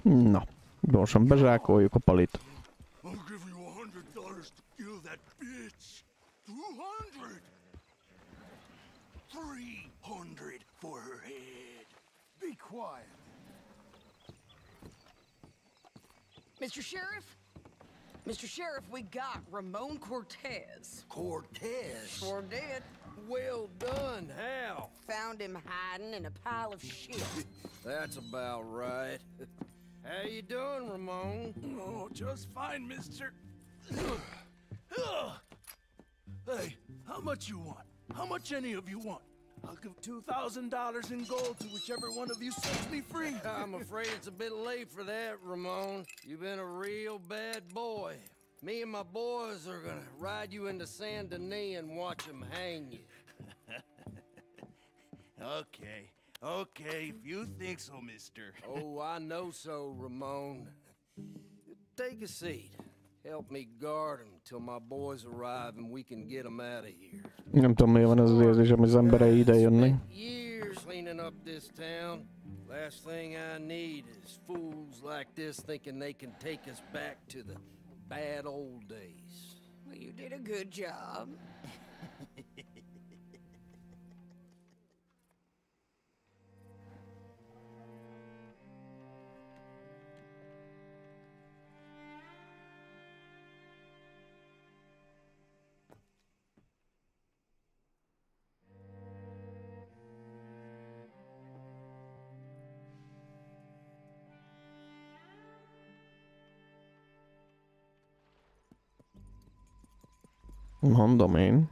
[SPEAKER 4] Na, gyorsan bezsákoljuk a palit.
[SPEAKER 2] I'll give you $100 to kill that bitch. 200. 300 for her head.
[SPEAKER 8] Be quiet.
[SPEAKER 10] Mr. Sheriff? Mr. Sheriff, we got Ramon Cortez.
[SPEAKER 9] Cortez?
[SPEAKER 10] Sure did.
[SPEAKER 9] Well done. How?
[SPEAKER 10] Found him hiding in a pile of shit.
[SPEAKER 9] That's about right.
[SPEAKER 12] How you doing, Ramon?
[SPEAKER 11] Oh, just fine, mister. Hey, how much you want? How much any of you want? I'll give $2,000 in gold to whichever one of you sets me free.
[SPEAKER 12] I'm afraid it's a bit late for that, Ramon. You've been a real bad boy. Me and my boys are gonna ride you into Saint Denis and watch them hang you.
[SPEAKER 11] Okay, if you think so, mister.
[SPEAKER 12] Oh, I know so, Ramon. Take a seat. Help me guard him till my boys arrive and we can get them out of here.
[SPEAKER 4] Nem tudom, miért van ez az érzés, hogy az emberei ide jönnek.
[SPEAKER 12] Years cleaning up this town. Last thing I need is fools like this thinking they can take us back to the bad old days.
[SPEAKER 10] Well, you did a good job.
[SPEAKER 4] Mondom én.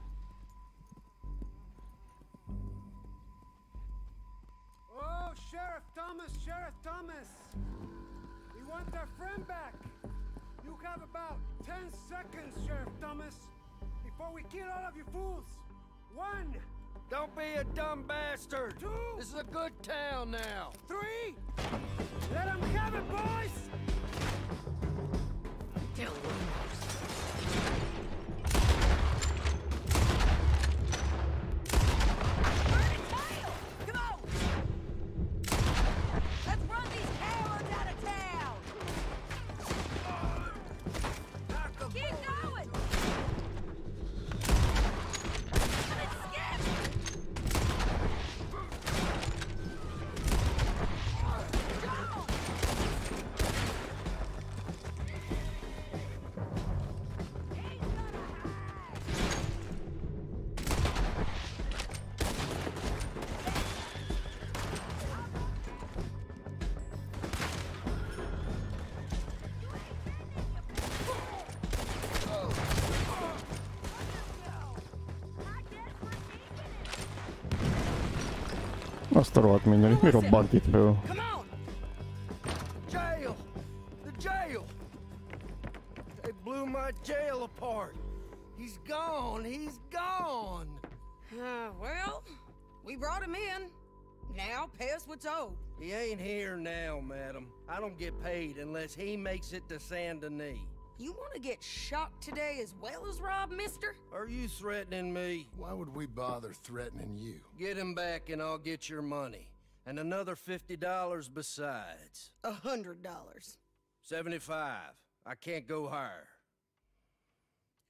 [SPEAKER 22] Oh, Sheriff Thomas! We want our friend back! You have about 10 seconds, Sheriff Thomas, before we kill all of you fools! 1!
[SPEAKER 12] Don't be a dumb bastard!
[SPEAKER 22] 2!
[SPEAKER 12] This is a good town now!
[SPEAKER 22] 3! Let them have it, boys!
[SPEAKER 10] Kill
[SPEAKER 4] Azt a rohadt mindenit, mi robbant itt föl?
[SPEAKER 12] Jail! The jail! They blew my jail apart. He's gone!
[SPEAKER 10] Well, we brought him in. Now pay us what's owed.
[SPEAKER 12] He ain't here now, madam. I don't get paid unless he makes it to Saint Denis.
[SPEAKER 10] You want to get shot today as well as robbed, mister?
[SPEAKER 12] Are you threatening me?
[SPEAKER 8] Why would we bother threatening you?
[SPEAKER 12] Get him back and I'll get your money. And another $50 besides.
[SPEAKER 10] $100.
[SPEAKER 12] 75. I can't go higher.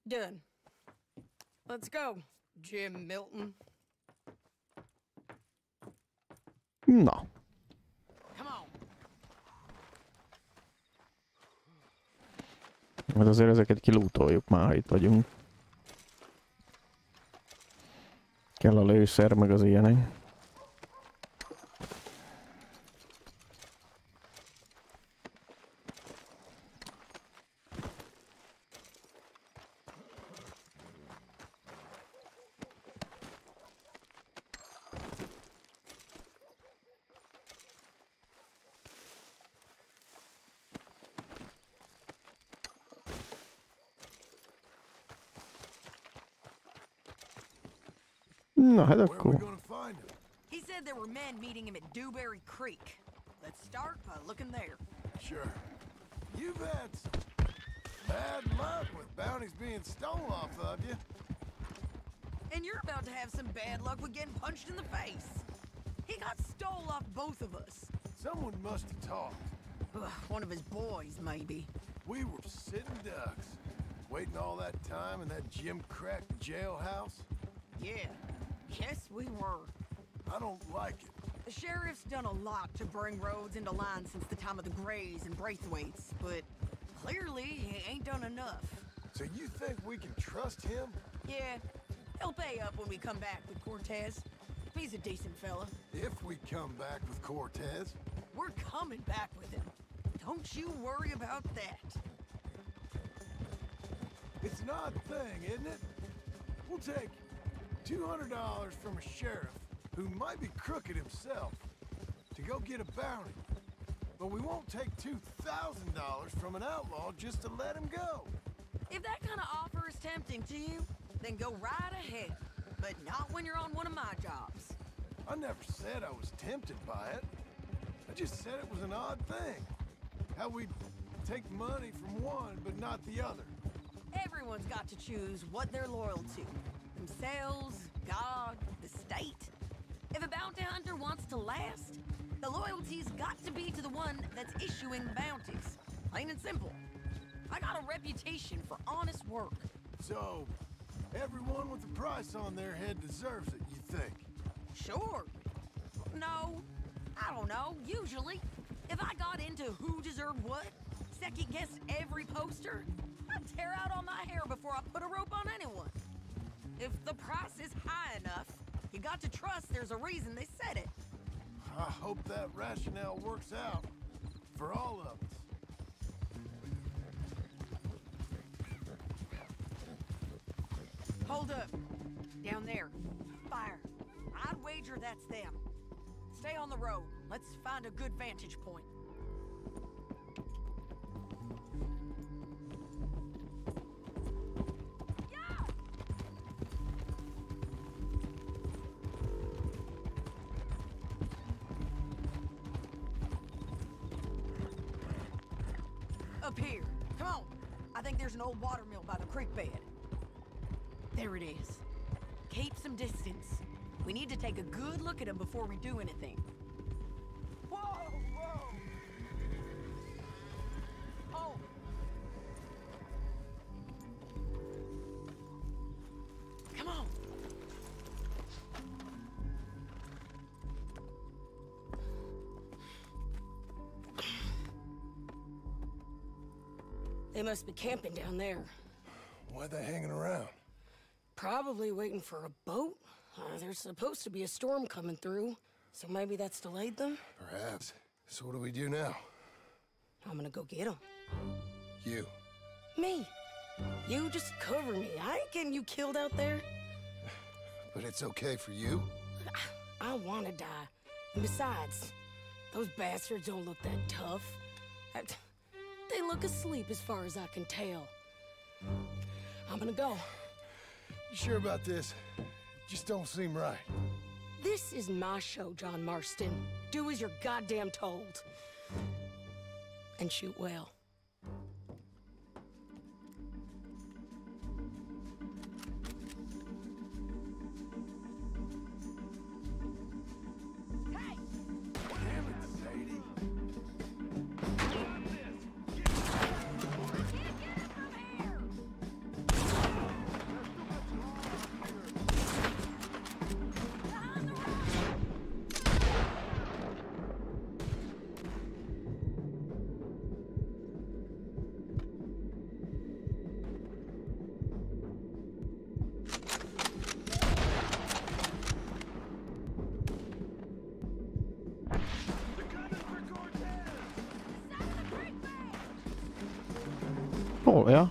[SPEAKER 10] Done. Let's go, Jim Milton.
[SPEAKER 4] Na. Mert azért ezeket kilútoljuk már, ha itt vagyunk. Kell a lőszer, meg az ilyenek. Na, hát akkor.
[SPEAKER 10] He said there were men meeting him at Dewberry Creek. Let's start by looking there.
[SPEAKER 8] Sure. You've had some bad luck with bounties being stolen off of you.
[SPEAKER 10] And you're about to have some bad luck with getting punched in the face. He got stole off both of us.
[SPEAKER 8] Someone must have talked.
[SPEAKER 10] One of his boys, maybe.
[SPEAKER 8] We were sitting ducks, waiting all that time in that gim-crack jailhouse.
[SPEAKER 10] Yeah. Yes, we were.
[SPEAKER 8] I don't like it.
[SPEAKER 10] The sheriff's done a lot to bring roads into line since the time of the Grays and Braithwaites, but clearly he ain't done enough.
[SPEAKER 8] So you think we can trust him?
[SPEAKER 10] Yeah, he'll pay up when we come back with Cortez. He's a decent fella.
[SPEAKER 8] If we come back with Cortez?
[SPEAKER 10] We're coming back with him. To Don't you worry about that.
[SPEAKER 8] It's an odd thing, isn't it? We'll take $200 from a sheriff who might be crooked himself to go get a bounty. But we won't take $2,000 from an outlaw just to let him go.
[SPEAKER 10] If that kind of offer is tempting to you, then go right ahead. But not when you're on one of my jobs.
[SPEAKER 8] I never said I was tempted by it. I just said it was an odd thing. How we'd take money from one, but not the other.
[SPEAKER 10] Everyone's got to choose what they're loyal to. Themselves, God, the state. If a bounty hunter wants to last, the loyalty's got to be to the one that's issuing the bounties. Plain and simple. I got a reputation for honest work.
[SPEAKER 8] So, everyone with a price on their head deserves it, you think?
[SPEAKER 10] Sure. No, I don't know, usually. If I got into who deserved what, second-guessed every poster, I'd tear out all my hair before I put a rope on anyone. If the price is high enough, you got to trust there's a reason they said it.
[SPEAKER 8] I hope that rationale works out for all of us.
[SPEAKER 10] Hold up. Down there. Fire. I'd wager that's them. Stay on the road. Let's find a good vantage point. Up here. Come on. I think there's an old watermill by the creek bed. There it is. Keep some distance. We need to take a good look at him before we do anything. Whoa! Whoa! Oh! Come on! They must be camping down there.
[SPEAKER 8] Why are they hanging around?
[SPEAKER 10] Probably waiting for a boat. There's supposed to be a storm coming through, so maybe that's delayed them?
[SPEAKER 8] Perhaps. So what do we do now?
[SPEAKER 10] I'm gonna go get them.
[SPEAKER 8] You.
[SPEAKER 10] Me. You just cover me. I ain't getting you killed out there.
[SPEAKER 8] But it's okay for you?
[SPEAKER 10] I wanna die. And besides, those bastards don't look that tough. They look asleep as far as I can tell. I'm gonna go.
[SPEAKER 8] You sure about this? Just don't seem right.
[SPEAKER 10] This is my show, John Marston. Do as you're goddamn told. And shoot well.
[SPEAKER 4] Oh, ja.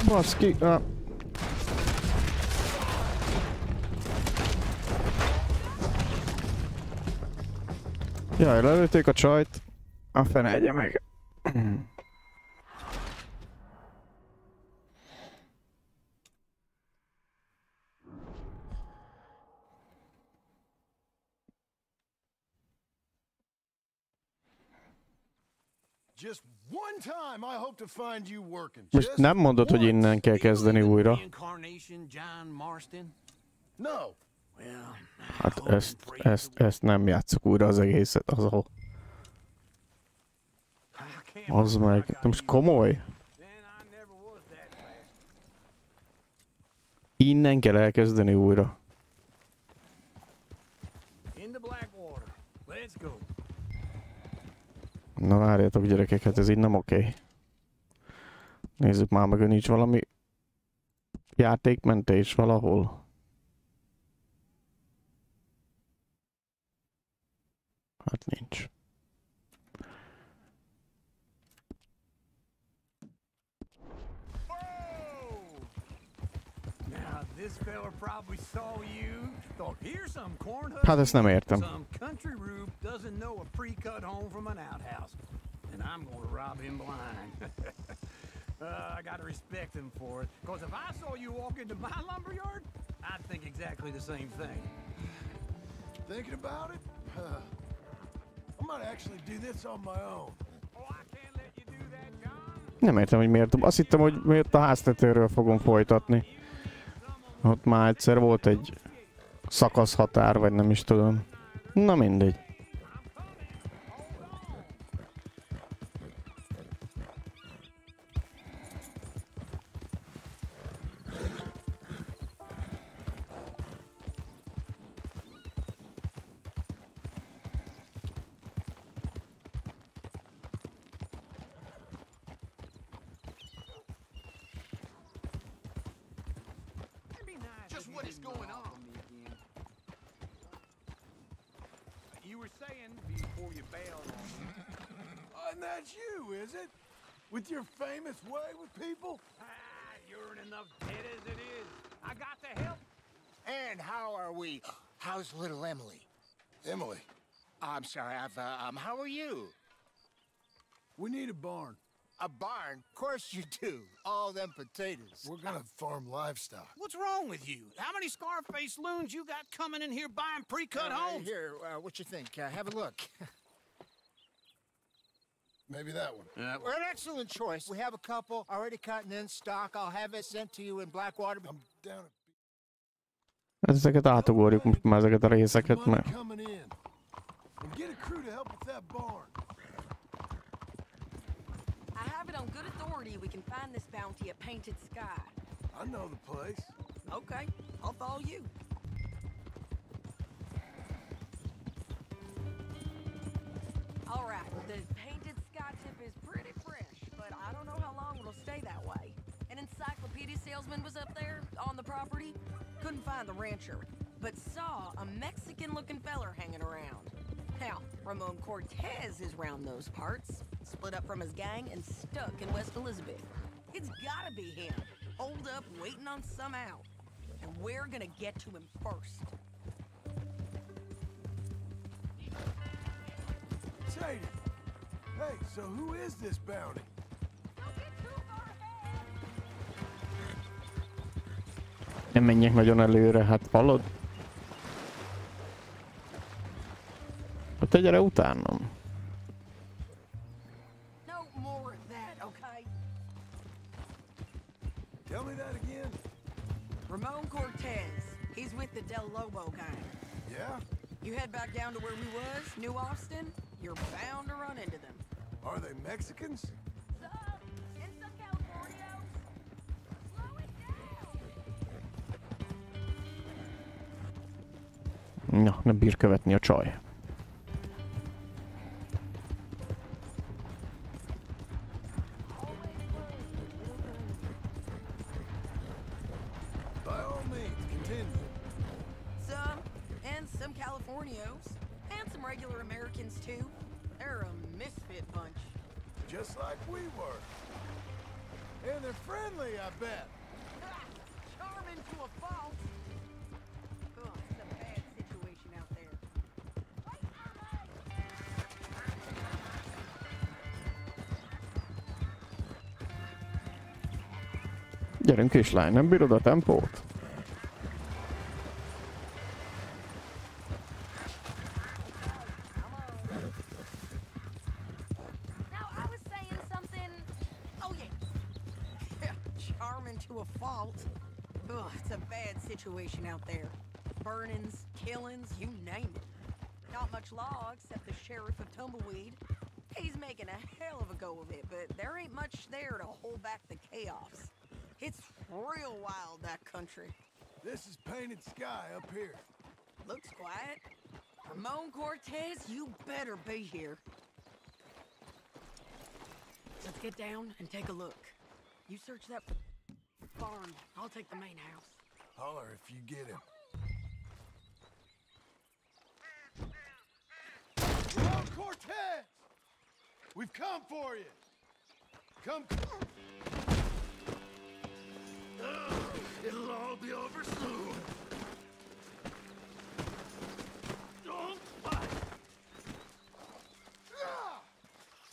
[SPEAKER 4] Baszki! Jaj, lelőtték a csajt. A fene egye meg. Most nem mondod, hogy innen kell kezdeni újra. Hát ezt nem játsszuk újra az egészet, az ahol. Az meg, de most komoly? Innen kell elkezdeni újra. Na várjátok gyerekek, hát ez így nem oké. Nézzük már meg, hogy nincs valami játékmentés valahol. Hát nincs. Hát ezt nem értem.
[SPEAKER 14] I gotta respect him for it, because if I saw you walk into my lumberyard, I'd think exactly the same thing.
[SPEAKER 8] Thinking about it? I might actually do this on my own.
[SPEAKER 4] Nem értem, hogy miért. Azt hittem, hogy miért a háztetőről fogom folytatni. Ott már egyszer volt egy szakaszhatár, vagy nem is tudom. Na mindegy.
[SPEAKER 8] That's you, is it? With your famous way with people?
[SPEAKER 14] You're in enough debt as it is. I got to help.
[SPEAKER 1] And how are we? How's little Emily?
[SPEAKER 8] Emily?
[SPEAKER 1] I'm sorry, how are you?
[SPEAKER 8] We need a barn.
[SPEAKER 1] A barn? Of course you do. All them potatoes.
[SPEAKER 8] We're gonna farm livestock.
[SPEAKER 14] What's wrong with you? How many Scarface loons you got coming in here buying pre-cut homes?
[SPEAKER 1] Here, what you think? Have a look.
[SPEAKER 8] Maybe that one.
[SPEAKER 1] We're an excellent choice. We have a couple already cut and in stock. I'll have it sent to you in Blackwater.
[SPEAKER 8] I'm down at...
[SPEAKER 4] Ezeket átugorjuk most már ezeket a részeket, mert...
[SPEAKER 8] Get a crew to help with that barn.
[SPEAKER 10] I have it on good authority we can find this bounty at Painted Sky.
[SPEAKER 8] I know the place.
[SPEAKER 10] Okay, I'll follow you. All right, the Painted Sky tip is pretty fresh, but I don't know how long it'll stay that way. An encyclopedia salesman was up there on the property. Couldn't find the rancher, but saw a Mexican-looking feller hanging around. Now, Ramon Cortez is round those parts, split up from his gang and stuck in West Elizabeth. It's gotta be him, holed up waiting on some out. And we're gonna get to him first.
[SPEAKER 8] Sadie! Hey, so who is this bounty?
[SPEAKER 4] Nem menjek nagyon előre, hát hallod? Te gyere utánam.
[SPEAKER 10] No more of that, okay?
[SPEAKER 8] Tell me that again.
[SPEAKER 10] Ramon Cortez. He's with the Del Lobo gang.
[SPEAKER 8] Yeah?
[SPEAKER 10] You head back down to where we was, New Austin, you're bound to run into them.
[SPEAKER 8] Are they Mexicans?
[SPEAKER 4] Na, nem bír követni a csaj.
[SPEAKER 8] By all means, continue.
[SPEAKER 10] Some, and some Californios, and some regular Americans too. They're a misfit bunch.
[SPEAKER 8] Just like we were. And they're friendly, I bet.
[SPEAKER 10] Charming to a fault. Oh, it's a bad situation out there.
[SPEAKER 4] Gyerünk kislány, nem bírod a tempót?
[SPEAKER 10] Situation out there. Burnings, killings, you name it. Not much law except the sheriff of Tumbleweed. He's making a hell of a go of it, but there ain't much there to hold back the chaos. It's real wild, that country.
[SPEAKER 8] This is painted sky up here.
[SPEAKER 10] Looks quiet. Ramon Cortez, you better be here. Let's get down and take a look. You search that barn. I'll take the main house.
[SPEAKER 8] Holler if you get him. Ramon Cortez! We've come for you! Come...
[SPEAKER 3] It'll all be over soon. Don't fight.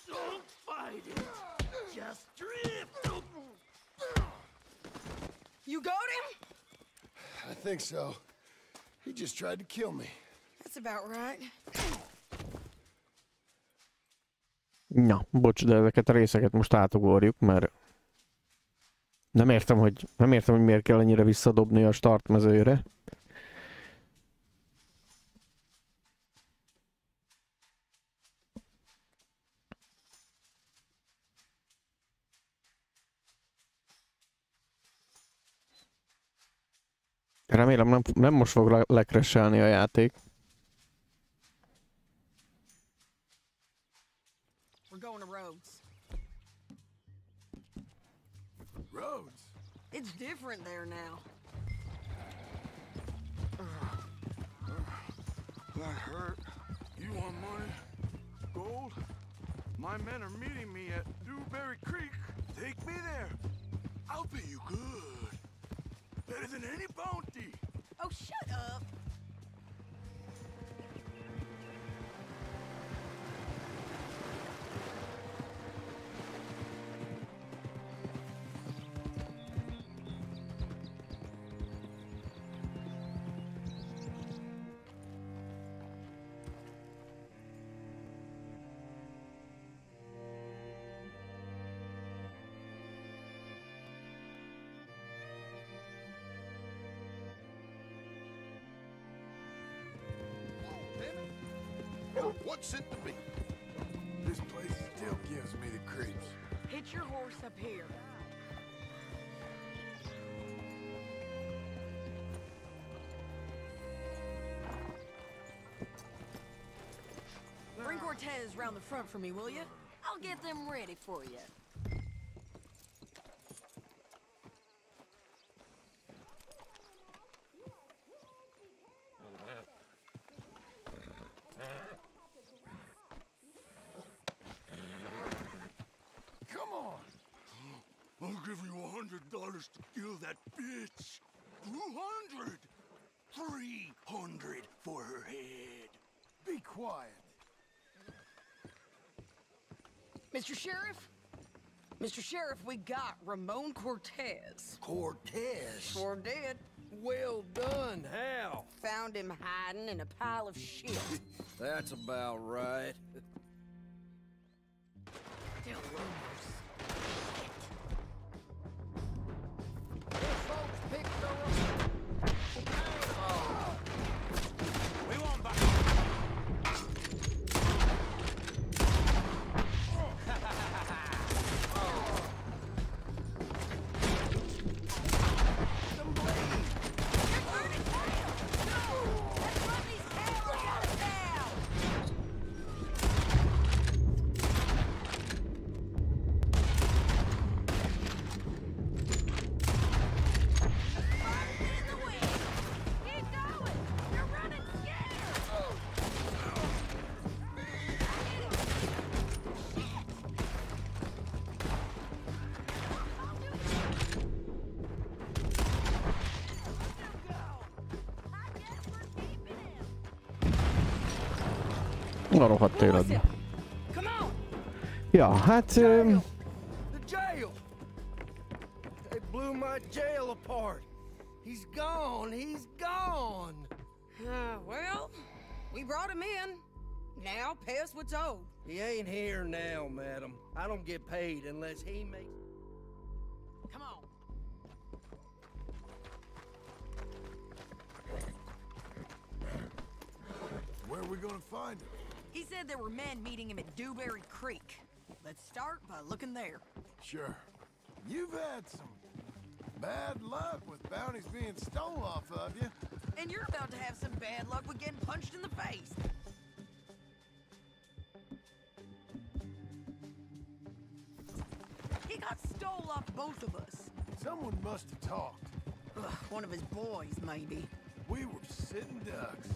[SPEAKER 3] Don't fight it. Just drift.
[SPEAKER 10] You got him?
[SPEAKER 8] I think so. He just tried to kill me.
[SPEAKER 10] That's about right.
[SPEAKER 4] Na, bocs, de ezeket a részeket most átugorjuk, mert nem értem, hogy miért kell ennyire visszadobni a startmezőre. Remélem nem most fog lekresselni a játék.
[SPEAKER 10] We're going to Rhodes.
[SPEAKER 8] Rhodes?
[SPEAKER 10] It's different there now.
[SPEAKER 13] That hurt. You want money? Gold? My men are meeting me at Dewberry Creek. Take me there. I'll pay you good. Better than any bounty.
[SPEAKER 10] Oh, shut up.
[SPEAKER 8] What's it to be? This place still gives me the creeps.
[SPEAKER 10] Hitch your horse up here. Bring Cortez round the front for me, will you? I'll get them ready for you.
[SPEAKER 13] I'll give you $100 to kill that bitch. 200. 300 for her head.
[SPEAKER 8] Be quiet.
[SPEAKER 10] Mr. Sheriff? Mr. Sheriff, we got Ramon Cortez.
[SPEAKER 12] Cortez?
[SPEAKER 10] Sure did.
[SPEAKER 12] Well done. How?
[SPEAKER 10] Found him hiding in a pile of shit.
[SPEAKER 12] That's about right.
[SPEAKER 10] Still rumors.
[SPEAKER 3] We won't back.
[SPEAKER 4] A rohadt életben. Ja, hát...
[SPEAKER 12] The jail! They blew my jail apart. He's gone. He's gone.
[SPEAKER 10] Well, we brought him in. Now pay us what's owed.
[SPEAKER 12] He ain't here now, madam. I don't get paid unless he makes...
[SPEAKER 10] Come on.
[SPEAKER 8] Where are we gonna find him?
[SPEAKER 10] He said there were men meeting him at Dewberry Creek. Let's start by looking there.
[SPEAKER 8] Sure. You've had some bad luck with bounties being stolen off of you.
[SPEAKER 10] And you're about to have some bad luck with getting punched in the face. He got stole off both of us.
[SPEAKER 8] Someone must have talked.
[SPEAKER 10] Ugh, one of his boys, maybe.
[SPEAKER 8] We were sitting ducks,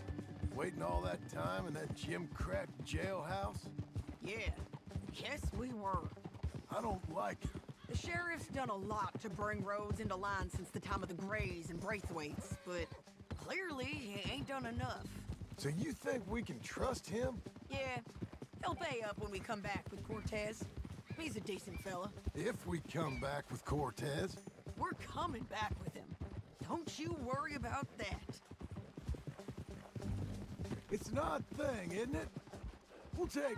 [SPEAKER 8] waiting all that time in that gim-crack jailhouse.
[SPEAKER 10] Yeah, yes we were.
[SPEAKER 8] I don't like it.
[SPEAKER 10] The sheriff's done a lot to bring roads into line since the time of the Grays and Braithwaites, but clearly he ain't done enough.
[SPEAKER 8] So you think we can trust him?
[SPEAKER 10] Yeah, he'll pay up when we come back with Cortez. He's a decent fella.
[SPEAKER 8] If we come back with Cortez?
[SPEAKER 10] We're coming back with him. Don't you worry about that.
[SPEAKER 8] It's an odd thing, isn't it? We'll take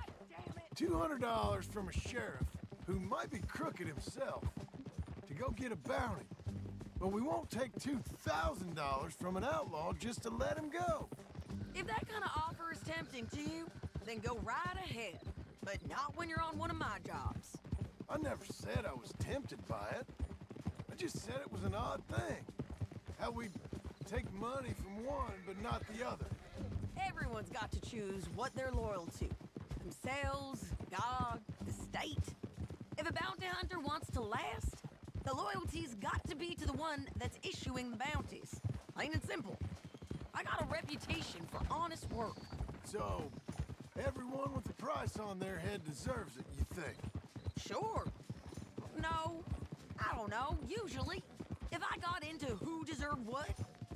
[SPEAKER 8] $200 from a sheriff who might be crooked himself to go get a bounty. But we won't take $2,000 from an outlaw just to let him go.
[SPEAKER 10] If that kind of offer is tempting to you, then go right ahead. But not when you're on one of my jobs.
[SPEAKER 8] I never said I was tempted by it. I just said it was an odd thing. How we take money from one but not the other.
[SPEAKER 10] Everyone's got to choose what they're loyal to. Themselves, God, the state. If a bounty hunter wants to last, the loyalty's got to be to the one that's issuing the bounties. Plain and simple. I got a reputation for honest work.
[SPEAKER 8] So, everyone with a price on their head deserves it, you think?
[SPEAKER 10] Sure. No, I don't know, usually. If I got into who deserved what,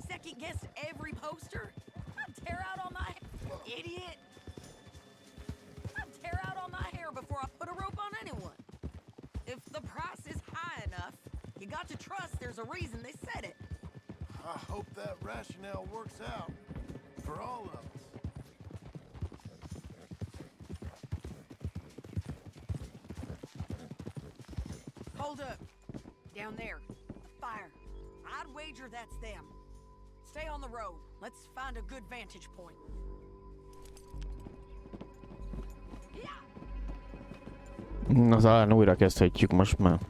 [SPEAKER 10] second-guessed every poster, I'd tear out all my idiot. I'd tear out all my hair before I put a rope on anyone. If the price is high enough, you got to trust there's a reason they said it.
[SPEAKER 8] I hope that rationale works out for all of us.
[SPEAKER 10] Hold up. Down there. A fire. I'd wager that's them. Stay on the road. Let's find a good vantage point.
[SPEAKER 4] Na, talán újra kezdhetjük most már.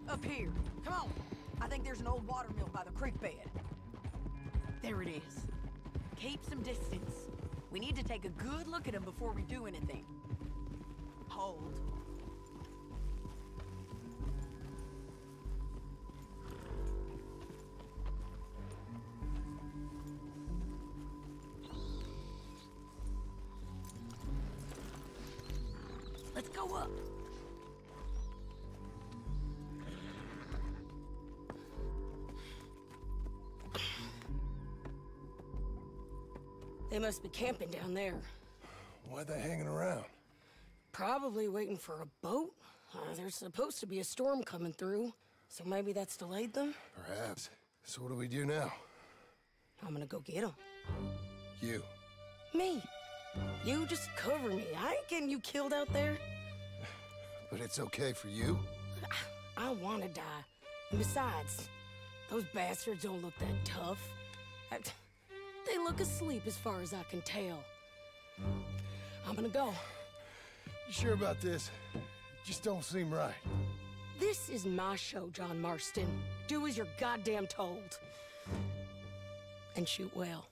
[SPEAKER 10] Up here. Come on. I think there's an old water mill by the creek bed. There it is. Keep some distance. We need to take a good look at him before we do anything. Hold. Let's go up. They must be camping down there.
[SPEAKER 8] Why are they hanging around?
[SPEAKER 10] Probably waiting for a boat. There's supposed to be a storm coming through, so maybe that's delayed them?
[SPEAKER 8] Perhaps. So what do we do now?
[SPEAKER 10] I'm gonna go get them.
[SPEAKER 8] You.
[SPEAKER 10] Me. You just cover me. I ain't getting you killed out there.
[SPEAKER 8] But it's okay for you?
[SPEAKER 10] I wanna die. And besides, those bastards don't look that tough. They look asleep as far as I can tell. I'm gonna go.
[SPEAKER 8] You sure about this? Just don't seem right.
[SPEAKER 10] This is my show, John Marston. Do as you're goddamn told. And shoot well.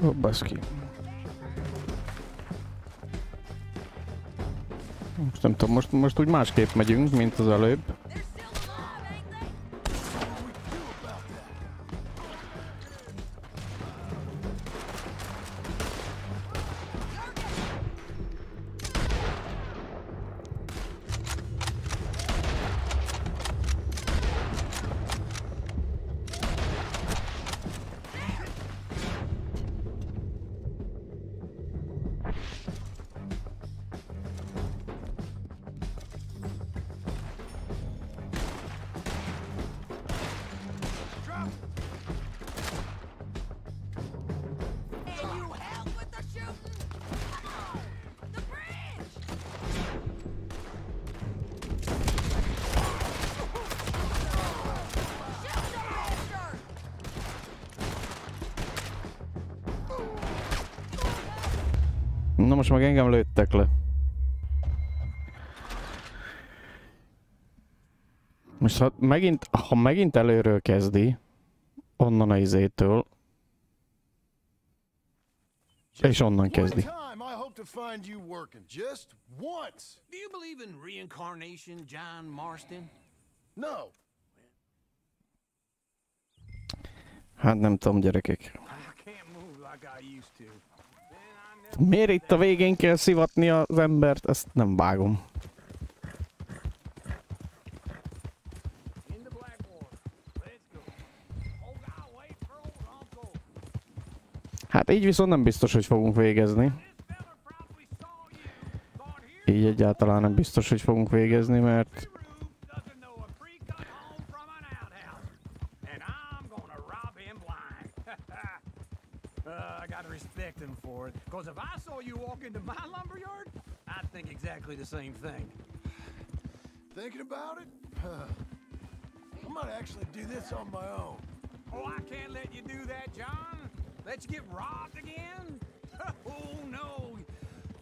[SPEAKER 4] Ó, baszki. Most nem tudom, most úgy másképp megyünk, mint az előbb. Na most meg engem lőttek le. Most ha megint előről kezdi, onnan a izétől, és onnan kezdi.
[SPEAKER 8] Do
[SPEAKER 11] you believe in reincarnation, John Marston?
[SPEAKER 8] No.
[SPEAKER 4] Hát nem tudom, gyerekek. Miért itt a végén kell szivatni az embert? Ezt nem vágom. Hát így viszont nem biztos, hogy fogunk végezni. Így egyáltalán nem biztos, hogy fogunk végezni, mert...
[SPEAKER 14] I gotta respect him for it, because if I saw you walk into my lumberyard, I'd think exactly the same thing.
[SPEAKER 8] Thinking about it? I might actually do this on my own.
[SPEAKER 14] Oh, I can't let you do that, John. Let you get robbed again? Oh, no.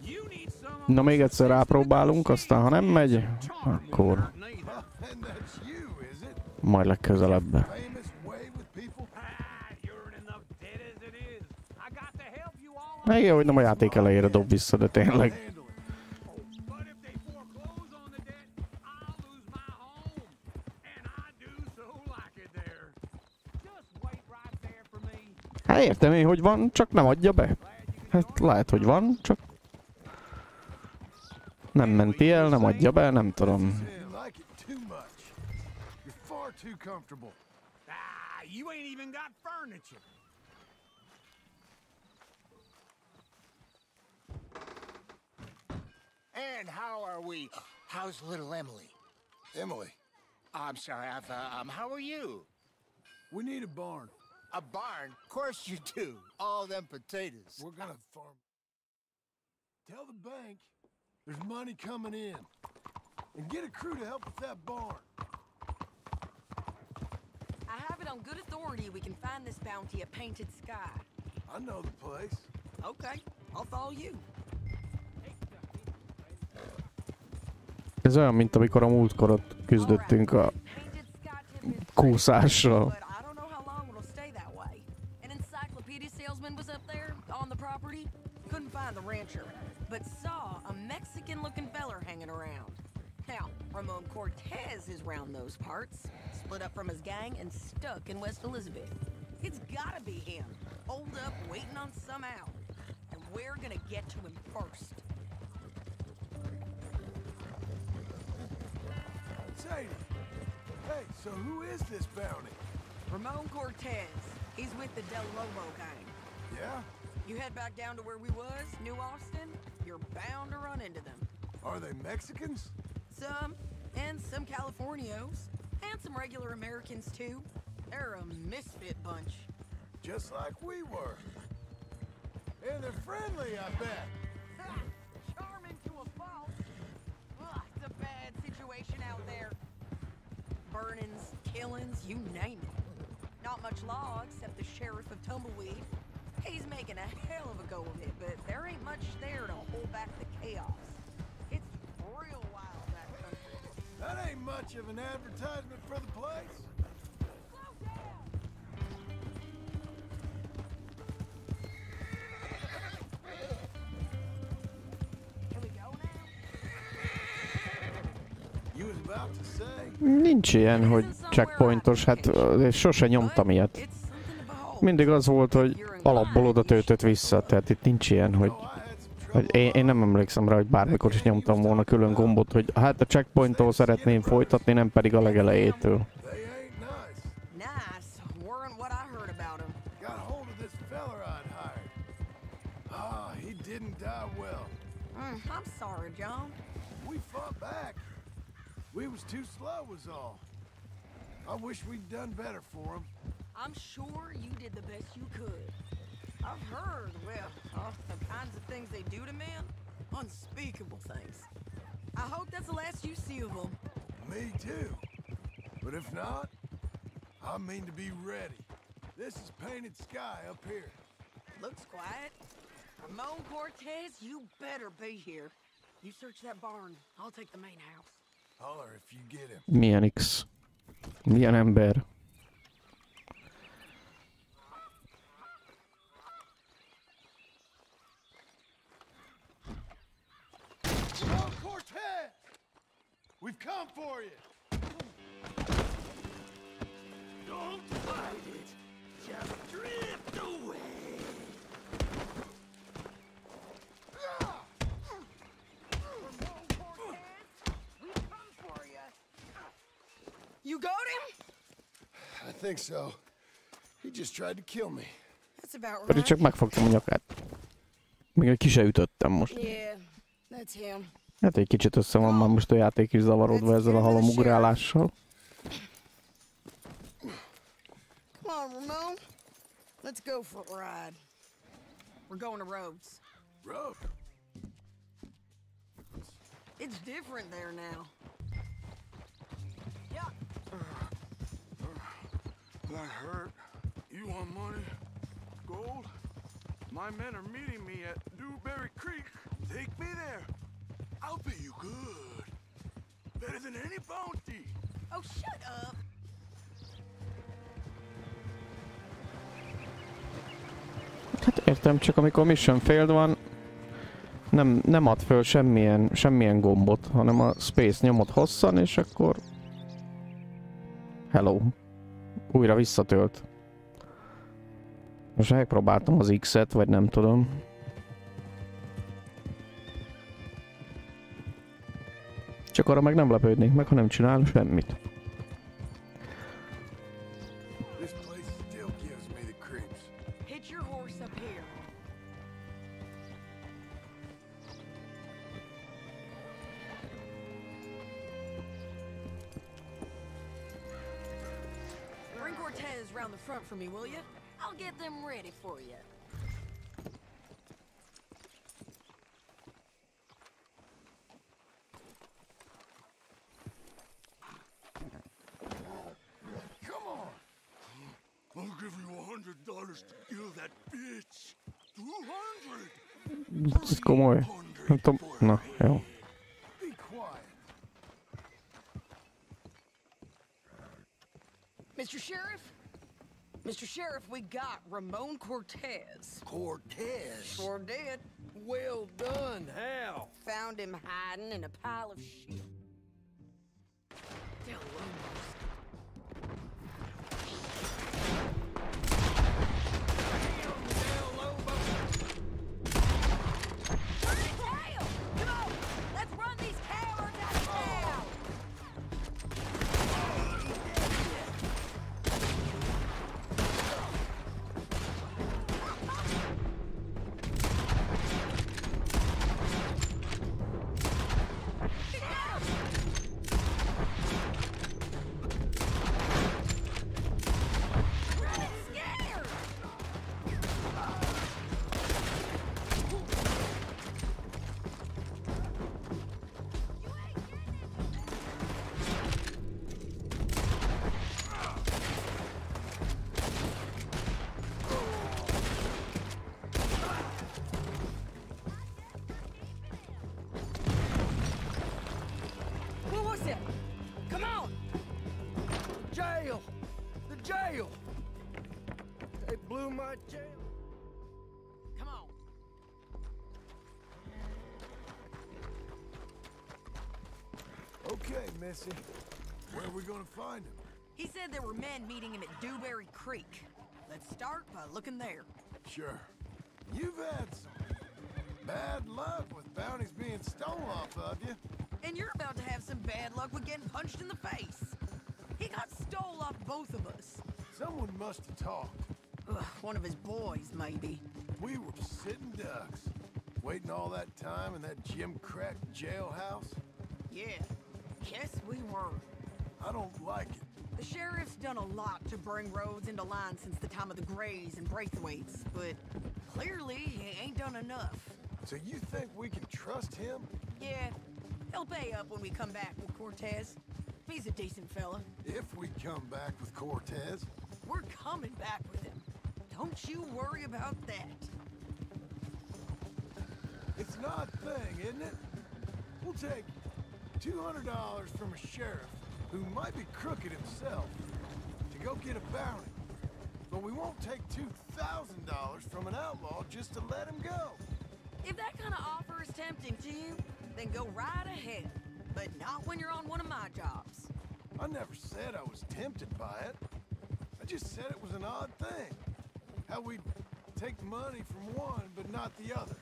[SPEAKER 14] You need some...
[SPEAKER 4] Na még egyszer rápróbálunk, aztán ha nem megy, akkor... Majd legközelebb. Még jó, hogy nem a játék elejére dob vissza, de tényleg. Hát értem én, hogy van, csak nem adja be. Hát lehet, hogy van, csak... Nem menti el, nem adja be, nem tudom.
[SPEAKER 11] You ain't even got furniture.
[SPEAKER 1] And how are we? How's little Emily?
[SPEAKER 8] Emily?
[SPEAKER 1] I'm sorry, how are you?
[SPEAKER 8] We need a barn.
[SPEAKER 1] A barn? Of course you do. All them potatoes.
[SPEAKER 8] We're gonna farm. Tell the bank there's money coming in. And get a crew to help with that barn.
[SPEAKER 10] I have it on good authority we can find this bounty at Painted Sky.
[SPEAKER 8] I know the place.
[SPEAKER 10] Okay, I'll follow you.
[SPEAKER 4] Ez olyan, mint amikor a múltkorot küzdöttünk a kúszással.
[SPEAKER 10] Couldn't find the rancher, but saw a Mexican-looking feller hanging around. Now, Ramon Cortez is round those parts, split up from his gang and stuck in West Elizabeth. It's gotta be him, holed up waiting on some out. And we're gonna get to him first.
[SPEAKER 8] Sadie, hey, so who is this bounty?
[SPEAKER 10] Ramon Cortez. He's with the Del Lobo gang.
[SPEAKER 8] Yeah?
[SPEAKER 10] You head back down to where we was, New Austin, you're bound to run into them.
[SPEAKER 8] Are they Mexicans?
[SPEAKER 10] Some, and some Californios, and some regular Americans too. They're a misfit bunch.
[SPEAKER 8] Just like we were. And they're friendly, I bet.
[SPEAKER 10] Charming to a fault. Ugh, it's a bad situation out there. Burnings, killings, you name it. Not much law except the sheriff of Tumbleweed. He's making a hell of a go of it, but there ain't much there to hold back the chaos. It's real wild, that country.
[SPEAKER 8] That ain't much of an advertisement for the place.
[SPEAKER 10] Slow down!
[SPEAKER 4] Nincs ilyen, hogy checkpointos, hát sose nyomtam ilyet. Mindig az volt, hogy alapból oda töltött vissza, tehát itt nincs ilyen, hogy én nem emlékszem rá, hogy bármikor is nyomtam volna külön gombot, hogy hát a checkpointtól szeretném folytatni, nem pedig a legelejétől.
[SPEAKER 9] I'm sorry, John. We fought back. We was too slow was all. I wish we'd done better for him.
[SPEAKER 10] I'm sure you did the best you could. I've heard, well, the kinds of things they do to men. Unspeakable things. I hope that's the last you see of them.
[SPEAKER 8] Me too. But if not, I mean to be ready. This is painted sky up here.
[SPEAKER 10] Looks quiet. Ramon Cortez, you better be here. You search that barn. I'll take the main house.
[SPEAKER 8] Holler if you get him.
[SPEAKER 4] Milyen X? Milyen ember?
[SPEAKER 8] Ramon Cortez! We've come for you!
[SPEAKER 3] Don't fight it. Just drift away.
[SPEAKER 10] You got him?
[SPEAKER 8] I think so. He just tried to kill me.
[SPEAKER 10] That's about
[SPEAKER 4] Pedig csak
[SPEAKER 10] right.
[SPEAKER 4] megfogtam a nyakát. Még ki se ütöttem most.
[SPEAKER 10] Yeah, that's him.
[SPEAKER 4] Hát egy kicsit össze van már most a játék is zavarodva ezzel a halomugrálással.
[SPEAKER 10] Come on, Ramon. Let's go for a ride. We're going to Rhodes.
[SPEAKER 8] Rhodes?
[SPEAKER 10] It's different there now.
[SPEAKER 13] That hurt. You want money? Gold? My men are meeting me at Dewberry Creek. Take me there. I'll pay you good. Better than any bounty.
[SPEAKER 10] Oh, shut up.
[SPEAKER 4] Hát értem, csak amikor mission failed van, nem ad föl semmilyen gombot, hanem a space nyomod hosszan, és akkor... Hello. Újra visszatölt. Most megpróbáltam az X-et, vagy nem tudom. Csak arra meg nem lepődnék meg, ha nem csinál semmit.
[SPEAKER 10] Round the front for me, will you? I'll get them ready for you.
[SPEAKER 13] Come on. I'll give you $100 to kill that bitch. 200.
[SPEAKER 4] Ez komoly. Nem tudom. Na, jó.
[SPEAKER 10] Mr. Sheriff? Mr. Sheriff, we got Ramon Cortez.
[SPEAKER 12] Cortez?
[SPEAKER 10] Sure did.
[SPEAKER 12] Well done. How?
[SPEAKER 10] Found him hiding in a pile of shit.
[SPEAKER 12] Jail! They blew my jail.
[SPEAKER 10] Come on.
[SPEAKER 8] Okay, Missy. Where are we gonna find him?
[SPEAKER 10] He said there were men meeting him at Dewberry Creek. Let's start by looking there.
[SPEAKER 8] Sure. You've had some bad luck with bounties being stolen off of you.
[SPEAKER 10] And you're about to have some bad luck with getting punched in the face. He got stole off both of us.
[SPEAKER 8] Someone must have talked.
[SPEAKER 10] Ugh, one of his boys, maybe.
[SPEAKER 8] We were sitting ducks, waiting all that time in that gim-crack jailhouse.
[SPEAKER 10] Yeah, yes we were.
[SPEAKER 8] I don't like it.
[SPEAKER 10] The sheriff's done a lot to bring roads into line since the time of the Grays and Braithwaites, but clearly he ain't done enough.
[SPEAKER 8] So you think we can trust him?
[SPEAKER 10] Yeah, he'll pay up when we come back with Cortez. He's a decent fella.
[SPEAKER 8] If we come back with Cortez.
[SPEAKER 10] We're coming back with him. Don't you worry about that.
[SPEAKER 8] It's an odd thing, isn't it? We'll take $200 from a sheriff who might be crooked himself to go get a bounty. But we won't take $2,000 from an outlaw just to let him go.
[SPEAKER 10] If that kind of offer is tempting to you, then go right ahead. But not when you're on one of my jobs.
[SPEAKER 8] I never said I was tempted by it. I just said it was an odd thing. How we take money from one but not the other.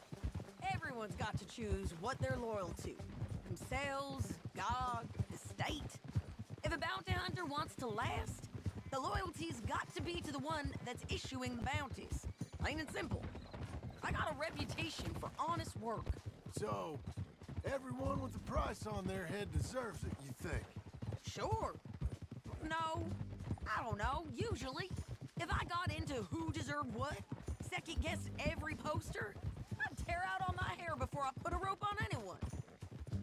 [SPEAKER 10] Everyone's got to choose what they're loyal to. Themselves, God, the state. If a bounty hunter wants to last, the loyalty's got to be to the one that's issuing the bounties. Plain and simple. I got a reputation for honest work.
[SPEAKER 8] So, everyone with a price on their head deserves it, you think?
[SPEAKER 10] Sure. No, I don't know, usually. If I got into who deserved what, second-guessed every poster, I'd tear out all my hair before I put a rope on anyone.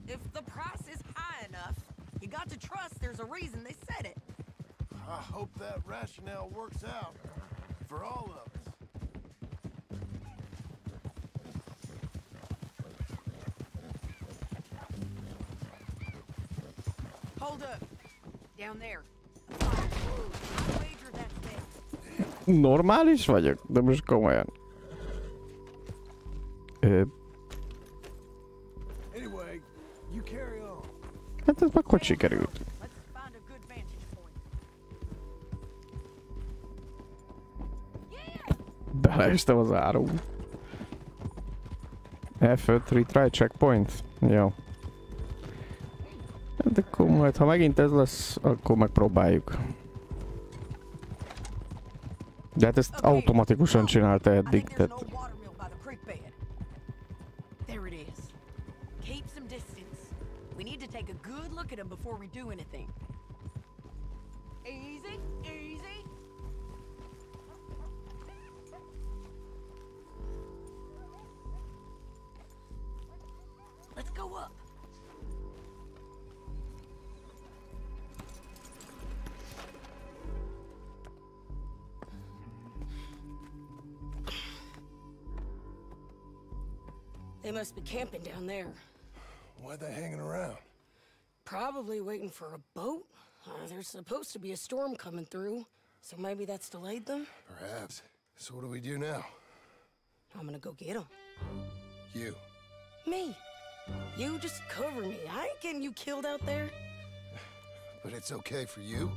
[SPEAKER 10] If the price is high enough, you got to trust there's a reason they said it.
[SPEAKER 8] I hope that rationale works out for all of us.
[SPEAKER 10] Hold up. Down there. I wager that's it.
[SPEAKER 4] Normális vagyok? De most komolyan.
[SPEAKER 8] Anyway, you carry on.
[SPEAKER 4] Hát ez meg hogy sikerült? Beleestem az áró. F5 retry checkpoint? Jó. De akkor majd, ha megint ez lesz, akkor megpróbáljuk. De hát ezt automatikusan csinálta eddig, tehát...
[SPEAKER 10] There it is. Keep some distance. We need to take a good look at him before we do anything. Easy, easy. Let's go up. They must be camping down there.
[SPEAKER 8] Why are they hanging around?
[SPEAKER 10] Probably waiting for a boat. There's supposed to be a storm coming through, so maybe that's delayed them?
[SPEAKER 8] Perhaps. So what do we do now?
[SPEAKER 10] I'm gonna go get them.
[SPEAKER 8] You.
[SPEAKER 10] Me. You just cover me. I ain't getting you killed out there.
[SPEAKER 8] But it's okay for you?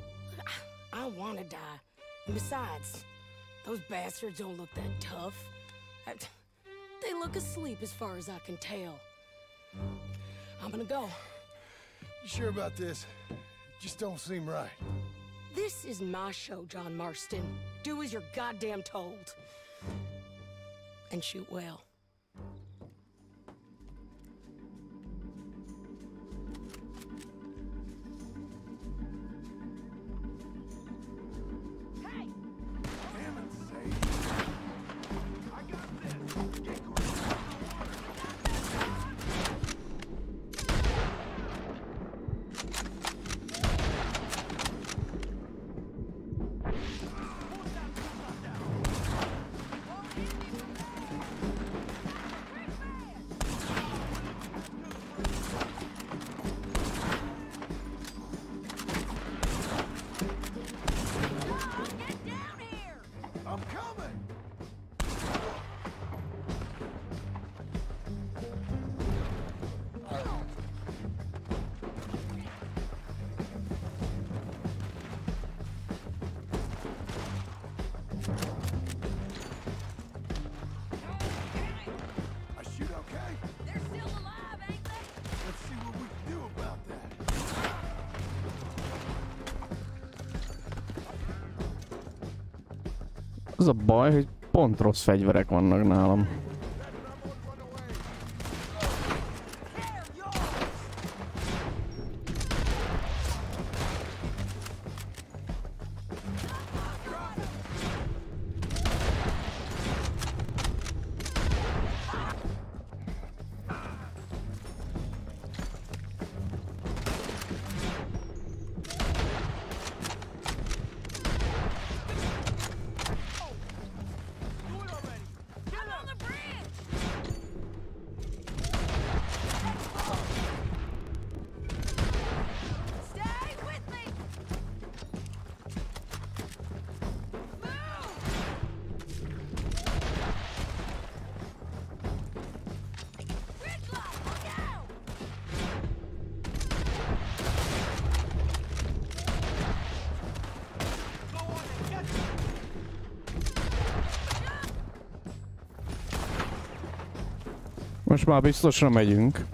[SPEAKER 10] I wanna die. And besides, those bastards don't look that tough. They look asleep as far as I can tell. I'm gonna go.
[SPEAKER 8] You sure about this? Just don't seem right.
[SPEAKER 10] This is my show, John Marston. Do as you're goddamn told. And shoot well.
[SPEAKER 4] Az a baj, hogy pont rossz fegyverek vannak nálam. Most már biztosra megyünk.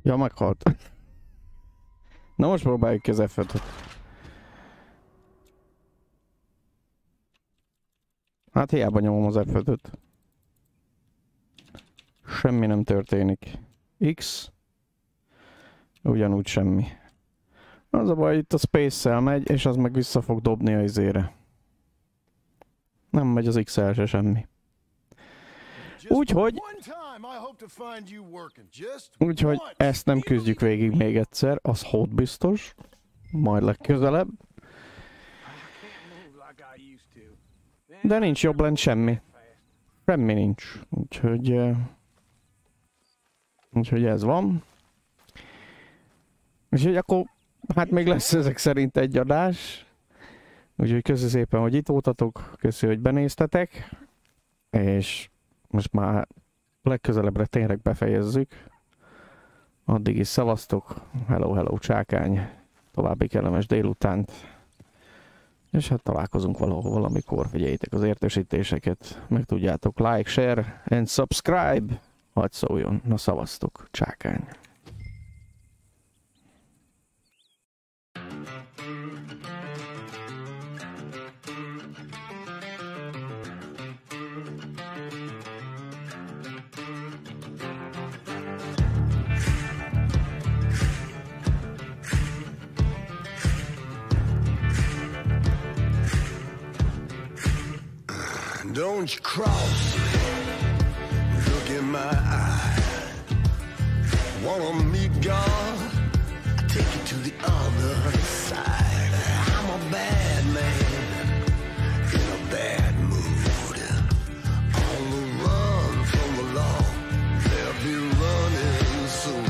[SPEAKER 4] Ja, meghalt. Na most próbáljuk ki az F5-öt. Hát hiába nyomom az F5-öt. Semmi nem történik. X. Ugyanúgy semmi. Az a baj, itt a Space-szel megy, és az meg vissza fog dobni a izére. Nem megy az X-el se semmi. Úgyhogy ezt nem küzdjük végig még egyszer, az hód biztos, majd legközelebb. De nincs jobb lent semmi. Semmi nincs. Úgyhogy ez van. Úgyhogy akkor hát még lesz ezek szerint egy adás. Úgyhogy köszi szépen, hogy itt voltatok, köszi, hogy benéztetek, és most már legközelebbre tényleg befejezzük. Addig is szavaztok. Hello, hello, csákány. További kellemes délutánt. És hát találkozunk valahol valamikor. Figyeljétek az értesítéseket. Meg tudjátok, like, share and subscribe. Hadd szóljon. Na szavaztok, csákány.
[SPEAKER 3] Don't you cross me, look in my eye. Wanna meet God? I'll take you to the other side. I'm a bad man in a bad mood. On the run from the law, they'll be running soon.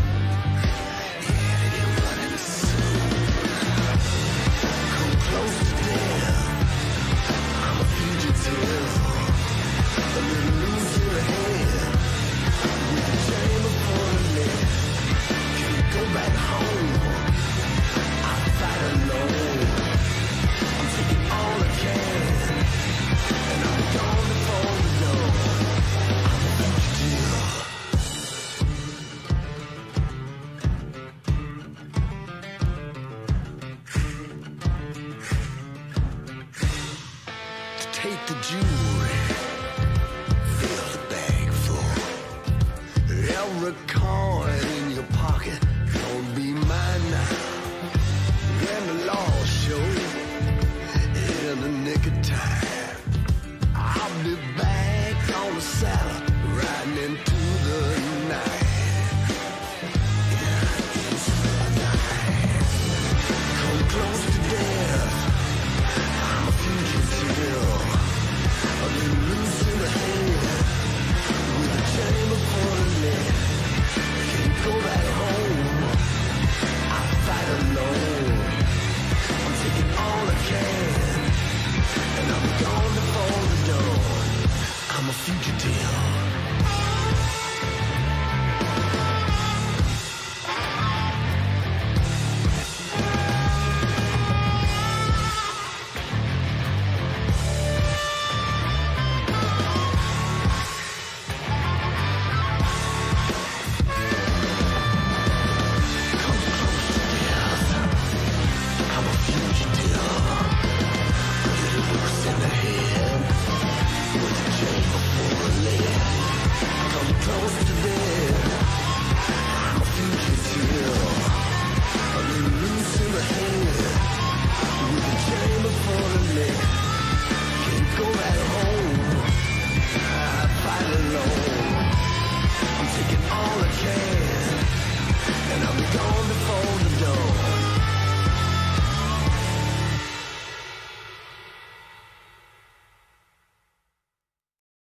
[SPEAKER 3] Yeah, they're running soon. Come close to death, I'm a fugitive. A little loose in the head, with a chain upon the neck. Can't go back home, I fight alone. I'm taking all I can, and I'm gone before the dawn. I'm a fugitive. To take the jewelry